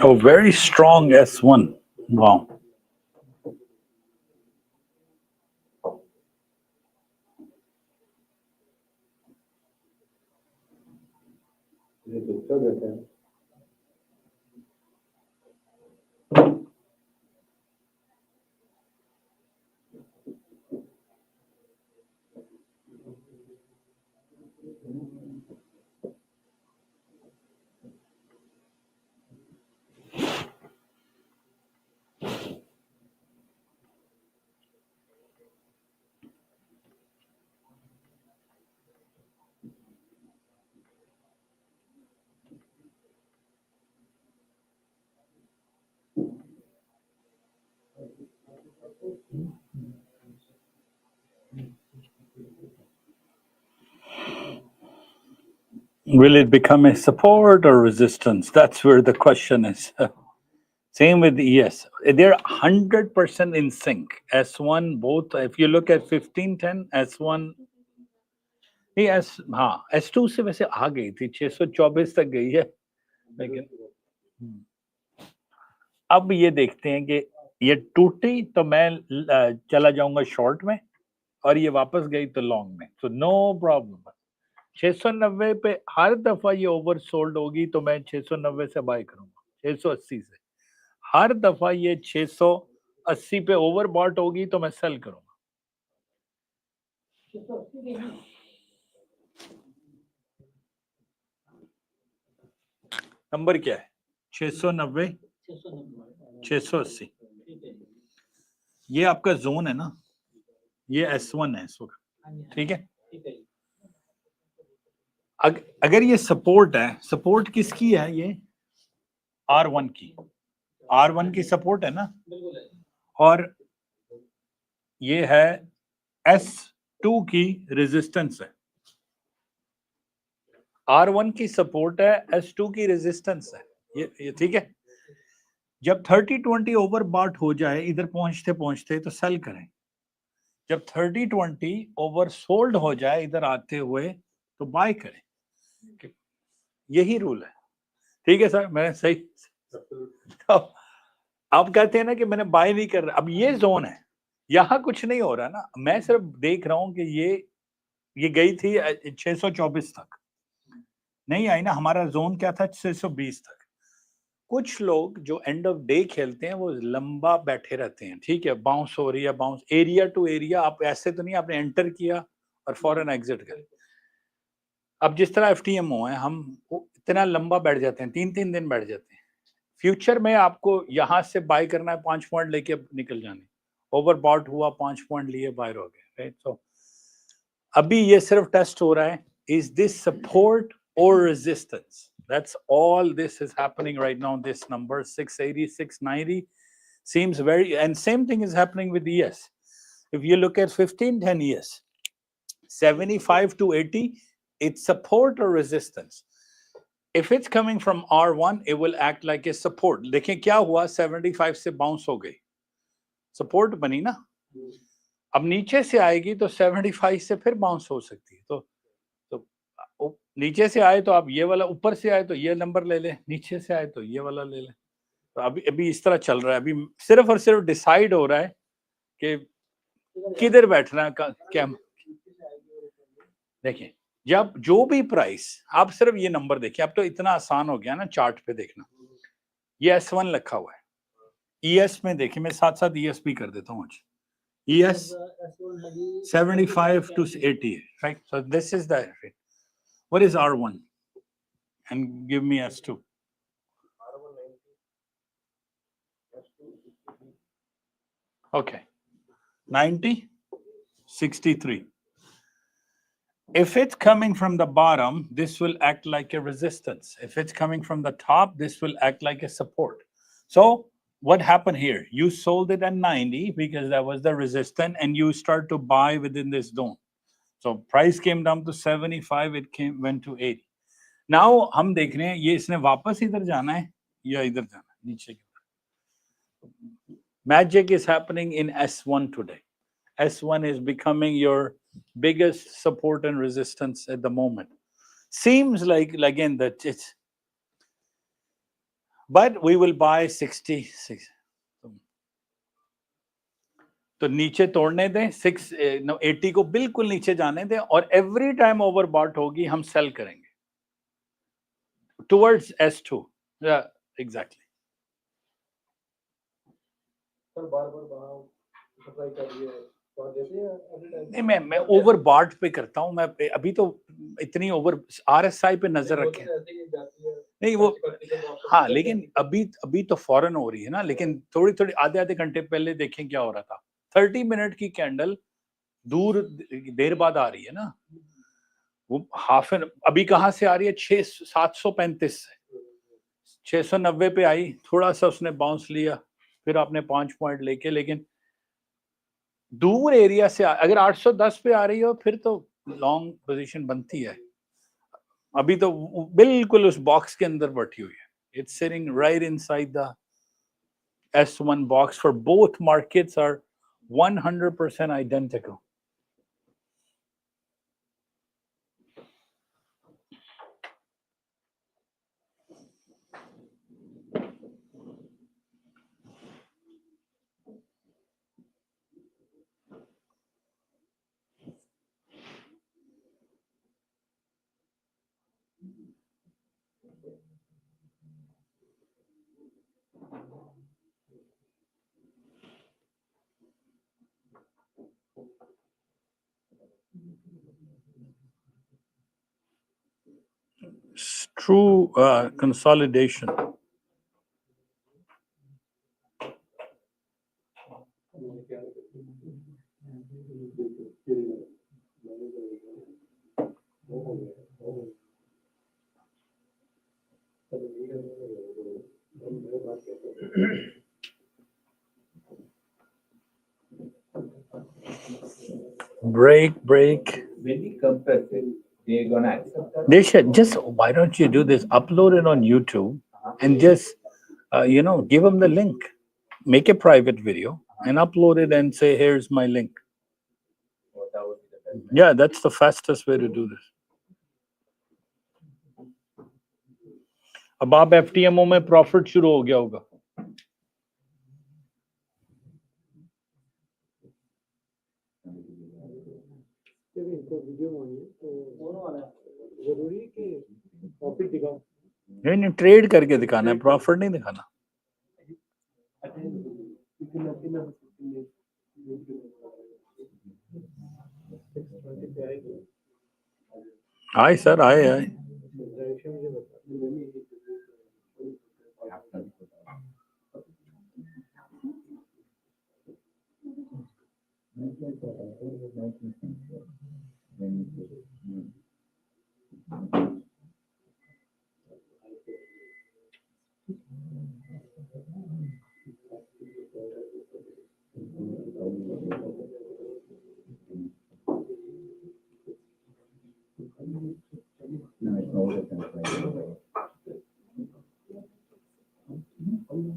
Oh, very strong S1. Wow. Will it become a support or resistance? That's where the question is. Same with the ES. They're 100% in sync. S1, both. If you look at 1510, S1, नहीं S, हाँ S2 से वैसे आ गई थी, 624 तक गई है, लेकिन अब ये देखते हैं कि ये टूटी तो मैं चला जाऊंगा शॉर्ट में, और ये वापस गई तो लॉन्ग में, तो नो प्रॉब्लम। 690 पे हर दफा ये ओवर सोल्ड होगी तो मैं 690 से बाय करूंगा, 680 से। हर दफा ये 680 पे ओवर बॉट होगी तो मैं सेल करूंगा। नंबर क्या है? 690, 680। ये आपका जोन है ना, ये S1 है इस वक्त, ठीक है। अगर ये सपोर्ट है, सपोर्ट किसकी है? ये R1 की, R1 की सपोर्ट है ना, और ये है S2 की रेजिस्टेंस है। R1 की सपोर्ट है, S2 की रेजिस्टेंस है, ये ठीक है। जब 30-20 ओवर बॉट हो जाए इधर पहुंचते पहुंचते तो सेल करें, जब 30-20 ओवर सोल्ड हो जाए इधर आते हुए तो बाय करें। यही रूल है, ठीक है सर, मैंने सही। तो आप कहते हैं ना कि मैंने बाय नहीं कर रहा, अब ये जोन है, यहां कुछ नहीं हो रहा ना, मैं सिर्फ देख रहा हूं कि ये गई थी 624 तक, नहीं आई ना। हमारा जोन क्या था? 620 तक। कुछ लोग जो एंड ऑफ डे खेलते हैं वो लंबा बैठे रहते हैं, ठीक है, बाउंस हो रही है, बाउंस एरिया टू एरिया। आप ऐसे तो नहीं आपने एंटर किया और फॉरन एग्जिट कर। अब जिस तरह FTMO है, हम इतना लंबा बैठ जाते हैं, 3-3 दिन बैठ जाते हैं। फ्यूचर में आपको यहां से बाय करना है, 5 पॉइंट लेके निकल जाने, ओवर बॉट हुआ, 5 पॉइंट लिए, बायर हो गए, राइट। सो अभी ये सिर्फ टेस्ट हो रहा है, इज दिस सपोर्ट और resistance? That's all this is happening right now. This number 680, 690 seems very, and same thing is happening with ES. If you look at 15-10 ES, 75 to 80, it's support or resistance. If it's coming from R1, it will act like a support. देखें क्या हुआ, 75 से bounce हो गई, support बनी ना. अब नीचे से आएगी तो 75 से फिर bounce हो सकती है. तो नीचे से आए तो आप ये वाला, ऊपर से आए तो ये नंबर ले लें, नीचे से आए तो ये वाला ले लें. तो अभी इस तरह चल रहा है. अभी सिर्फ और सिर्फ डिसाइड हो रहा है कि किधर बैठना क्या. देखिए, जब जो भी प्राइस, आप सिर्फ ये नंबर देखिए. अब तो इतना आसान हो गया ना चार्ट पे देखना. ये S1 लिखा हुआ है. ES में देखिए, मैं साथ साथ ES भी कर देता हूँ. ES 75 to 80, right? So this is the rate. What is R1? And give me S2. Okay, 90, 63. If it's coming from the bottom, this will act like a resistance. If it's coming from the top, this will act like a support. So what happened here? You sold it at 90 because that was the resistance, and you start to buy within this zone. So price came down to 75, it went to 80. Now हम देख रहे हैं ये इसने वापस इधर जाना है या इधर जाना है नीचे की. Magic is happening in S1 today. S1 is becoming your biggest support and resistance at the moment. Seems like again that it's, but we will buy 66. तो नीचे तोड़ने दें, 80 को बिल्कुल नीचे जाने दें, और एवरी टाइम ओवरबॉट होगी हम सेल करेंगे towards S2. Yeah, exactly. Sir बार-बार बढ़ाओ, सप्लाई कर रही है, तो आप देते हैं अभी टाइम? नहीं, मैं ओवरबॉट पे करता हूँ. मैं अभी तो इतनी ओवर RSI पे नजर रखें. नहीं वो, हाँ, लेकिन अभी तो फौरन हो रही है ना. लेकिन थोड़ी थोड़ी आधे घंटे पहले देखें क्या हो रहा था. 30 मिनट की कैंडल दूर देर बाद आ रही है ना. वो हाफ एन, अभी कहाँ से आ रही है? 735 से 690 पे आई. थोड़ा सा उसने बाउंस लिया, फिर आपने 5 पॉइंट लेके, लेकिन दूर एरिया से अगर 810 पे आ रही हो फिर तो लॉन्ग पोजीशन बनती है. अभी तो बिल्कुल उस बॉक्स के अंदर बैठी हुई है. It's sitting right inside the S1 box. For both markets are 100% identical. True consolidation. Break. When we compress it, they're gonna accept that. They should just, why don't you do this? Upload it on YouTube and just, give them the link. Make a private video and upload it and say, here's my link. Or that would be the best. Yeah, that's the fastest way to do this. अब आप FTMO में profit शुरू हो गया होगा. जब इनको video मांगिए तो जरूरी है कि प्रॉफिट दिखाओ. नहीं, ट्रेड करके दिखाना है, प्रॉफिट नहीं दिखाना. आए सर, आए. more than 25.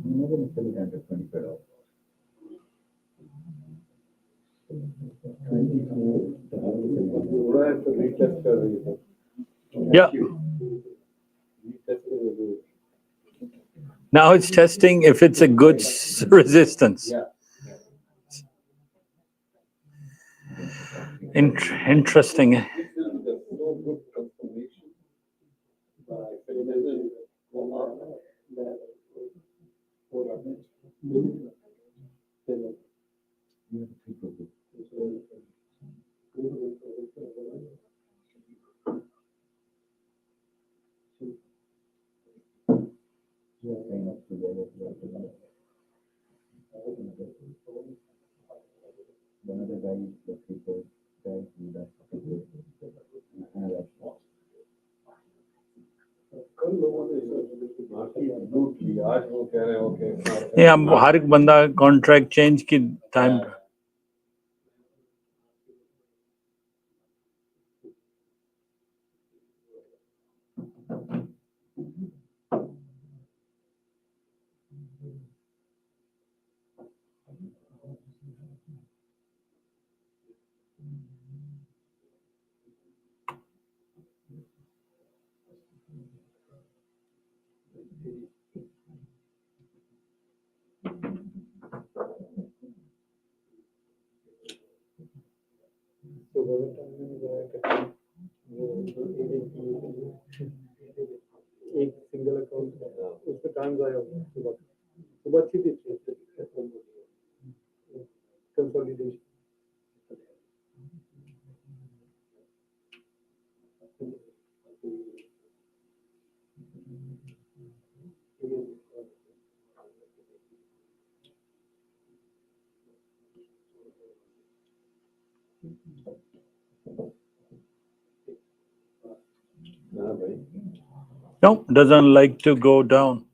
More than 725. 24. Yeah. Now it's testing if it's a good resistance. Interesting. One of the guys, the people, guys who does Yeah, हर एक बंदा कॉन्ट्रैक्ट चेंज की टाइम एक सिंगल अकाउंट उसका time जाया होगा सुबह सुबह अच्छी थी consolidation no, doesn't like to go down.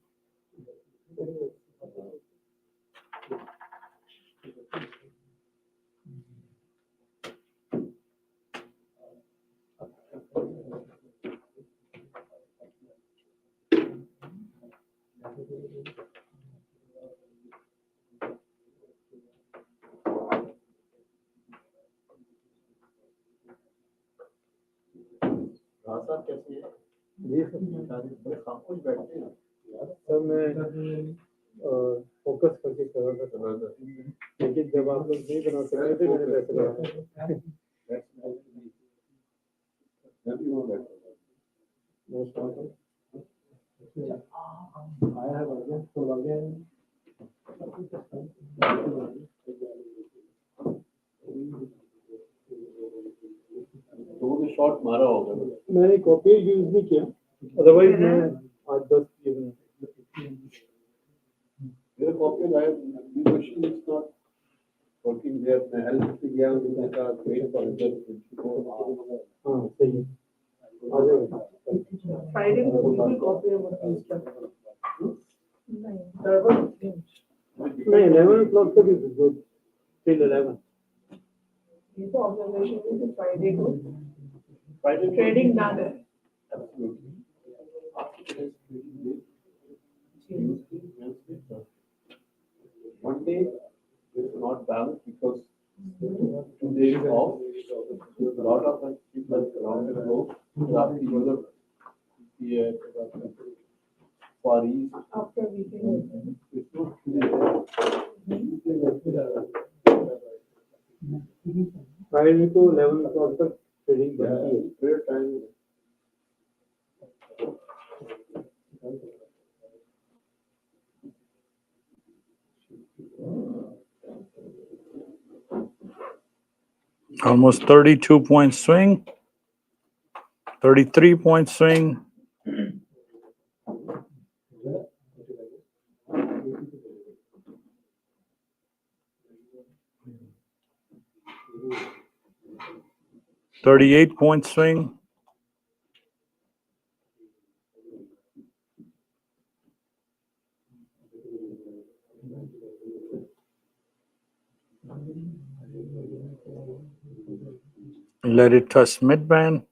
ये सब कुछ बैठते हैं सर मैं फोकस करके कर रहा था लेकिन जब आप लोग नहीं बना सकते थे मैंने वैसे बनाया I have again so again shot मारा होगा मैंने कॉपी यूज नहीं किया अदरवाइज मैं आज 10 मेरे कॉपी आया machine is not working there मैं हेल्प से गया उन्होंने कहा वेट फॉर इधर हां सही है आ जाएगा फ्राइडे को बिल्कुल कॉपी यूज करना नहीं 11 o'clock तक इज गुड टिल 11 ये तो ऑब्जर्वेशन है फ्राइडे को ट्रेडिंग ना है one day is not balanced because 2 days off. A lot of people around the globe, after Europe, Far East. After weekend. Friday को 11 o'clock तक ट्रेडिंग बनती है फिर time Almost 32-point swing, 33-point swing. $38-point swing. Let it touch mid-band.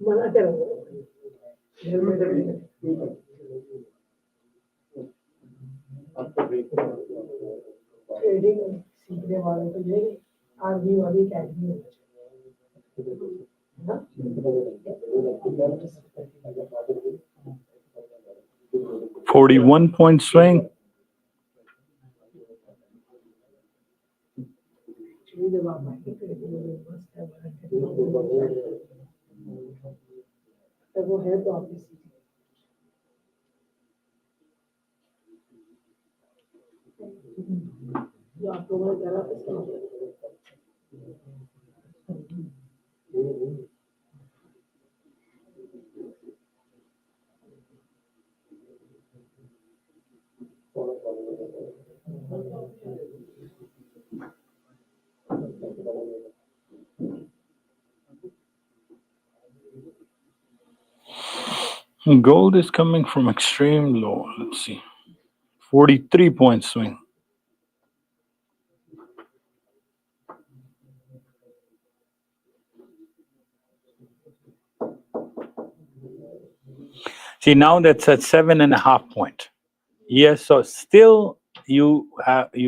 मना करो घर में trading सीखने वाले तो ये आर्मी वाली अकेडमी होना चाहिए 41-point swing. Actually, जब आप मार्केट ट्रेडिंग में मस्त है तब वो है तो आपने सीखी जो आप लोगों ने करा था Gold is coming from extreme low. Let's see. 43-point swing. See, now that's at 7.5 point. Yes, so still you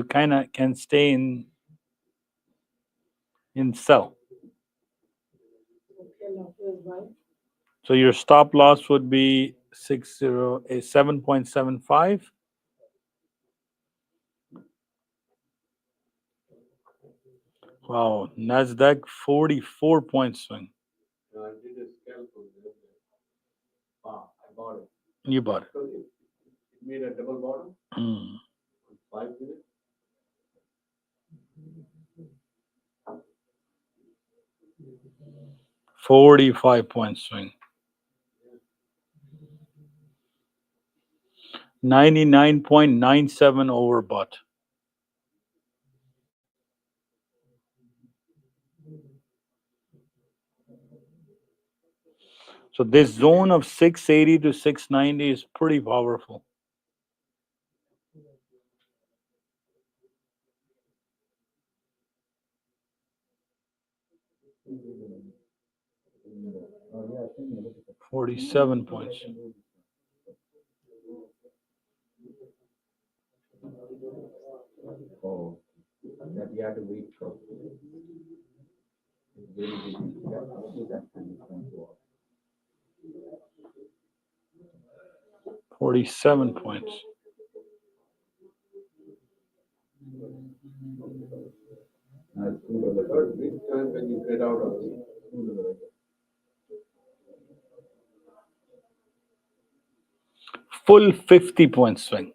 kind of can stay in sell. So your stop loss would be 7.75. Wow, Nasdaq 44-point swing. I did a scalp on this. I bought it. You bought it. So it made a double bottom. 5 minutes. 45-point swing. 99.97 overbought. So this zone of 680 to 690 is pretty powerful. Oh, yeah, I think you look at 47 points. Oh, that you have to wait for. It's very busy. Yeah, probably that time is going to go up. 47 points. It's $2. Which time when you get out of it? $2. Full 50-point swing.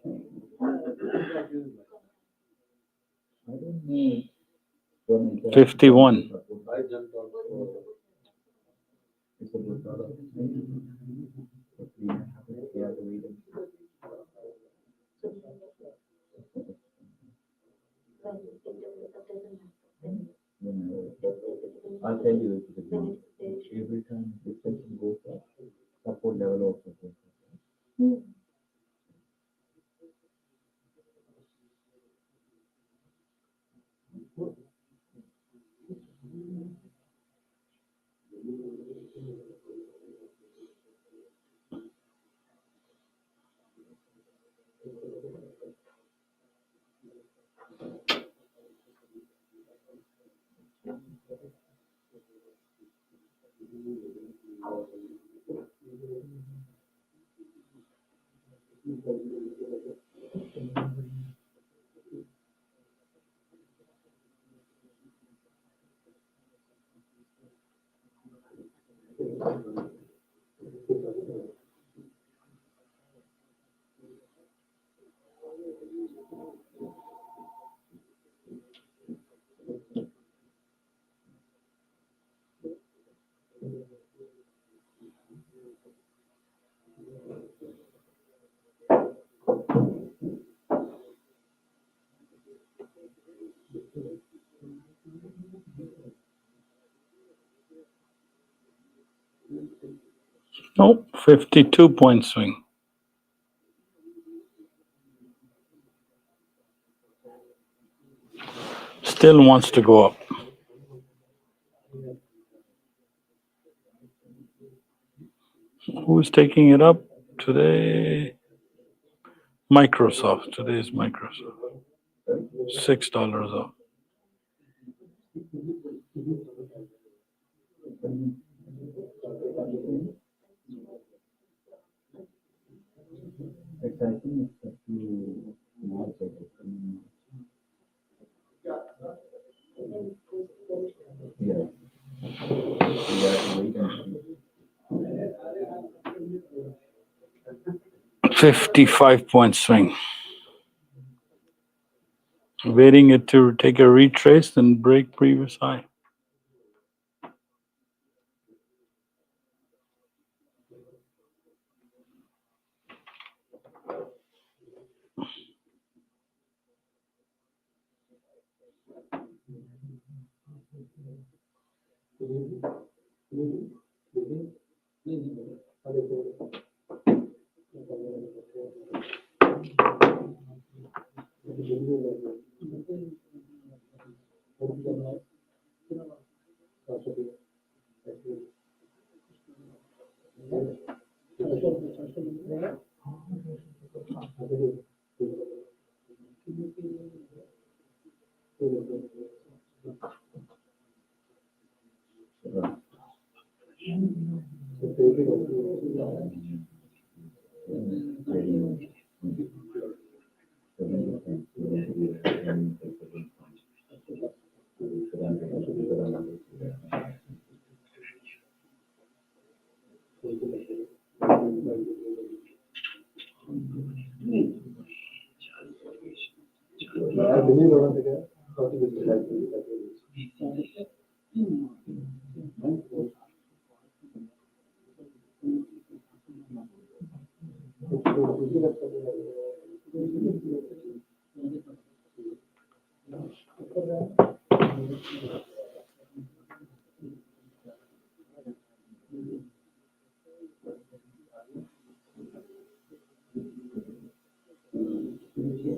I don't know. 51. I jumped out for It's a good dollar. But we have to wait and I'll tell you if it's good. Every time the session goes up, support level also goes up. Nope, 52-point swing. Still wants to go up. Who's taking it up today? Microsoft. Today is Microsoft. $6 up. Exciting is to market. Yeah. We have to wait and see. 55-point swing. Waiting it to take a retrace and break previous high.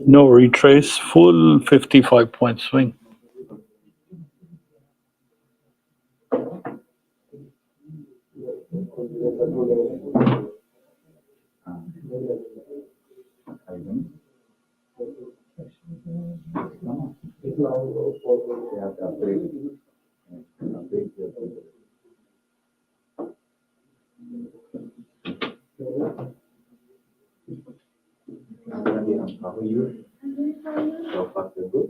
No retrace, full 55-point swing. They have to upgrade it. Upgrade their product. How are you? So far, so good.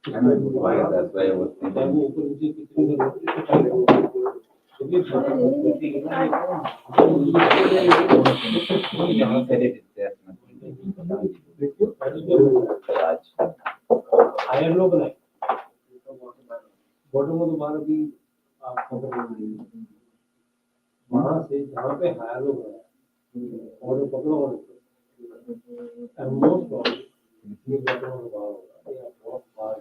I know it was why, that's why I was thinking. Higher low बनाए bottom को दोबारा भी आप वहां से जहाँ पे higher low बनाया और पकड़ो और मोस्ट ऑफ ये बॉटम को बाहर होगा या बहुत बाहर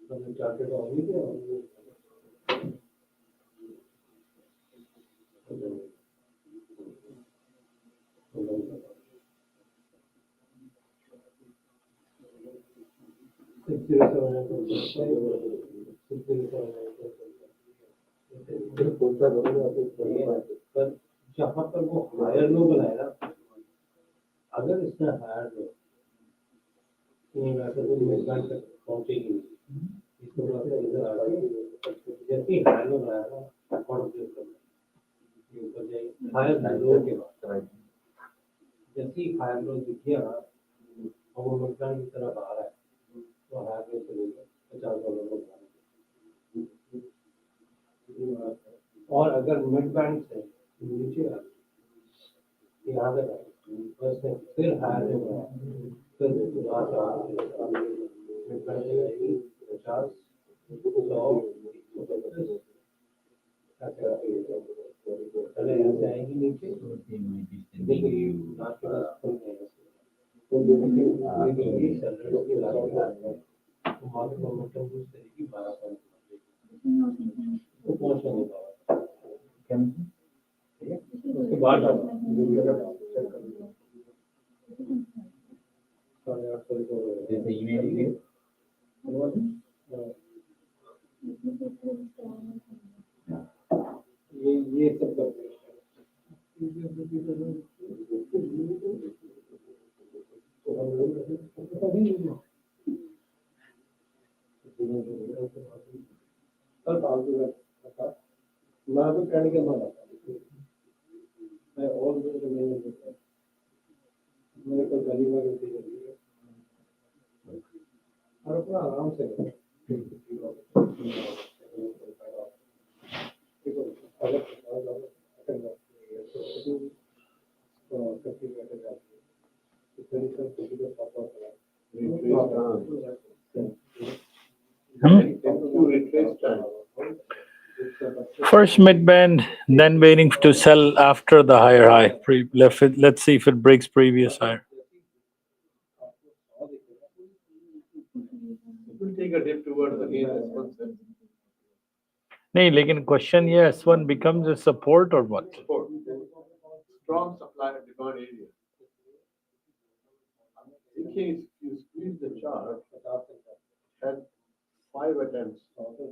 तो चार्टेड होगी क्या पर जहाँ पर वो हायर लो बनाए ना, अगर इसने हायर लो नहीं वैसे तो मेजबान तक पहुंचेगी नहीं। इसको मतलब इधर आ रहा है जैसे ही हायर लो बनाया ना अकाउंट क्लिक करना ये ऊपर जाएगी हायर लो के बाद जैसे ही हायर लो दिख गया और वो मेजबान की तरफ आ रहा है तो हायर लो से लेकर $50 को और अगर मिड बैंक से नीचे आ यहाँ पे बस फिर हायर लो फिर वहाँ से मिड बैंक जाएगी 50 100 चले ऐसे आएगी नीचे देखिए आपके पास खुल जाएगा तो देखिए सैलरी की तो मार्केट मोमेंटम बूस्ट करेगी 12 पॉइंट तो पहुंच नहीं पाएगा उसके बाद जैसे ईमेल email ये सब करते हैं कल फालतू का मैं तो कहने के बाद मैं और मैंने कल गली में गलती कर दी और अपना आराम से First mid band, then waiting to sell after the higher high. Let's see if it breaks previous higher. It will take a dip towards again S1, sir. नहीं लेकिन question ये S1 becomes a support or what? Support. Strong supply and demand area. In case you squeeze the chart, had 5 attempts. That's why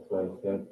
I said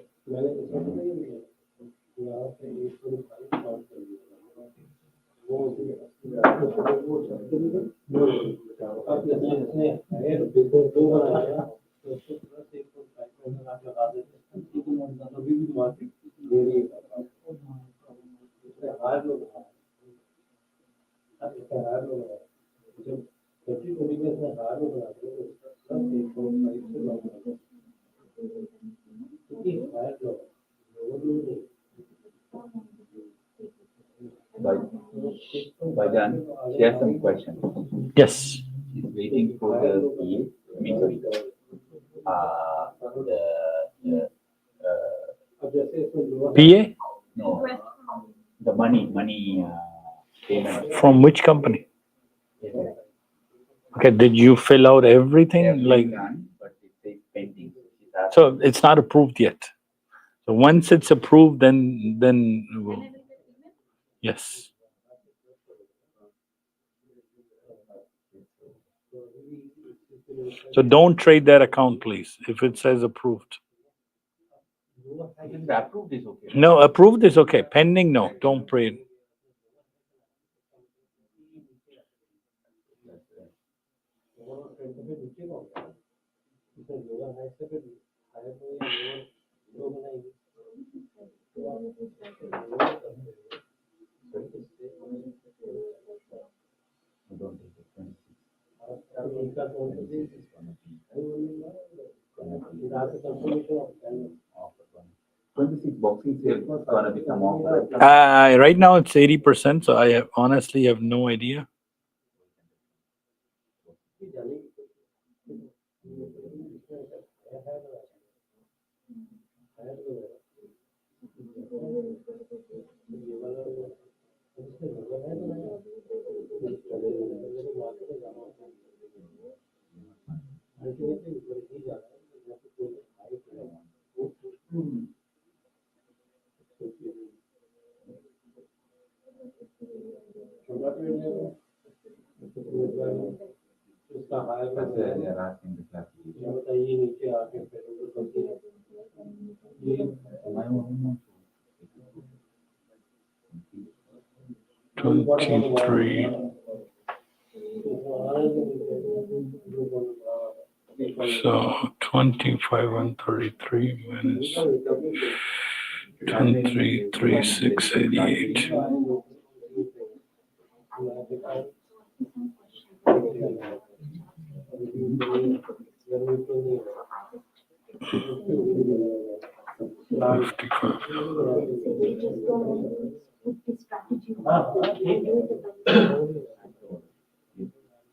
by then she has some questions. Yes. She's waiting for the PA. I mean, sorry, PA? no, the money payment. From which company? Okay, did you fill out everything? Everything Like, done, but it says pending. She's asking, so it's not approved yet. So once it's approved, then we'll, yes. So don't trade that account, please, if it says approved. I think the approved is okay. No, approved is okay. Pending, no. Don't trade. I don't think it's 26 boxing sale is gonna become offer. Right now it's 80%, so I honestly have no idea. उसका higher That's why they are asking the classification. बताइए नीचे आके फिर ये My own 23. So 25 and 33 minus 23, 3688.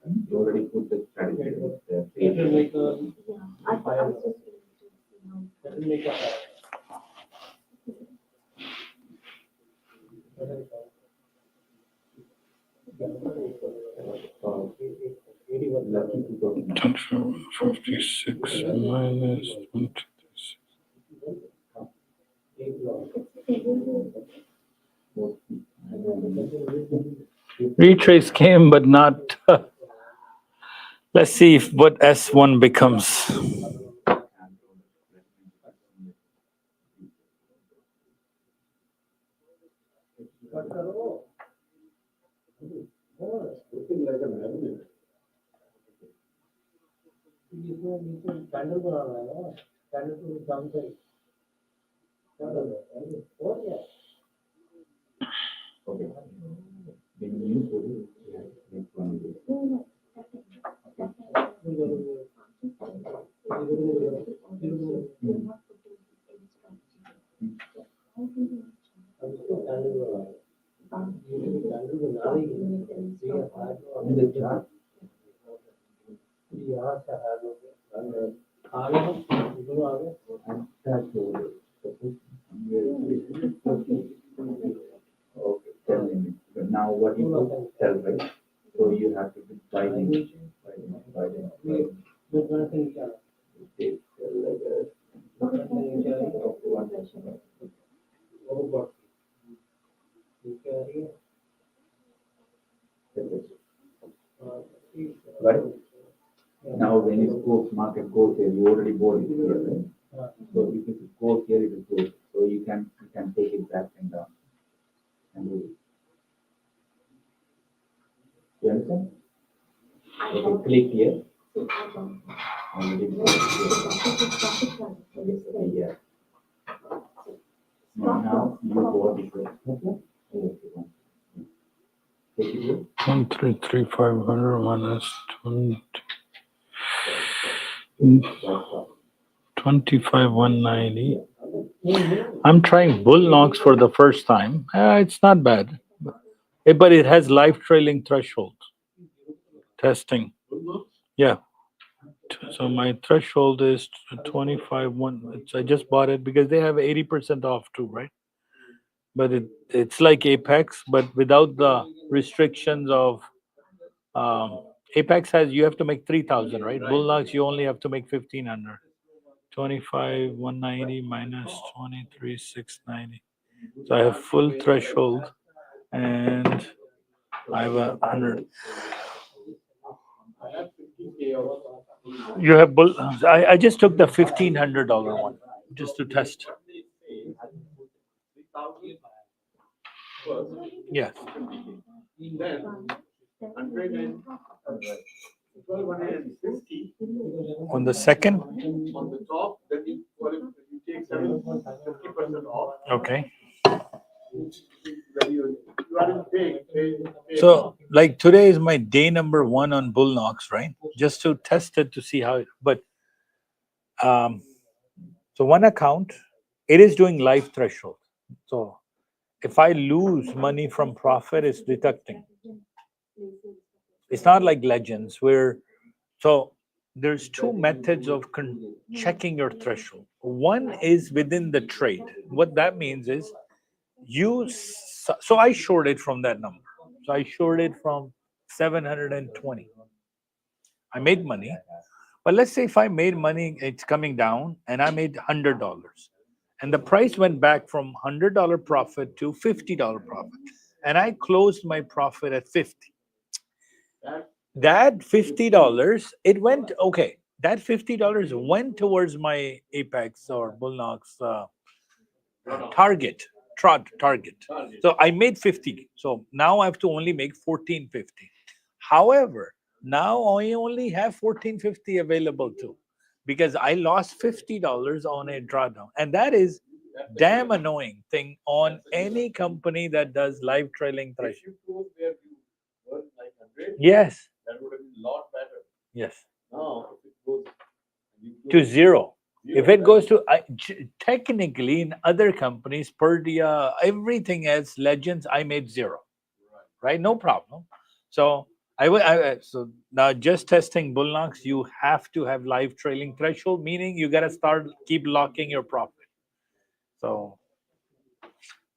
You already put the strategy there. It will make a Lucky 2000. 56 minus 26. Retrace came, but not. Let's see if what S1 becomes. Candle बनाना है ना candle को down side और क्या Okay. When you put it, yeah, like 1 day. In the chart, यहाँ से हार हो गया आगे हम दोनों आगे and that will suppose okay, tell limit. But now what you put tell right? So you have to do buy limit. जो बड़ा से नीचे आना Take वो बढ़ नीचे आ रही है Got it? Now when it goes, market goes there, you already bought it here, right? So if it goes here, it will go. So you can take it back and down. And do it. You understand? Okay, click here. And it goes here. Yeah. Now you bought it here. Okay. Take it here. 133,500 minus 20. 25,190. I'm trying bull knocks for the first time. It's not bad, but it has live trailing threshold. Testing. Yeah. So my threshold is 25,1. I just bought it because they have 80% off too, right? But it's like Apex, but without the restrictions of Apex has you have to make 3,000, right? Bull knocks you only have to make 1,500. 25,190 minus 23,690. So I have full threshold, and I have 100. You have bull. I just took the $1,500 one just to test. Yes. On the second? On the top, then you take 50% off. Okay. Then you are in pay. So, like today is my day number 1 on bull knocks, right? Just to test it to see how it. But so one account, it is doing live threshold. So if I lose money from profit, it's deducting. It's not like Legends where. So there's two methods of checking your threshold. One is within the trade. What that means is so I shorted from that number. So I shorted it from 720. I made money. But let's say if I made money, it's coming down and I made $100. And the price went back from $100 profit to $50 profit. And I closed my profit at 50. That $50, it went, okay, that $50 went towards my Apex or Bullnox target, target. So I made 50. So now I have to only make 1450. However, now I only have 1450 available too, because I lost $50 on a drawdown. And that is damn annoying thing on any company that does live trailing threshold. Yes. That would have been a lot better. Yes. Now, if it goes To zero. If it goes to technically in other companies, Perdia, everything else, Legends, I made zero. Right? No problem. So so now just testing Bullnox, you have to have live trailing threshold, meaning you gotta keep locking your profit. So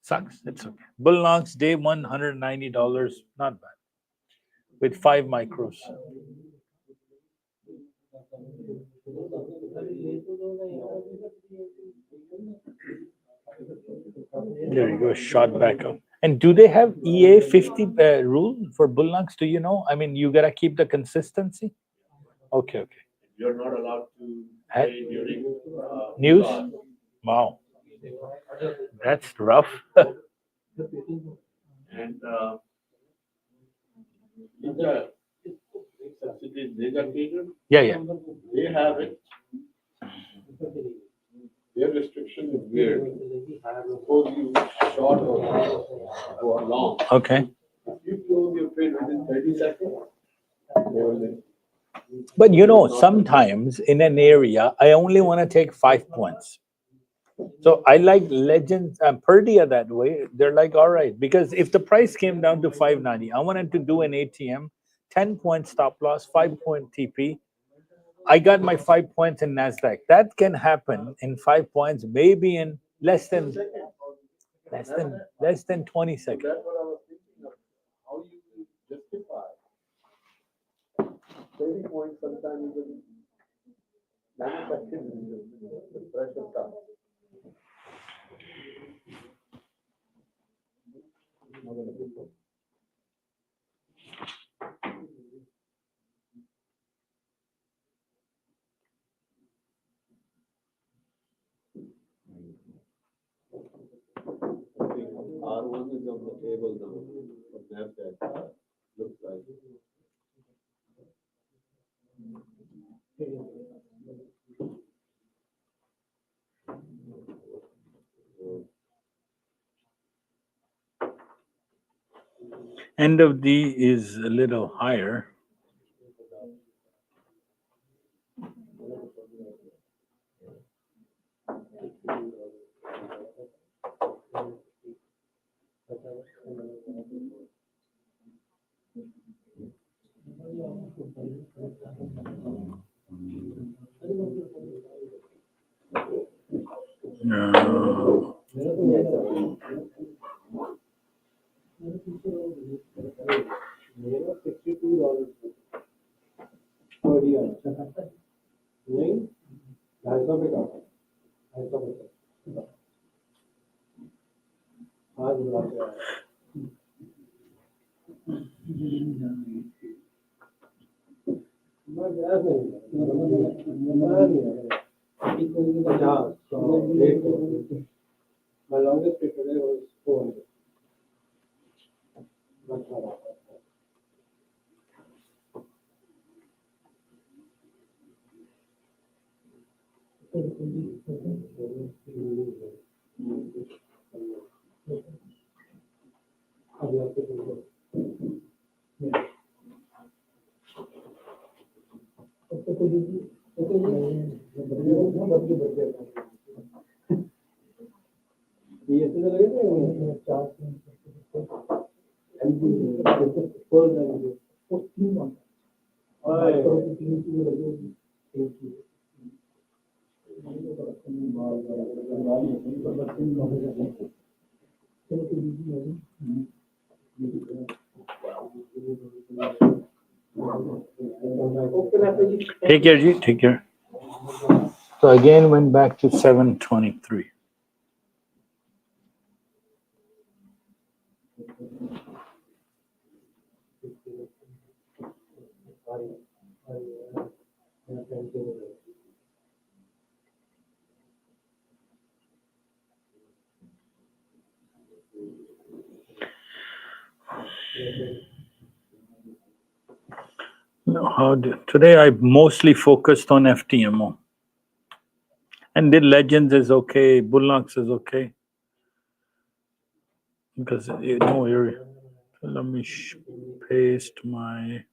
sucks. It's okay. Bullnox day one, $190, not bad. With 5 micros. There you go, shot back up. And do they have EA 50 rule for Bullnox? Do you know? I mean, you gotta keep the consistency. Okay, okay. you're not allowed to At- pay during News? Wow, that's rough. and the subsidies they got paid, Yeah, yeah. they have it. Their restriction is weird. Suppose you short or long. Okay. If you close your trade within 30 seconds, they will. But you know, sometimes in an area, I only want to take 5 points. So I like Legends and Perdia that way. They're like, all right, because if the price came down to 590, I wanted to do an ATM, 10-point stop loss, 5-point TP. I got my 5 points in Nasdaq. That can happen in 5 points, maybe in less than 20 seconds. That's what I was thinking of. How you justify 20 points sometimes even manufacturing the pressure comes. R1 is on the table now. For Nasdaq, looks like. End of D is a little higher. No. $62 per year. नहीं, 250 पे काटा, 250। आज बुला के आया। मैं गया नहीं, मैं नहीं आया। 50, 100, my longest trip today was 400. That's not bad. Take care, G. Take care. So again, went back to 723. No, today I mostly focused on FTMO. And did Legends is okay, Bullnox is okay. Because you know, let me paste my.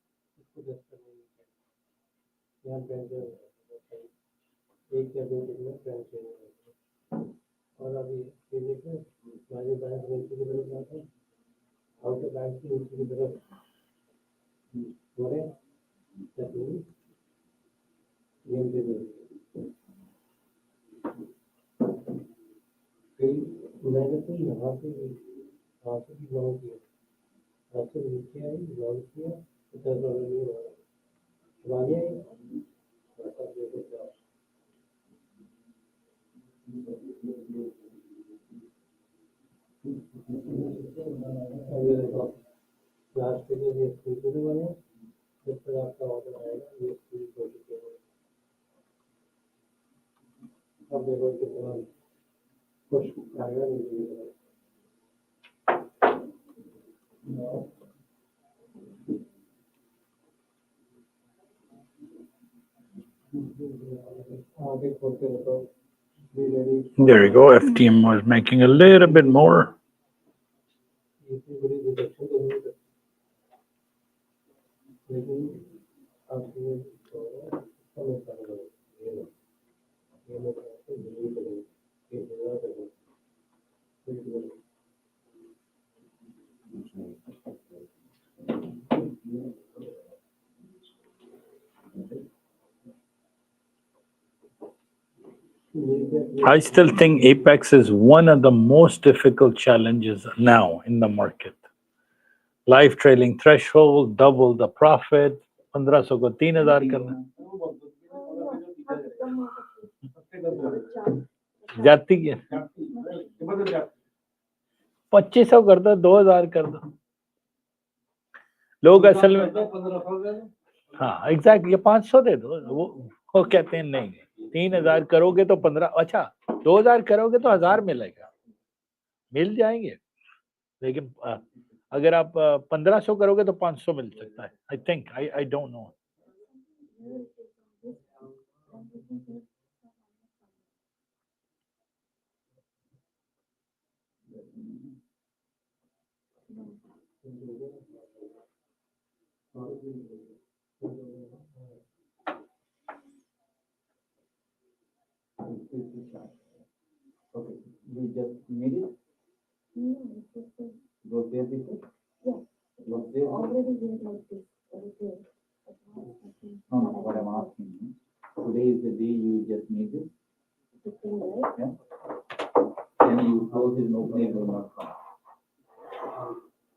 There you go. FTM was making a little bit more. I still think Apex is one of the most difficult challenges now in the market. Live trailing threshold, double the profit, 1500 को 3000 करना जाती है 2500 कर दो 2000 कर दो लोग असल में हाँ एग्जैक्ट ये 500 दे दो वो कहते हैं नहीं 3000 करोगे तो 15 अच्छा 2000 करोगे तो 1000 मिलेगा मिल जाएंगे लेकिन अगर आप 1500 करोगे तो 500 मिल सकता है I think I don't know Okay, you just made it? Was there before? Yeah. Was there? Already there like this. No, what I'm asking you, today is the day you just made it? The thing, right? Yeah? And you close it and open it will not come.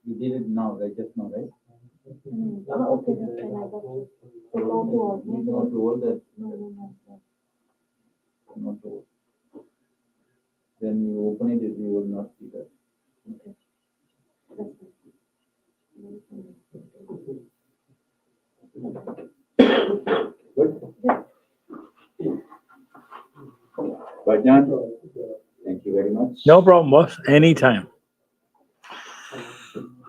You did it now, right? Just now, right? Okay, that's fine. I got you. So not to all. You not to all that? No. Not to all. Then you open it, you will not see that. Okay. That's Good? Bhajan, thank you very much. No problem, boss. Anytime.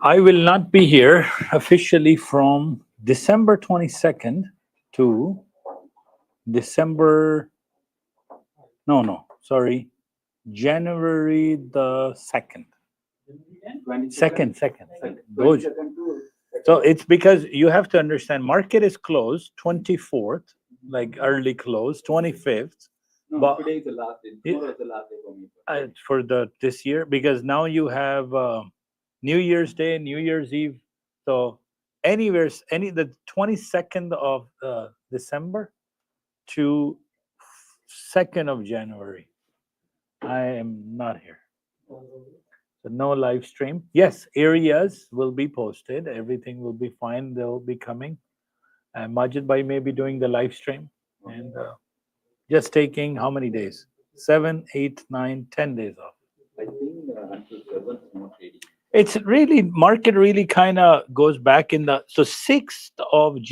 I will not be here officially from December 22nd to December. Sorry, January the 2nd. Second. Those. So it's because you have to understand market is closed 24th, like early close, 25th. No, but- today is the last day. Tomorrow is the last day for me. For this year because now you have New Year's Day, New Year's Eve. So the 22nd of December to 2nd of January, I am not here. So no live stream. Yes, areas will be posted. Everything will be fine. They'll be coming. And Majid Bhai may be doing the live stream. And just taking how many days? 7, 8, 9, 10 days off. I think until 7th, not ready. It's really, market really kind of goes back in the, so 6th of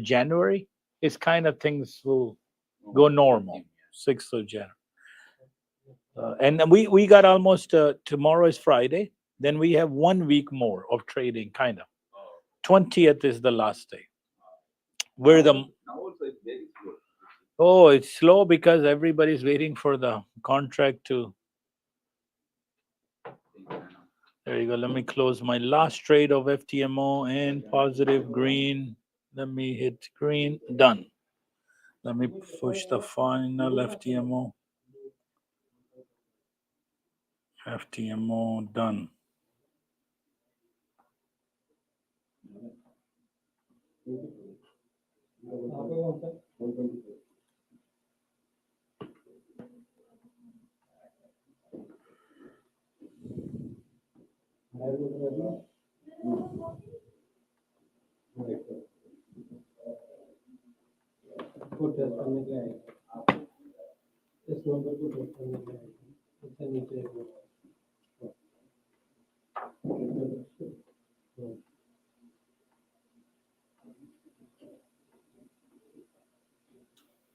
January is kind of things will go normal. 6th of January. And we got almost, tomorrow is Friday. Then we have 1 week more of trading, kind of. 20th is the last day. Where the, Now also it's very slow. oh, it's slow because everybody's waiting for the contract to, there you go. Let me close my last trade of FTMO and positive green. Let me hit green, done. Let me push the final FTMO. FTMO done. को test करने के लिए इस number को test करने के लिए इससे नीचे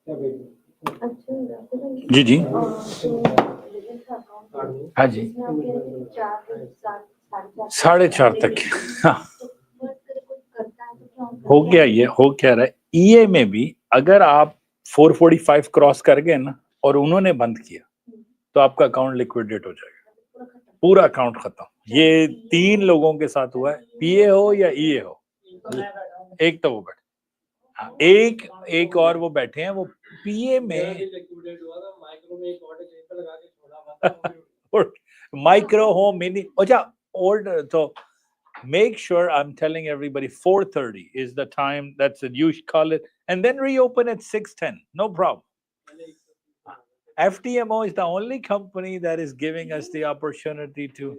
क्या भेज जी जी अकाउंट हाँ जी इसमें आप कह रहे थे 4.5 तक हाँ, करता है तो क्या हो गया ये हो क्या रहा है ईए में भी अगर आप 445 क्रॉस कर गए ना और उन्होंने बंद किया तो आपका अकाउंट लिक्विडेट हो जाएगा पूरा अकाउंट खत्म ये 3 लोगों के साथ हुआ है पीए हो या ईए हो एक तो वो बैठे हाँ, एक और वो बैठे हैं वो पीए में लिक्विडेट हुआ था माइक्रो में एक ऑर्डर कहीं पे लगा के छोड़ा और माइक्रो हो मिनी अच्छा order so make sure I'm telling everybody 4:30 is the time that's it you should call it and then reopen at 6:10 no problem FTMO is the only company that is giving us the opportunity to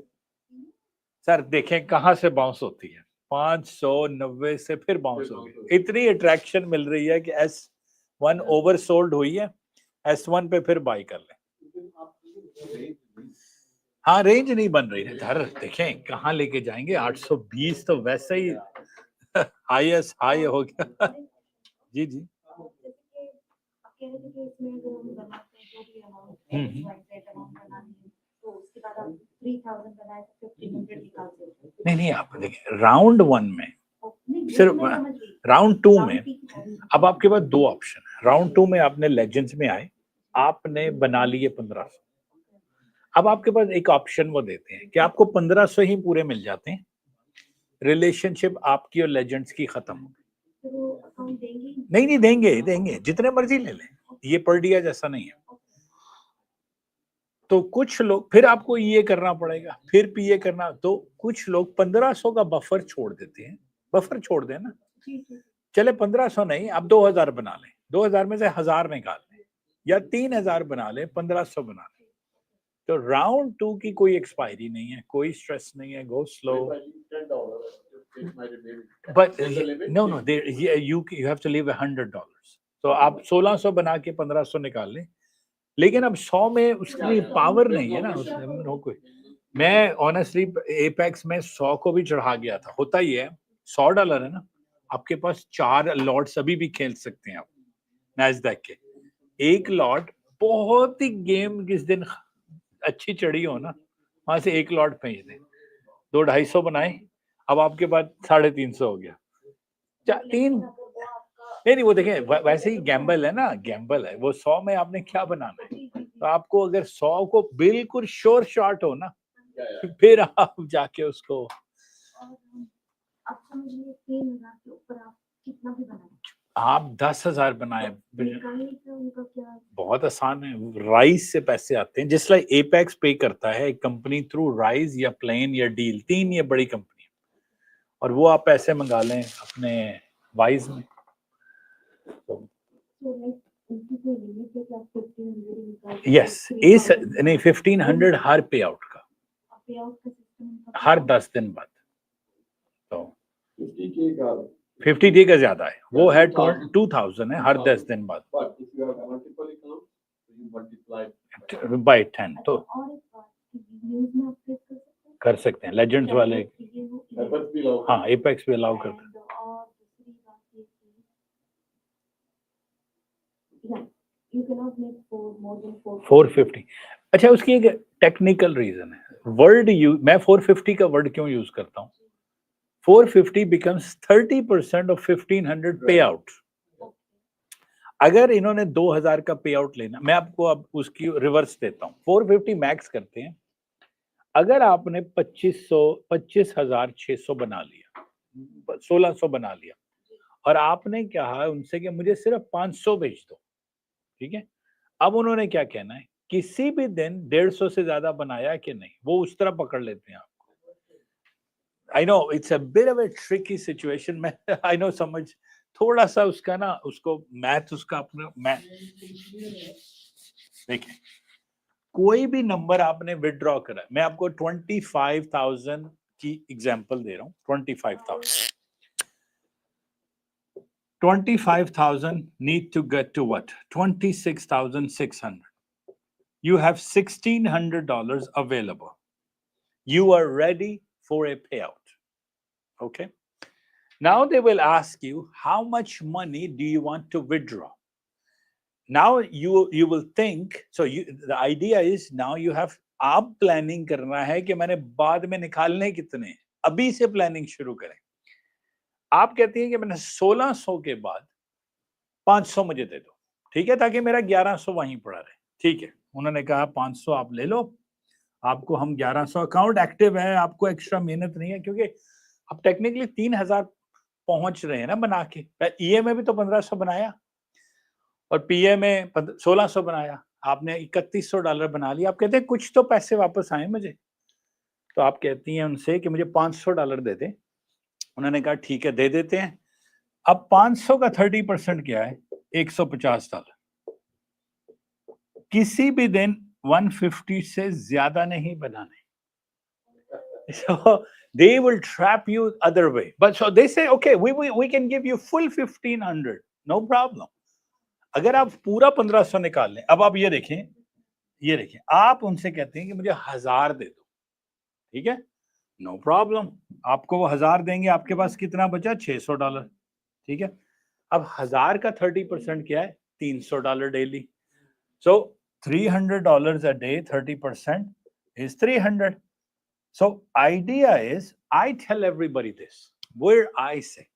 sir देखें कहां से bounce होती है 590 से फिर bounce हो गई इतनी अट्रैक्शन मिल रही है कि S1 ओवरसोल्ड हुई है S1 पे फिर बाय कर लें हाँ रेंज नहीं बन रही है धर देखें कहाँ लेके जाएंगे 820 तो वैसे ही हाईएस्ट हाई हो गया जी जी नहीं आप देखिए राउंड 1 में सिर्फ राउंड 2 में अब आपके पास 2 ऑप्शन है राउंड 2 में आपने लेजेंड्स में आए आपने बना लिए 1500 अब आपके पास एक ऑप्शन वो देते हैं कि आपको 1500 ही पूरे मिल जाते हैं रिलेशनशिप आपकी और लेजेंड्स की खत्म हो गई नहीं देंगे जितने मर्जी ले लें ये पर दिया जैसा नहीं है तो कुछ लोग फिर आपको ये करना पड़ेगा फिर पीए करना तो कुछ लोग 1500 का बफर छोड़ देते हैं बफर छोड़ दें ना चले 1500 नहीं आप 2000 बना लें 2000 में से 1000 निकाल लें या 3000 बना लें 1500 बना लें तो राउंड 2 की कोई एक्सपायरी नहीं है कोई स्ट्रेस नहीं है go slow but no you have to leave $100 तो आप 1600 बना के 1500 निकाल लें लेकिन अब 100 में उसकी पावर नहीं है ना उसमें नो कोई मैं ऑनेस्टली एपेक्स में 100 को भी चढ़ा गया था होता ही है $100 है ना आपके पास 4 लॉट्स अभी भी खेल सकते हैं आप नैस्डैक के एक लॉट बहुत ही गेम किस दिन अच्छी चढ़ी हो ना वहां से एक लॉट भेज दें 200-250 बनाए अब आपके पास 350 हो गया 3 नहीं वो देखें वैसे ही गैम्बल है ना गैम्बल है वो 100 में आपने क्या बनाना है तो आपको अगर 100 को बिल्कुल श्योर शॉट हो ना फिर आप जाके उसको आप 10,000 बनाए बहुत आसान है राइज से पैसे आते हैं जिस लाइक एपेक्स पे करता है एक कंपनी थ्रू राइज या प्लेन या डील 3 ये बड़ी कंपनी और वो आप पैसे मंगा लें अपने वाइज में यस इस नहीं 1500 हर पे आउट का payout का system इनका हर 10 दिन बाद। तो 50K का ज्यादा है, वो है 2000 है हर 10 दिन बाद बाय 10। तो और एक बात कि न्यूज़ में अपडेट कर सकते हैं लेजेंड्स वाले, ये हाँ एपेक्स भी अलाउ करते हैं। और दूसरी बात ये कि you cannot make more than 450। अच्छा, उसकी एक टेक्निकल रीजन है, वर्ड मैं 450 का वर्ड क्यों यूज करता हूँ। 450 becomes 30% of 1500 पे आउट। अगर इन्होंने 2000 का पे आउट लेना, मैं आपको अब उसकी रिवर्स देता हूँ। 450 मैक्स करते हैं, अगर आपने 25,600 बना लिया, 1600 बना लिया, और आपने कहा उनसे कि मुझे सिर्फ 500 बेच दो, ठीक है। अब उन्होंने क्या कहना है, किसी भी दिन 150 से ज्यादा बनाया कि नहीं, वो उस तरह पकड़ लेते हैं आपको। I know it's a bit of a tricky situation, मैं आई नो समझ थोड़ा सा उसका ना, उसको मैथ उसका अपना मैथ देखिए, कोई भी नंबर आपने विड्रॉ करा, मैं आपको 25,000 की एग्जांपल दे रहा हूं। 25,000 need to get to what? 26,600. You have $1,600 available. You are ready for a payout. Okay. Now they will ask you, how much money do you want to withdraw? Now you will think, so the idea is now you have, आप planning करना है कि मैंने बाद में निकालने कितने, अभी से प्लानिंग शुरू करें। आप कहती हैं कि मैंने 1600 के बाद 500 मुझे दे दो, ठीक है, ताकि मेरा 1100 वहीं पड़ा रहे। ठीक है, उन्होंने कहा 500 आप ले लो, आपको हम 1100, अकाउंट एक्टिव है, आपको एक्स्ट्रा मेहनत नहीं है, क्योंकि अब टेक्निकली 3000 पहुंच रहे हैं ना बना के। ईए में भी तो 1500 बनाया और पीए में 1600 बनाया, आपने $3100 बना लिया। आप कहते हैं कुछ तो पैसे वापस आए मुझे, तो आप कहती हैं उनसे कि मुझे $500 दे दे। उन्होंने कहा ठीक है, दे देते हैं। अब 500 का 30% क्या है, $150। किसी भी दिन 150 से ज्यादा नहीं बनाने। So they will trap you other way. But so they say, okay, we can give you full 1500, no problem. अगर आप पूरा 1500 निकाल लें, अब आप ये देखें, आप उनसे कहते हैं कि मुझे 1000 दे दो, ठीक है, नो प्रॉब्लम, आपको वो 1000 देंगे। आपके पास कितना बचा, $600, ठीक है। अब 1000 का 30% क्या है, $300 daily. So $300 a day, 30% is 300. So idea is, I tell everybody this, where I say,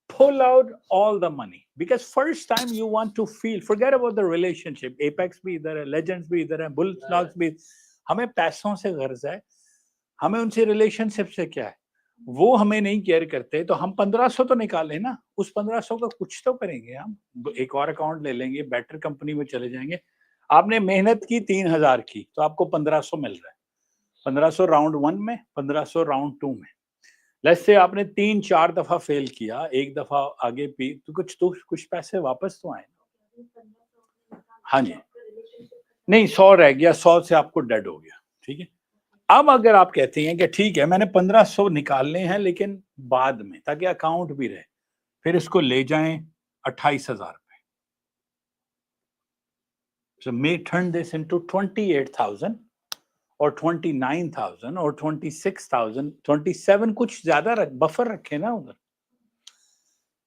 pull out all the money, because first time you want to feel, forget about the relationship, apex भी इधर है, legends भी इधर है, bull stocks भी, हमें पैसों से गर्ज है, हमें उनसे रिलेशनशिप से क्या है, वो हमें नहीं केयर करते। तो हम 1500 तो निकालें ना, उस 1500 का कुछ तो करेंगे, हम एक और अकाउंट ले लेंगे, बेटर कंपनी में चले जाएंगे। आपने मेहनत की 3000 की, तो आपको 1500 मिल रहा है, 1500 राउंड 1 में, 1500 राउंड 2 में। लेट्स से आपने 3-4 दफा फेल किया, एक दफा आगे पी, तो कुछ पैसे वापस तो आए। हाँ जी, नहीं 100 रह गया, 100 से आपको डेड हो गया, ठीक है। अब अगर आप कहते हैं कि ठीक है मैंने 1500 निकालने हैं लेकिन बाद में, ताकि अकाउंट भी रहे, फिर इसको ले जाएं 28,000 पे। So may turn this into 28,000 और 29,000 और 26,000, 27, कुछ ज्यादा बफर रखे ना उधर,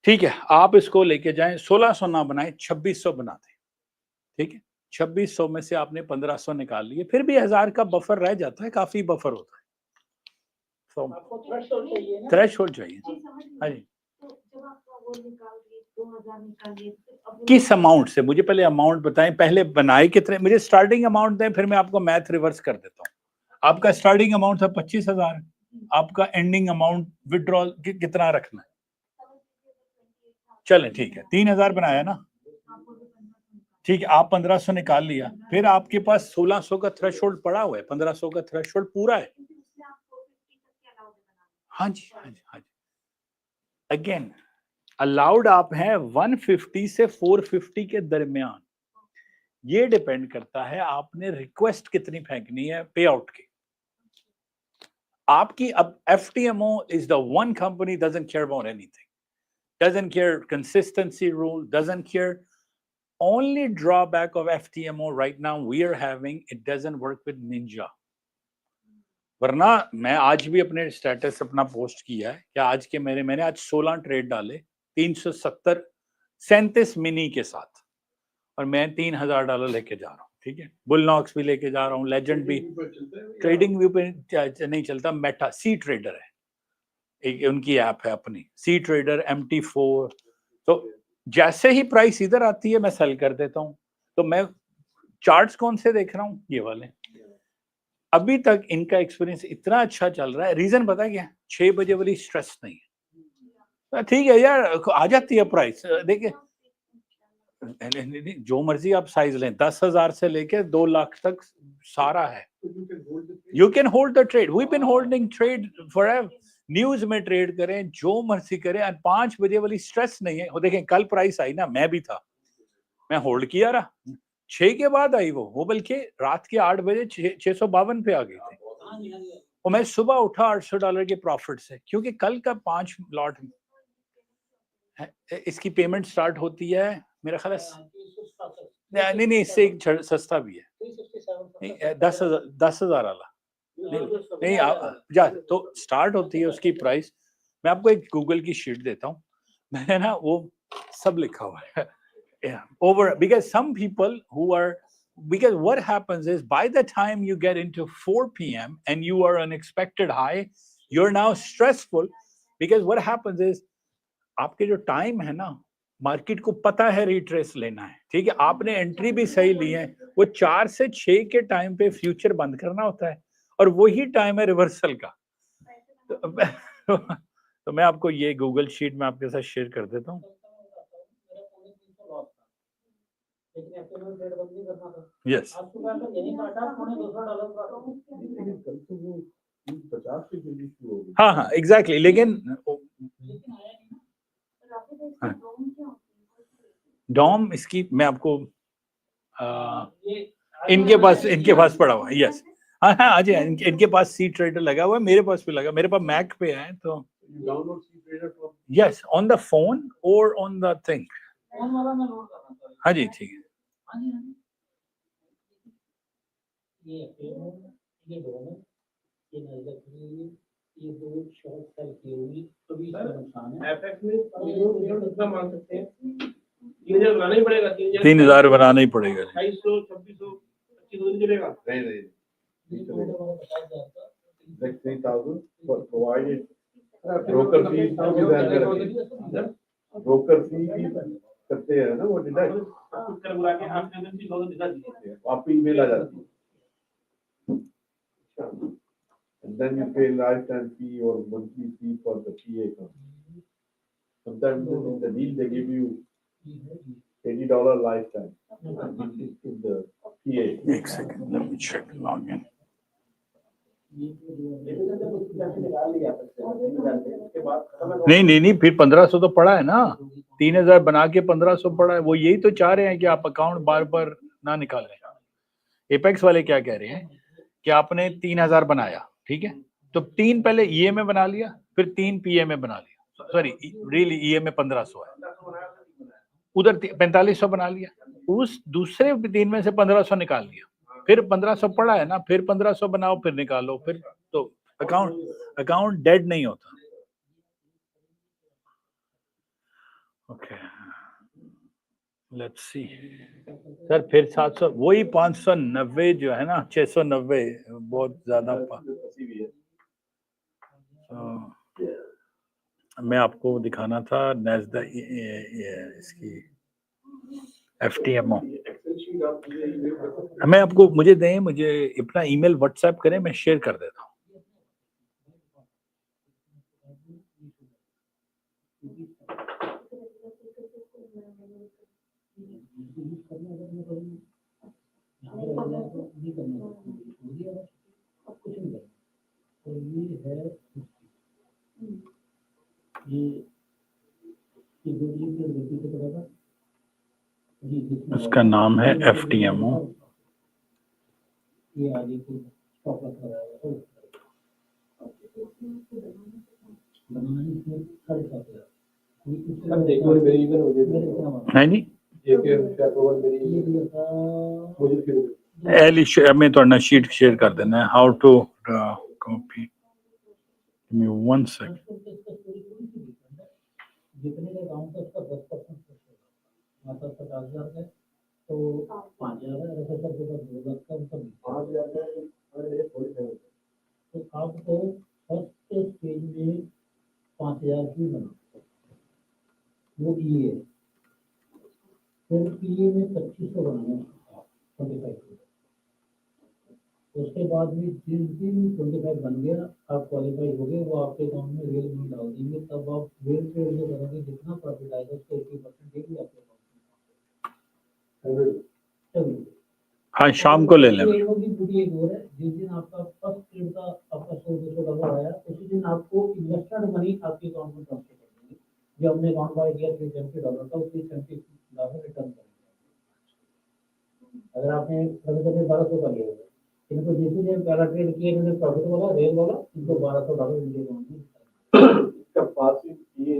ठीक है। आप इसको लेके जाएं, 1600 ना बनाए, 2600 बना दें, ठीक है। 2600 में से आपने 1500 निकाल लिए, फिर भी 1000 का बफर रह जाता है, काफी बफर होता है। थ्रेशोल्ड चाहिए। हाँ जी, किस अमाउंट से, मुझे पहले अमाउंट बताएं, पहले बनाए कितने, मुझे स्टार्टिंग अमाउंट दें, फिर मैं आपको मैथ रिवर्स कर देता हूँ। आपका स्टार्टिंग अमाउंट था 25,000, आपका एंडिंग अमाउंट विड्रॉल कितना रखना है, चलें ठीक है, 3000 बनाया ना, ठीक है, आप 1500 निकाल लिया, फिर आपके पास 1600 का थ्रेशोल्ड पड़ा हुआ है, 1500 का थ्रेशोल्ड पूरा है। हाँ जी, हाँ जी, हाँ जी। अगेन अलाउड आप हैं 150 से 450 के दरमियान, ये डिपेंड करता है आपने रिक्वेस्ट कितनी फेंकनी है पे आउट की। आपकी अब FTMO is the one company doesn't care about anything, doesn't care consistency rule, doesn't care. Only drawback of FTMO right now we are having, it doesn't work with Ninja. वरना मैं आज भी अपने स्टेटस अपना post किया है कि आज के मैंने आज 16 ट्रेड डाले 337 मिनी के साथ, और मैं $3,000 लेके जा रहा हूँ, ठीक है। बुलनॉक्स भी लेके जा रहा हूँ, लेजेंड भी, ट्रेडिंग व्यू पे नहीं चलता, मेटा सी ट्रेडर है, एक उनकी ऐप है अपनी, सी ट्रेडर MT4। तो जैसे ही प्राइस इधर आती है मैं सेल कर देता हूँ। तो मैं चार्ट्स कौन से देख रहा हूँ, ये वाले। अभी तक इनका एक्सपीरियंस इतना अच्छा चल रहा है, रीजन पता है क्या, 6 बजे वाली स्ट्रेस नहीं है। ठीक है यार, आ जाती है प्राइस, देखिए जो मर्जी आप साइज लें, 10,000 से लेके 2 लाख तक सारा है। You can hold the trade, we been holding trade forever. News में ट्रेड करें, जो मर्जी करें, 5 बजे वाली स्ट्रेस नहीं है। वो देखें कल प्राइस आई ना, मैं भी था, मैं होल्ड किया रहा, 6 के बाद आई वो बल्कि रात के 8 बजे 652 पे आ गई थी, और मैं सुबह उठा $800 के प्रॉफिट से, क्योंकि कल का 5 लॉट इसकी पेमेंट स्टार्ट होती है मेरा ख्याल है, नहीं इससे एक सस्ता भी है, नहीं 10,000 वाला नहीं जा, तो स्टार्ट होती है उसकी प्राइस। मैं आपको एक गूगल की शीट देता हूँ, मैंने ना वो सब लिखा हुआ है। Yeah, over, because some people who are, because what happens is by the time you get into 4 p.m. and you are an expected high, you're now stressful, because what happens is आपके जो time है ना, market को पता है retrace लेना है, ठीक है, आपने एंट्री भी सही ली है, वो 4 से 6 के टाइम पे फ्यूचर बंद करना होता है, और वही टाइम है रिवर्सल का। तो मैं आपको ये गूगल शीट में आपके साथ शेयर कर देता हूँ। यस, हाँ एग्जैक्टली, लेकिन डॉम इसकी मैं आपको इनके पास पड़ा हुआ है। यस, हाँ अजय, इनके पास सी ट्रेडर लगा हुआ है, मेरे पास भी लगा, मेरे पास मैक पे है, तो यस ऑन द फोन और ऑन द थिंग। हाँ जी ठीक है। बनाना ही पड़ेगा, 3,000 बनाना ही पड़ेगा। 2,200, 2,600, 2,500 चलेगा। Like 3,000 for provided broker fee, broker fee भी करते हैं ना, वो डिडक्ट कुछ कर बुला के आपने अगर 2,000 दिखा दिए, आपकी ईमेल आ जाती है, and then you pay lifetime fee or monthly fee for the PA company. Sometimes in the deal they give you $80 lifetime in the PA. एक second, let me check login. नहीं फिर 1,500 तो पड़ा है ना, 3,000 बना के 1,500 पड़ा है। वो यही तो चाह रहे हैं कि आप अकाउंट बार बार ना निकालें। एपेक्स वाले क्या कह रहे हैं कि आपने 3,000 बनाया, ठीक है, तो 3 पहले ईए में बना लिया, फिर 3 पीए में बना लिया, सॉरी रियली ईए में 1,500 है, उधर 4,500 बना लिया, उस दूसरे 3 में से 1,500 निकाल लिया, फिर 1,500 पड़ा है ना, फिर 1,500 बनाओ, फिर निकालो, फिर तो अकाउंट डेड नहीं होता। ओके लेट्स सी सर, फिर 700, वही 590 जो है ना, 690 बहुत ज्यादा। मैं आपको दिखाना था नैस्डैक इसकी FTMO। मैं आपको, मुझे दें, मुझे अपना ईमेल व्हाट्सएप करें, मैं शेयर कर देता हूँ। उसका नाम है FTMO। अब देखो मेरी इवन हो गई हाँ जी जेके अप्रूवल मेरी मुझे फिर एली मैं थोड़ा शीट शेयर कर देना how to copy give me 1 second जितने का अकाउंट है उसका 10% मतलब 50,000 है तो 5,000 है ऐसे सब जगह 2 लाख का उनका 5,000 तो आपको फर्स्ट स्टेज में 5,000 की बना वो ये फिर ये में 2500 बनाना 25। उसके बाद में जिस दिन 25 बन गया आप क्वालिफाई हो गए वो आपके अकाउंट में रियल मनी डाल देंगे तब आप रियल ट्रेड जो करोगे जितना प्रॉफिट आएगा उसका 80% डेली आपके अकाउंट में हाँ शाम को ले लें पूरी एक और है जिस दिन आपका फर्स्ट ट्रेड का आपका 100-200 डॉलर आया उसी दिन आपको इन्वेस्टेड मनी आपके अकाउंट में ट्रांसफर कर देंगे जो हमने अकाउंट बाय किया $370 का उसी $70 रिटर्न करेंगे अगर आपने कभी कभी 1,200 का लिया होगा इनको जैसे जैसे पहला ट्रेड किया इन्होंने प्रॉफिट वाला रेल वाला इनको $1,200 इनके अकाउंट में इसका पासिंग ये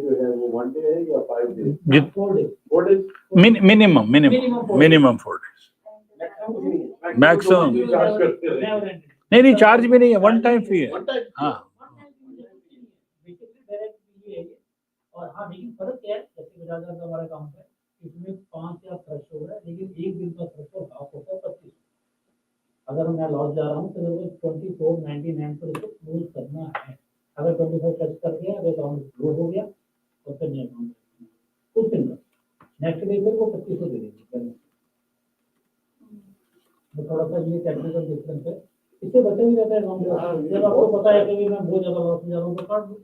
जो है वो 1 डे है या 5 day? 4 days 4 days minimum 4 days maximum charge करते हैं। नहीं चार्ज भी नहीं है 1 टाइम फी है हाँ और हाँ लेकिन फर्क क्या है जैसे 50,000 का हमारा अकाउंट है इसमें 5,000 खर्च हो रहा है लेकिन एक दिन का खर्च हाफ होता है 25। अगर मैं लॉस जा रहा हूँ तो मेरे को 24.99 पर इसको क्लोज करना है अगर 25 खर्च कर दिया अगर अकाउंट क्लोज हो गया तो फिर नहीं अकाउंट कुछ दिन नेक्स्ट डे फिर वो 2500 दे देंगे तो थोड़ा सा ये टेक्निकल डिफरेंस है इससे बचा भी रहता है अकाउंट जब आपको पता है कि मैं बहुत ज्यादा लॉस में जा रहा हूँ तो काट दूँ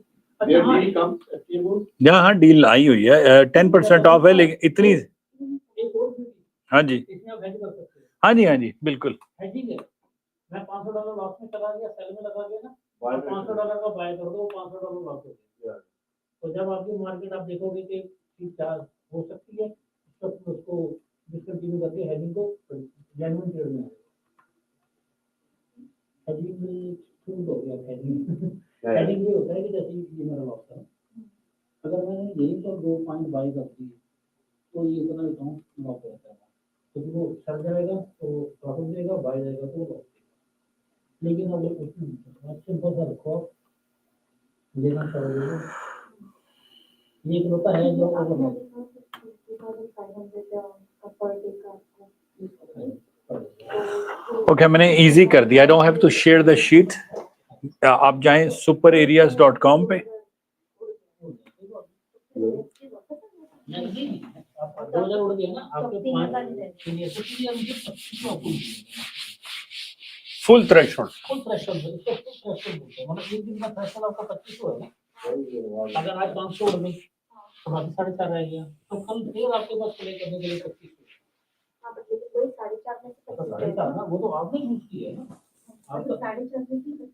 हाँ डील आई हुई है 10% ऑफ है लेकिन इतनी हाँ जी हाँ जी बिल्कुल हेजिंग है मैं $500 लॉस में चला गया सेल में लगा दिया ना $500 का बाय कर दो $500 लॉस हो गया तो जब आपकी मार्केट आप देखोगे कि चार्ज हो सकती है तब उसको डिसकंटिन्यू करके हेजिंग को जेन्युइन ट्रेड में हेजिंग में छूट हो गया हेजिंग हेजिंग ये होता है कि जैसे ये मेरा लॉस था अगर मैंने यही तो 2 पॉइंट बाई कर दी तो ये इतना अकाउंट लॉस हो जाता है क्योंकि वो सड़ जाएगा तो प्रॉफिट देगा बाय जाएगा तो लॉस लेकिन अब उसमें सिंपल सा रखो लेना पड़ेगा ये एक होता है जो ओके मैंने इजी कर दिया I don't have to share the sheet आप जाएं superareas.com पे उड़ गया ना आपके 5 फुल थ्रेशोल्ड मतलब एक दिन का थ्रेशोल्ड आपका 2500 है ना अगर आज 500 उड़ गई तो बाकी 4.5 रह गया तो कल फिर आपके पास प्ले करने के लिए 2500 ना वो तो आपने यूज किया है ना आपका 4.5 में से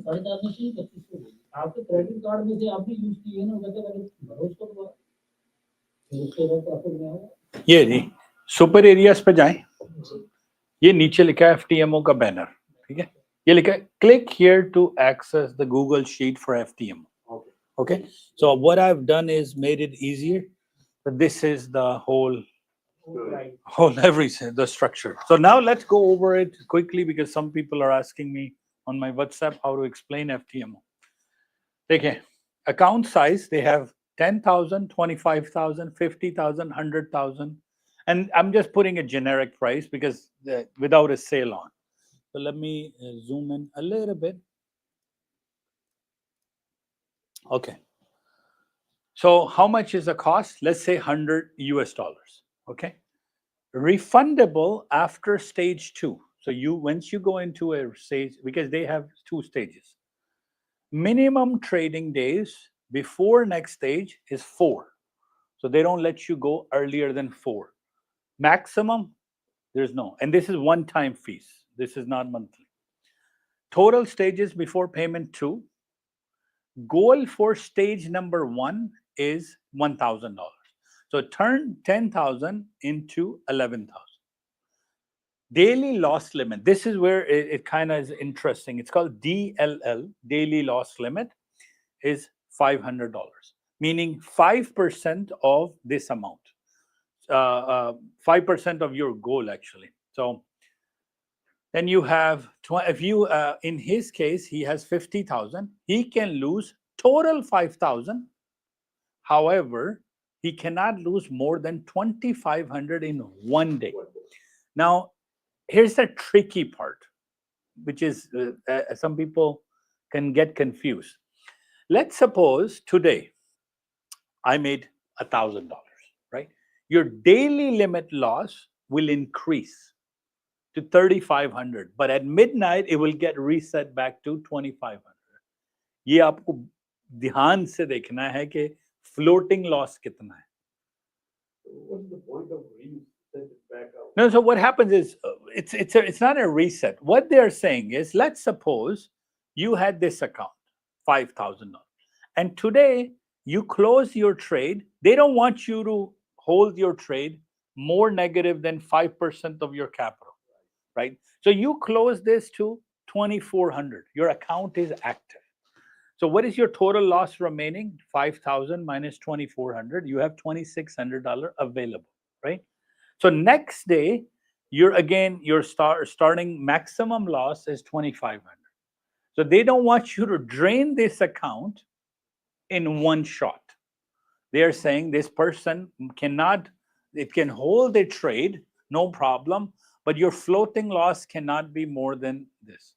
2500 आपके क्रेडिट कार्ड में से आपने यूज किए है ना वैसे भरोसा तो उसके बाद प्रॉफिट में होगा ये जी सुपर एरियाज पे जाएं ये नीचे लिखा है FTMO का बैनर ठीक है ये लिखा है click here to access the Google sheet for FTMO okay so what I've done is made it easier but this is the whole everything the structure so now let's go over it quickly because some people are asking me on my WhatsApp how to explain FTMO okay account size they have 10,000 25,000 50,000 100,000 and I'm just putting a generic price because without a sale on so let me zoom in a little bit okay so how much is the cost let's say $100 okay refundable after stage 2 so you once you go into a stage because they have 2 stages minimum trading days before next stage is 4 so they don't let you go earlier than 4 maximum there's no and this is one time fees this is not monthly total stages before payment 2 goal for stage number 1 is $1,000 so turn 10,000 into 11,000 daily loss limit this is where it kind of is interesting it's called DLL daily loss limit is $500, meaning 5% of this amount, 5% of your goal actually. So then you have, if you, in his case, he has 50,000, he can lose total 5,000. However, he cannot lose more than 2,500 in one day. Now, here's the tricky part, which is some people can get confused. Let's suppose today I made $1,000, right? Your daily limit loss will increase to 3,500, but at midnight it will get reset back to 2,500. ये आपको ध्यान से देखना है कि floating loss कितना है. What's the point of reset it back out? No, so what happens is it's not a reset. What they're saying is, let's suppose you had this account, $5,000, and today you close your trade. They don't want you to hold your trade more negative than 5% of your capital, right? So you close this to 2,400. Your account is active. So what is your total loss remaining? 5,000 minus 2,400. You have $2,600 available, right? So next day, you're starting maximum loss is 2,500. So they don't want you to drain this account in one shot. They are saying this person cannot, it can hold a trade, no problem, but your floating loss cannot be more than this.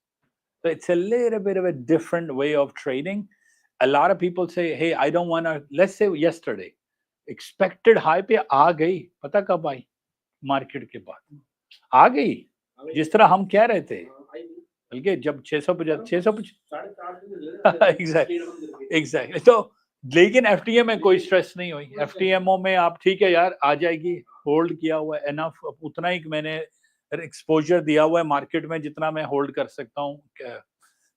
So it's a little bit of a different way of trading. A lot of people say, hey, I don't want to, let's say yesterday, expected high पे आ गई, पता कब आई? Market के बाद आ गई, जिस तरह हम कह रहे थे, बल्कि जब 650 एग्जैक्टली. तो लेकिन एफटीए में कोई स्ट्रेस नहीं हुई. एफटीएमओ में आप ठीक है यार, आ जाएगी, होल्ड किया हुआ है, एनफ, उतना ही मैंने एक्सपोजर दिया हुआ है मार्केट में जितना मैं होल्ड कर सकता हूँ.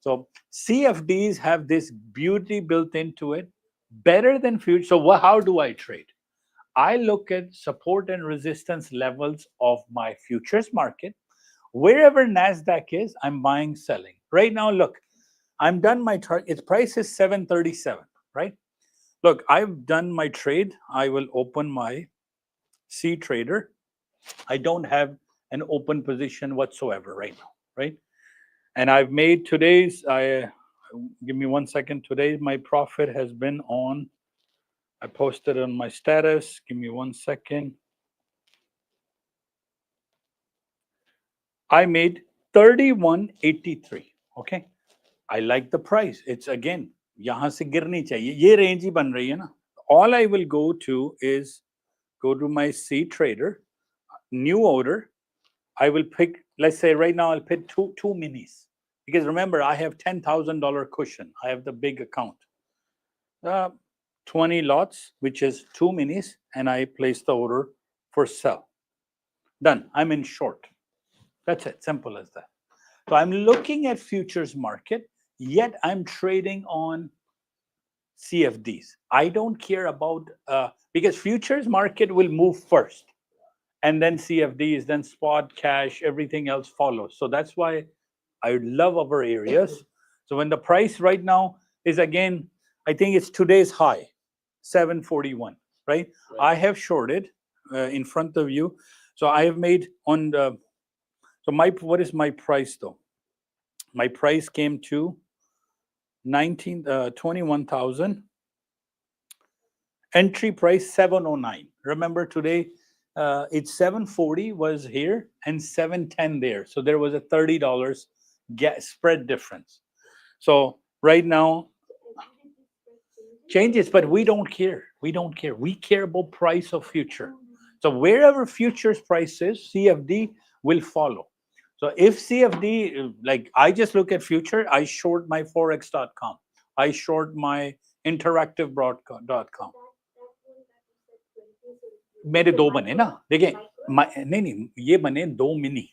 So CFDs have this beauty built into it, better than future. So how do I trade? I look at support and resistance levels of my futures market. Wherever Nasdaq is, I'm buying, selling. Right now, look, I'm done my target. Its price is 737, right? Look, I've done my trade. I will open my C trader. I don't have an open position whatsoever right now, right? And I've made today's, give me 1 second. Today, my profit has been on, I posted on my status. Give me 1 second. I made 31.83. Okay. I like the price. It's again, yahan se girni chahiye. Ye range hi ban rahi hai na. All I will go to is go to my C trader, new order. I will pick, let's say right now I'll pick two minis. Because remember, I have $10,000 cushion. I have the big account. 20 lots, which is 2 minis, and I place the order for sell. Done. I'm in short. That's it. Simple as that. So I'm looking at futures market, yet I'm trading on CFDs. I don't care about, because futures market will move first, and then CFDs, then spot, cash, everything else follows. So that's why I love our areas. So when the price right now is again, I think it's today's high, 741, right? I have shorted in front of you. So I have made on the, so what is my price though? My price came to 21,000. Entry price 709. Remember today, it's 740 was here and 710 there. So there was a $30 spread difference. So right now, changes, but we don't care. We don't care. We care about price of future. So wherever futures price is, CFD will follow. So if CFD, like I just look at future, I short my forex.com. I short my interactivebroad.com. मेरे दो बने ना, देखिए नहीं ये बने 2 mini,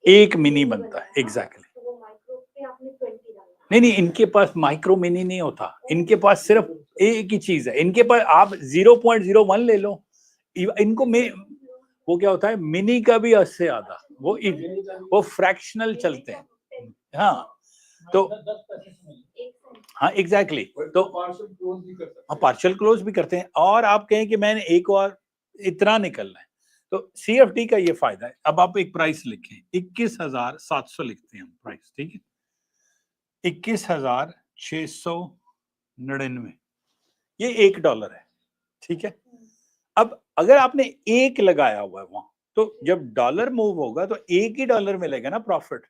एक mini बनता है. एग्जैक्टली. नहीं इनके पास माइक्रो मिनी नहीं होता. इनके पास सिर्फ एक ही चीज है. इनके पास आप 0.01 ले लो. इनको में वो क्या होता है, मिनी का भी 80 आधा, वो फ्रैक्शनल चलते हैं. हाँ, तो 10 पैसे से मिले। हाँ एग्जैक्टली तो पार्शियल क्लोज भी कर सकते हाँ पार्शियल क्लोज भी करते हैं, और आप कहें कि मैंने एक और इतना निकलना है, तो CFD का ये फायदा है। अब आप एक प्राइस लिखें, 21,700 लिखते हैं हम प्राइस, ठीक है, 21,699, ये $1 है, ठीक है। अब अगर आपने एक लगाया हुआ है वहां, तो जब डॉलर मूव होगा तो एक ही डॉलर मिलेगा ना प्रॉफिट,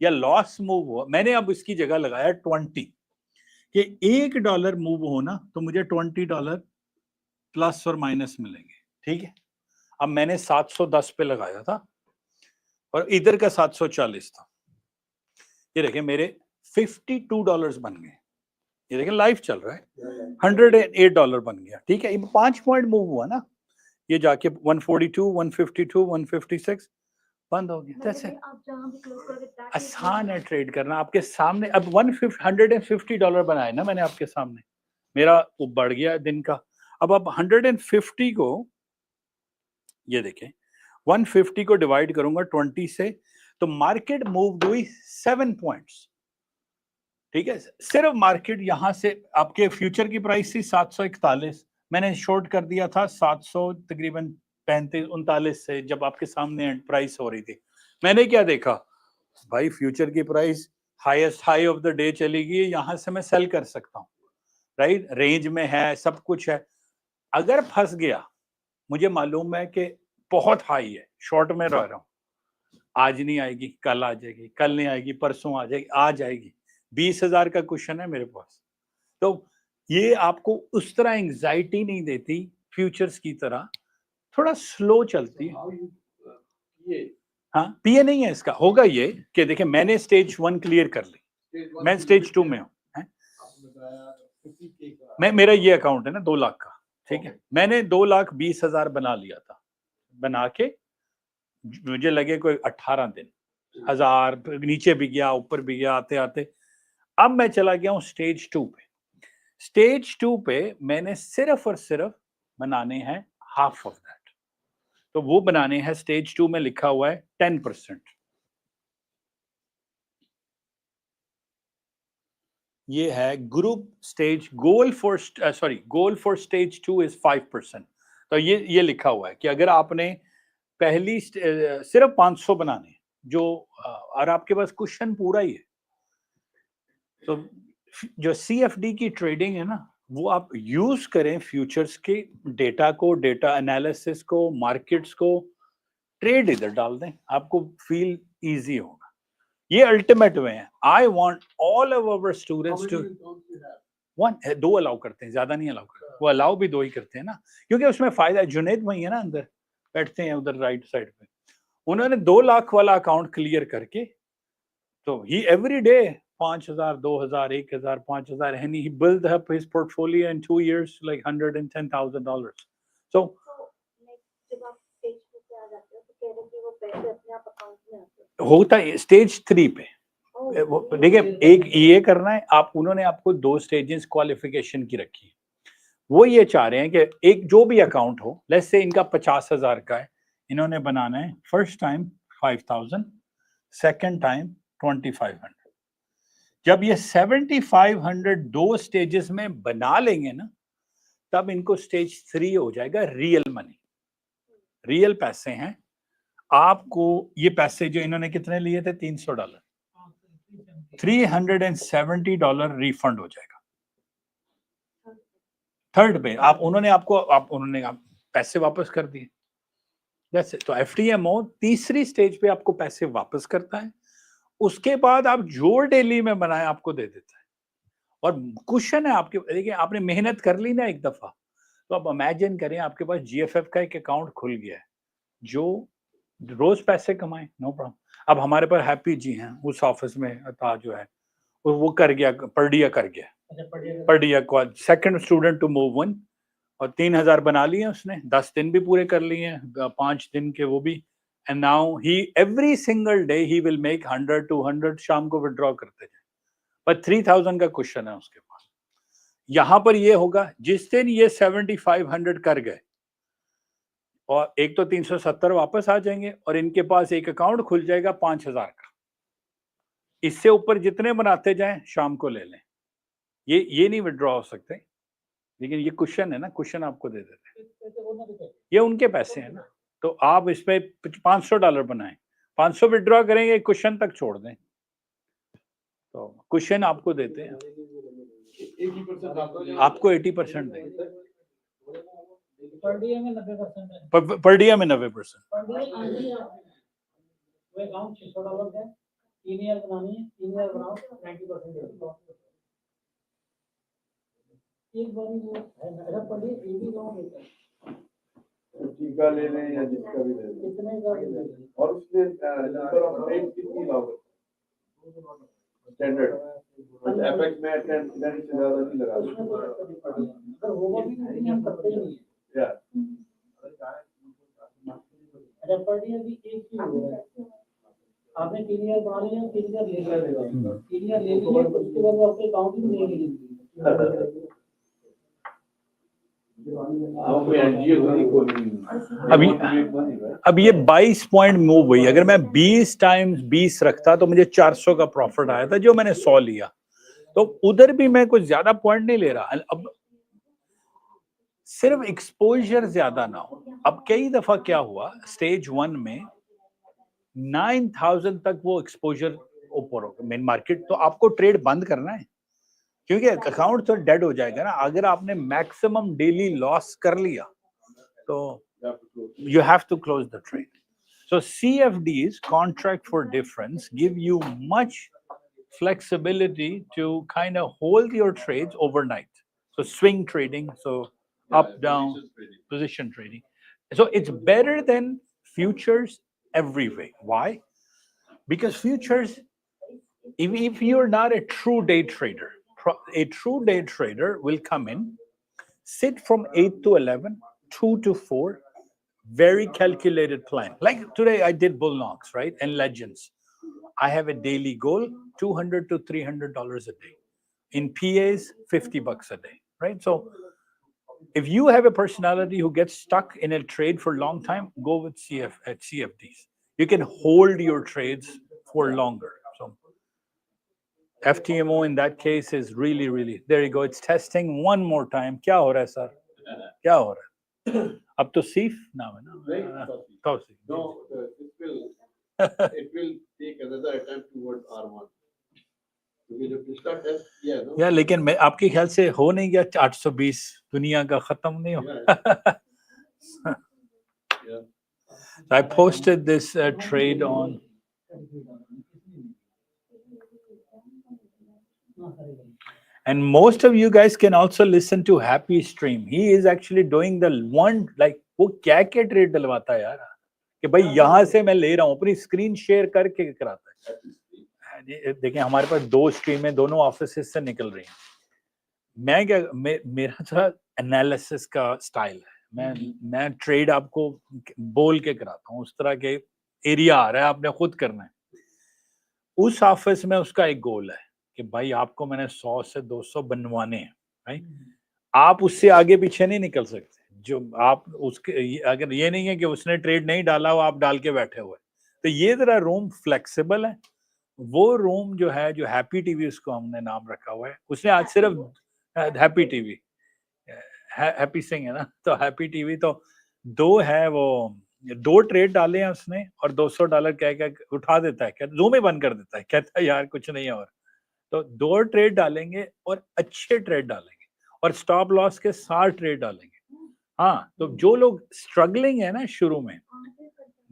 या लॉस मूव हुआ, मैंने अब इसकी जगह लगाया 20, कि $1 मूव होना तो मुझे $20 प्लस और माइनस मिलेंगे, ठीक है। अब मैंने 710 पे लगाया था और इधर का 740 था, ये देखिए मेरे $52 बन गए, ये देखिए लाइव चल रहा है, $108 बन गया, ठीक है। ये 5 पॉइंट मूव हुआ ना, ये जाके 142, 152, 156 बंद हो गया। That's it. आप जहाँ भी क्लोज करोगे that is आसान है ट्रेड करना आपके सामने। अब $150 बनाए ना मैंने आपके सामने, मेरा वो बढ़ गया दिन का। अब आप 150 को, ये देखें, 150 को डिवाइड करूंगा 20 से, तो मार्केट मूव हुई 7 पॉइंट्स, ठीक है। सिर्फ मार्केट यहां से, आपके फ्यूचर की प्राइस थी 741, मैंने शॉर्ट कर दिया था 700 तकरीबन 35-39 से, जब आपके सामने प्राइस हो रही थी। मैंने क्या देखा भाई, फ्यूचर की price highest high of the day चली गई, यहां से मैं सेल कर सकता हूँ, राइट, रेंज में है, सब कुछ है। अगर फंस गया, मुझे मालूम है कि बहुत हाई है, शॉर्ट में रह रहा हूँ, आज नहीं आएगी, कल आ जाएगी, कल नहीं आएगी, परसों आ जाएगी, आ जाएगी, 20,000 का क्वेश्चन है मेरे पास। तो ये आपको उस तरह एंजाइटी नहीं देती फ्यूचर्स की तरह, थोड़ा स्लो चलती है। हाँ पीए नहीं है इसका, होगा ये कि देखिए मैंने स्टेज 1 क्लियर कर ली, मैं स्टेज 2 में हूँ, मैं, मेरा ये अकाउंट है ना 2 लाख का, ठीक है, मैंने 2,20,000 बना लिया था, बना के मुझे लगे कोई 18 दिन, 1000 नीचे भी गया, ऊपर भी गया, आते आते अब मैं चला गया हूँ स्टेज 2 पे। स्टेज 2 पे मैंने सिर्फ और सिर्फ बनाने हैं हाफ ऑफ दैट, तो वो बनाने हैं स्टेज 2 में लिखा हुआ है 10%। ये है group stage, goal for stage 2 is 5%। तो ये लिखा हुआ है कि अगर आपने पहली सिर्फ 500 बनाने, जो और आपके पास क्वेश्चन पूरा ही है, तो जो CFD की ट्रेडिंग है ना, वो आप यूज करें फ्यूचर्स के डेटा को, डेटा एनालिसिस को, मार्केट्स को, ट्रेड इधर डाल दें, आपको फील इजी होगा। ये अल्टीमेट वे है। I want all of our students to, 2 allow करते हैं, ज्यादा नहीं अलाउ करते, वो अलाउ भी 2 ही करते हैं ना, क्योंकि उसमें फायदा है। जुनेद वही है ना, अंदर बैठते हैं उधर राइट साइड पे, उन्होंने 2 लाख वाला अकाउंट क्लियर करके, तो ही every day 5,000, 2,000, 1,000, 5,000, and he built up his portfolio in 2 years like $110,000. So जब आप स्टेज पे आ जाते हो तो कह रहे कि वो पैसे अपने आप अकाउंट में आते हैं। होता है स्टेज 3 पे, देखिए एक ये करना है आप, उन्होंने आपको 2 स्टेजेस क्वालिफिकेशन की रखी है। वो ये चाह रहे हैं कि एक जो भी अकाउंट हो, लेट्स से इनका 50,000 का है, इन्होंने बनाना है फर्स्ट टाइम 5,000, सेकंड टाइम 2,500। जब ये 7,500 2 स्टेजेस में बना लेंगे ना, तब इनको स्टेज 3 हो जाएगा रियल मनी, रियल पैसे हैं। आपको ये पैसे जो इन्होंने कितने लिए थे, $300, $370 रिफंड हो जाएगा थर्ड पे। उन्होंने पैसे वापस कर दिए, जैसे तो FTMO तीसरी स्टेज पे आपको पैसे वापस करता है, उसके बाद आप जो डेली में बनाए आपको दे देता है। और क्वेश्चन है आपके, देखिए आपने मेहनत कर ली ना एक दफा, तो आप इमेजिन करें आपके पास GFF का एक अकाउंट खुल गया है जो रोज पैसे कमाए, नो प्रॉब्लम। अब हमारे पास हैप्पी जी हैं, उस ऑफिस में था जो है, वो कर गया, पर्डिया कर गया, पर्डिया को सेकंड स्टूडेंट टू मूव 1, और 3,000 बना लिए उसने, 10 दिन भी पूरे कर लिए हैं, 5 दिन के वो भी। And now he every single day he will make 100, 200, शाम को विड्रॉ करते जाए, पर 3,000 का क्वेश्चन है उसके पास। यहां पर ये होगा जिस दिन ये 7,500 कर गए, और एक तो 370 वापस आ जाएंगे, और इनके पास एक अकाउंट खुल जाएगा 5,000 का, इससे ऊपर जितने बनाते जाएं शाम को ले लें। ये नहीं विड्रॉ हो सकते, लेकिन ये कुशन है ना, कुशन आपको दे देते हैं, ये उनके पैसे हैं ना। तो आप इस पे $500 बनाएं, 500 विड्रॉ करेंगे, कुशन तक छोड़ दें, तो कुशन आपको देते हैं, 80% आपको 80% देंगे। पर डे में 90% है। पर डे में 90%। पर डे वो अकाउंट $600 है, 3 ईयर बनानी है, 3 ईयर बनाओ 90% है। एक बार वो है ना, पर डे एक ही अकाउंट होता है, टीका ले लें या जिसका भी ले लें, कितने का भी ले लें। और उसमें नंबर ऑफ ट्रेड कितनी लाओगे स्टैंडर्ड, एपेक्स में 10 से ज्यादा नहीं लगा अगर होगा भी तो नहीं, हम करते ही नहीं है। या अच्छा, पर डे अभी एक ही हो रहा है, आपने 3 ईयर बना लिया, 3 ईयर ले लिया, 3 ईयर ले लिया, उसके बाद आपके अकाउंट में नहीं मिलेगी। अब ये 22 पॉइंट मूव हुई, अगर मैं 20 टाइम्स 20 रखता तो मुझे 400 का प्रॉफिट आया था, जो मैंने 100 लिया, तो उधर भी मैं कुछ ज्यादा पॉइंट नहीं ले रहा। अब सिर्फ एक्सपोजर ज्यादा ना हो। अब कई दफा क्या हुआ, स्टेज 1 में 9000 तक वो एक्सपोजर ऊपर हो मेन मार्केट, तो आपको ट्रेड बंद करना है, क्योंकि अकाउंट तो डेड हो जाएगा ना। अगर आपने मैक्सिमम डेली लॉस कर लिया तो you have to close the trade. So CFDs, contract for difference, give you much flexibility to kind of hold your trades overnight. So swing trading, so up, down, position trading. So it's better than futures every way. Why? Because futures, if you're not a true day trader, a true day trader will come in, sit from 8 to 11, 2 to 4, very calculated plan. Like today I did bull longs, right? And legends. I have a daily goal, $200 to $300 a day. In PAs, $50 a day, right? So if you have a personality who gets stuck in a trade for a long time, go with CFDs. You can hold your trades for longer. So FTMO in that case is really, really, there you go. It's testing one more time. क्या हो रहा है sir? क्या हो रहा है? अब तो सीफ नाम है ना? Tausi. no, it will take another attempt towards R1. या लेकिन मैं आपके ख्याल से हो नहीं गया 820 दुनिया का खत्म नहीं हो? I posted this trade on. And most of you guys can also listen to Happy Stream. He is actually doing the one, like वो क्या क्या ट्रेड डलवाता है यार, कि भाई यहाँ से मैं ले रहा हूँ, अपनी स्क्रीन शेयर करके कराता है। देखिए हमारे पास 2 स्ट्रीम है, दोनों ऑफिस से निकल रही हैं। मैं क्या, मेरा थोड़ा एनालिसिस का स्टाइल है, मैं ट्रेड आपको बोल के कराता हूँ, उस तरह के एरिया आ रहा है, आपने खुद करना है। उस ऑफिस में उसका एक गोल है कि भाई आपको मैंने 100 से 200 बनवाने हैं, राइट? आप उससे आगे पीछे नहीं निकल सकते। जो आप उसके, अगर ये नहीं है कि उसने ट्रेड नहीं डाला हो, आप डाल के बैठे हुए, तो ये जरा रूम फ्लेक्सिबल है। वो रूम जो है, जो हैप्पी टीवी उसको हमने नाम रखा हुआ है, उसने आज सिर्फ हैप्पी टीवी, हैप्पी सिंह है ना, तो हैप्पी टीवी तो 2 है, वो 2 ट्रेड डाले हैं उसने, और $200 कह उठा देता है, कहता जूम ही बंद कर देता है, कहता है यार कुछ नहीं है। और तो 2 ट्रेड डालेंगे और अच्छे ट्रेड डालेंगे, और स्टॉप लॉस के 60 ट्रेड डालेंगे। हाँ, तो जो लोग स्ट्रगलिंग है ना शुरू में,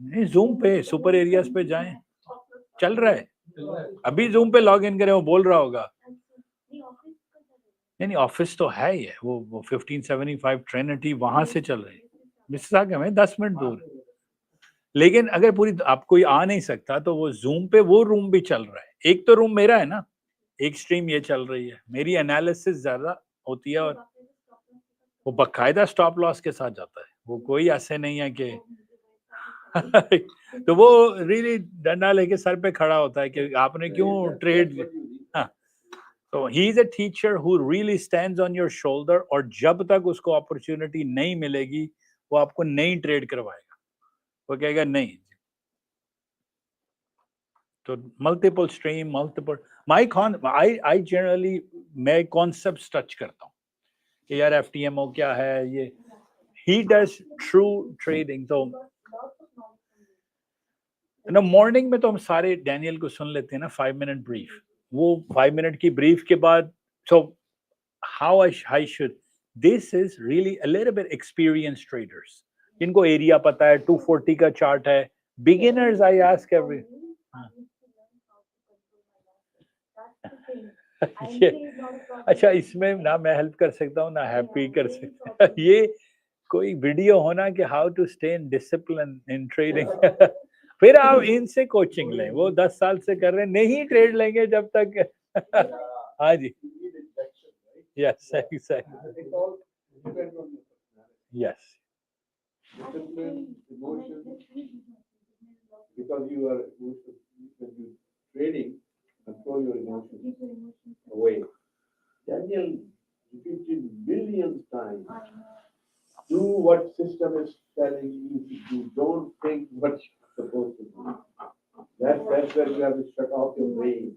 नहीं जूम पे सुपर एरियाज पे जाएं, चल रहा है। अभी जूम पे लॉग इन करें, वो बोल रहा होगा। नहीं ऑफिस तो है ही है, वो 1575 ट्रिनिटी वहां से चल रही है, मिसिसागा में 10 मिनट दूर। लेकिन अगर पूरी आप कोई आ नहीं सकता, तो वो जूम पे वो रूम भी चल रहा है। एक तो रूम मेरा है ना, एक स्ट्रीम ये चल रही है, मेरी एनालिसिस ज्यादा होती है, और वो बकायदा स्टॉप लॉस के साथ जाता है, वो कोई ऐसे नहीं है कि तो वो रियली डंडा लेके सर पे खड़ा होता है कि आपने क्यों ट्रेड। हाँ, तो he is a teacher who really stands on your shoulder, और जब तक उसको अपॉर्चुनिटी नहीं मिलेगी, वो आपको नई ट्रेड करवाएगा। वो कहेगा नहीं, तो multiple stream, multiple. I generally मैं concepts touch करता हूँ कि यार FTMO क्या है ये. He does true trading. तो मॉर्निंग में तो हम सारे डैनियल को सुन लेते हैं ना 5-minute brief. वो 5 minute की brief के बाद so how I should. This is really a little bit experienced traders. जिनको एरिया पता है 240 का चार्ट है. Beginners I ask every. ये अच्छा इसमें ना मैं हेल्प कर सकता हूँ ना हैप्पी कर सकता हूँ. ये कोई वीडियो होना कि how to stay in discipline in trading. फिर आप इनसे कोचिंग लें. वो 10 साल से कर रहे हैं. नहीं ट्रेड लेंगे जब तक. हाँ जी. Yes, exactly. It all depends on your personality. Yes. Discipline, emotion, because you are emotional, when you trading, control your emotions away. Daniel repeated millions times. Do what system is telling you to do. Don't think what you're supposed to do. That's where you have to shut off your brain.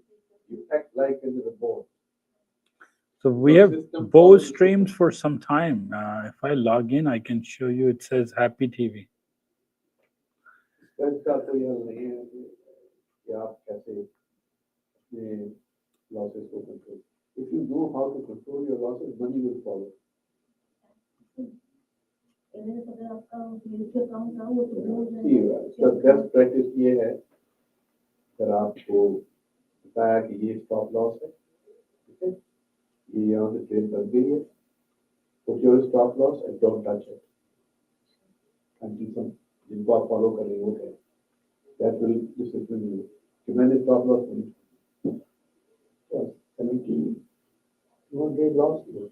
You act like in the board. So we have both streams for some time. If I log in, I can show you. It says Happy TV. इसका कोई हल नहीं है कि आप कैसे अपने losses को control. If you know how to control your losses, money will follow. See, इसका best practice ये है अगर आपको बताया कि ये stop loss है, ठीक है? ये यहाँ से trade बन गई है. Put your stop loss and don't touch it. Until some जिनको आप follow कर रहे हो करें. That will discipline you. कि मैंने stop loss नहीं. 17 loss हुआ.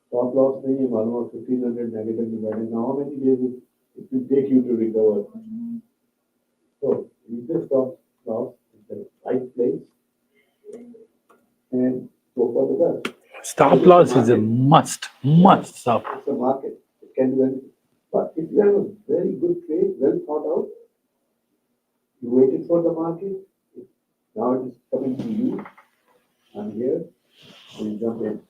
Stop loss नहीं है मालूम है 1500 negative divided. Now how many days it will take you to recover? So you just stop loss in the right place and go for the best. Stop loss is a must. Stop. It's a market. It can do anything. But if you have a very good trade, well thought out, you waited for the market, now it is coming to you. I'm here, so you jump in.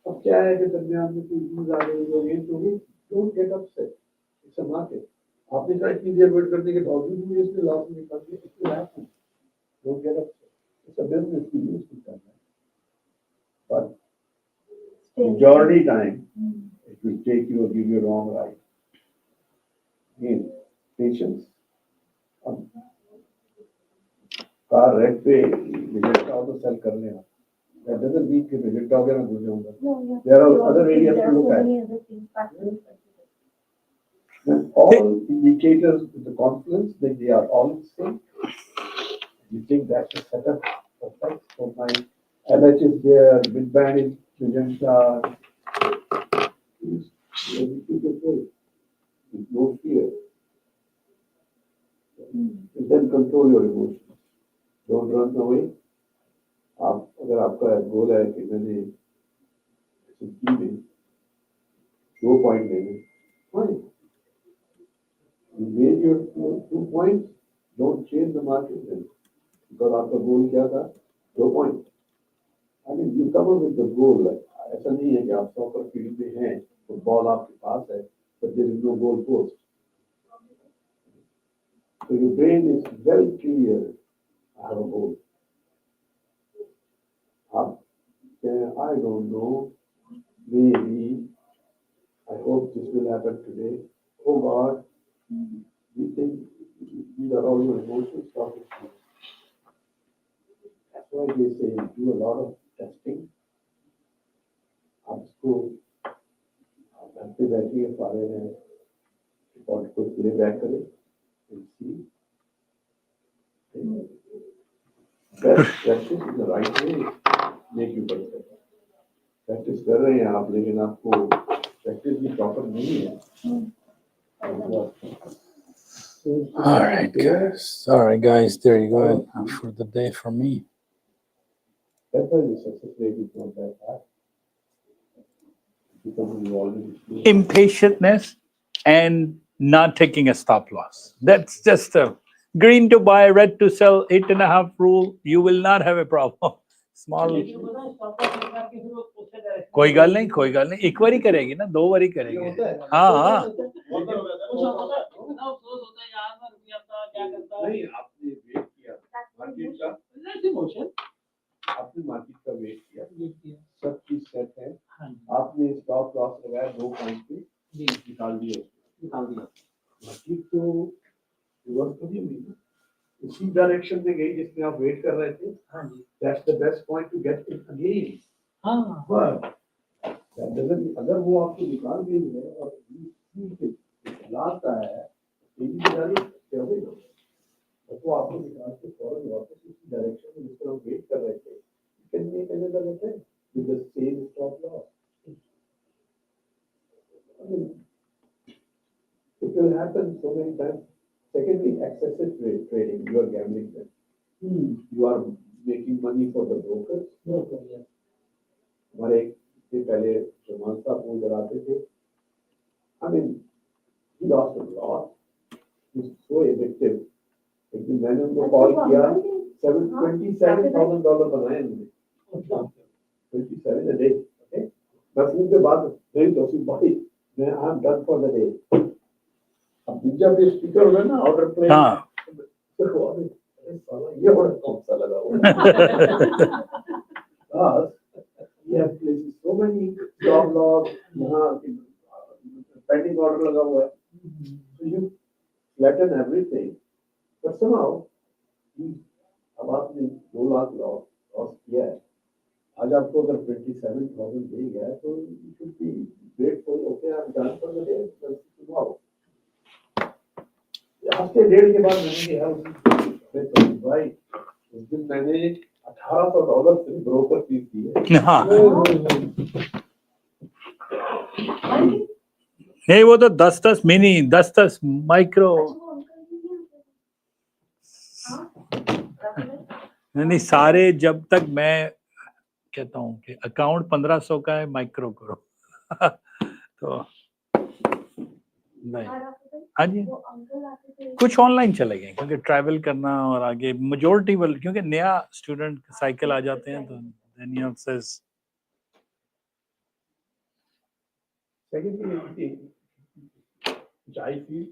अब क्या है कि दरमियान में कोई news आ रही है ये तो भी don't get upset. It's a market. आपने कहा इतनी देर वेट करने के बावजूद भी इसमें लॉस निकाल के it will happen. Don't get upset. It's a business you use to come. But majority time it will take you or give you wrong right. Again, patience. Car red पे reject आओ तो cell कर लेना. That doesn't mean कि reject आओगे ना घुस जाऊंगा. There are other areas to look at. When all indicators with the confluence that they are all in sync, you think that's a setup perfect. So my LH is there, mid band is magenta. With no fear. And then control your emotions. Don't run away. आप अगर आपका गोल है कि मैंने जिंदगी में 2 point लेने, fine. You made your 2 points. Don't change the market then. Because आपका गोल क्या था? 2 points. I mean, you come up with the goal. ऐसा नहीं है कि आप 100 पर फील्ड में हैं, तो बॉल आपके पास है, but there is no goal post. So your brain is very clear. I have a goal. I don't know. Maybe. I hope this will happen today. Oh God. You think these are all your emotions? Stop it. That's why they say do a lot of testing. आपको घर पे बैठिए सारे हैं report को play back करें and see. Best practice is the right way make you perfect. Practice कर रहे हैं आप लेकिन आपको practice भी proper नहीं है. All right, guys. There you go for the day for me. That's why the success rate is not that high. Because we already Impatientness and not taking a stop loss. That's just green to buy, red to sell, 8.5 rule, you will not have a problem. Small. लेकिन वो ना stop loss लगा के फिर वो उससे direction कोई गल नहीं, कोई गल नहीं, एक बार ही करेगी ना, 2 बार ही करेंगे। हाँ हाँ नहीं, आपने वेट किया मार्केट का, आपने मार्केट का वेट किया, सब चीज सेट है, आपने स्टॉप लॉस लगाया 2 पॉइंट पे, निकाल दिया, मार्केट तो रिवर्स तो नहीं हुई ना, उसी डायरेक्शन में गई जिसमें आप वेट कर रहे थे। That's the best point to get it again. But अगर वो आपको निकाल गई है और लास्ट आया है, तेजी में जा रही है, क्या होगा? तो आपको निकाल के फौरन वापस उसी डायरेक्शन में जिस पर हम वेट कर रहे थे, can make another attempt with the same stop loss. It will happen so many times. Secondly, excessive trading, you are gambling them. You are making money for the brokers. हमारे इससे पहले जमान साहब वो डराते थे, I mean, he lost a lot. He's so addictive. लेकिन मैंने उनको कॉल किया, $27,000 बनाए उन्होंने, 27 a day. Okay? मैं फोन पे बात नहीं तो भाई मैं I am done for the day. अब जब ये स्पीकर होगा ना ऑर्डर प्ले, हाँ ये ऑर्डर कौन सा लगा हुआ है? ये place so many stop loss, यहाँ पेंडिंग ऑर्डर लगा हुआ है, so you flatten everything, but somehow अब आपने 2 लाख लॉस किया है, आज आपको अगर 27,000 दे गया है तो you should be grateful. Okay, I'm done for the day. Tomorrow. हफ्ते डेढ़ के बाद मैंने किया भाई, उस दिन मैंने $1,800 से ब्रोकर फीस दी है। हाँ नहीं, वो तो 10-10 मिनी, 10-10 माइक्रो, नहीं सारे, जब तक मैं कहता हूँ कि अकाउंट 1500 का है, माइक्रो करो तो नहीं। हाँ जी, कुछ ऑनलाइन चले गए क्योंकि ट्रैवल करना और आगे मेजोरिटी वाले, क्योंकि नया स्टूडेंट साइकिल आ जाते हैं तो then you says Secondly, which I feel,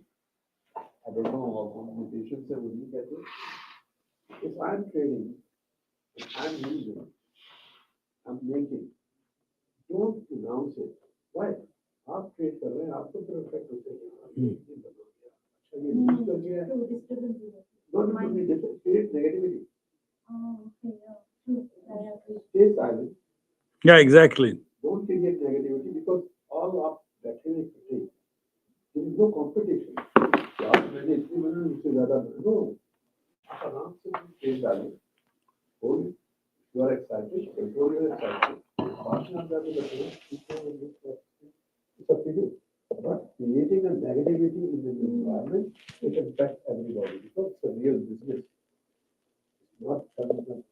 I don't know how communication से वो नहीं कहते, if I'm trading, if I'm losing, I'm making, don't announce it. Why? आप ट्रेड कर रहे हैं, आपको फिर इफेक्ट होते हैं, अच्छा ये lose कर गया है, not to be create negativity. Stay silent. yeah, exactly. Don't create negativity because all of that is there is no competition. आप मैंने इतनी मैंने उससे ज़्यादा no. आराम से ट्रेड डालें, hold, you are excited, control your excitement. बाद में आप जाके बताइए, it's up to you. But creating a negativity in the environment, it affects everybody because it's a real business. It's not something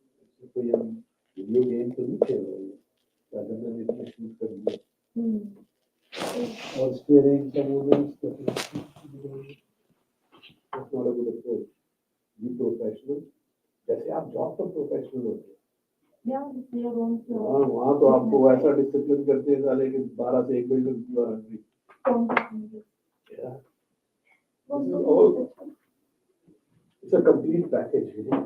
कोई हम video game तो नहीं खेल रहे हैं, rather than इतना shoot कर दिया और steering the movements, that's not a good approach. Be professional. जैसे आप जॉब पर प्रोफेशनल होते हैं, वहाँ तो आपको ऐसा डिसिप्लिन करते हैं साले कि 12 से 1 बजे तक you are hungry. Yeah. It's a complete package, you know.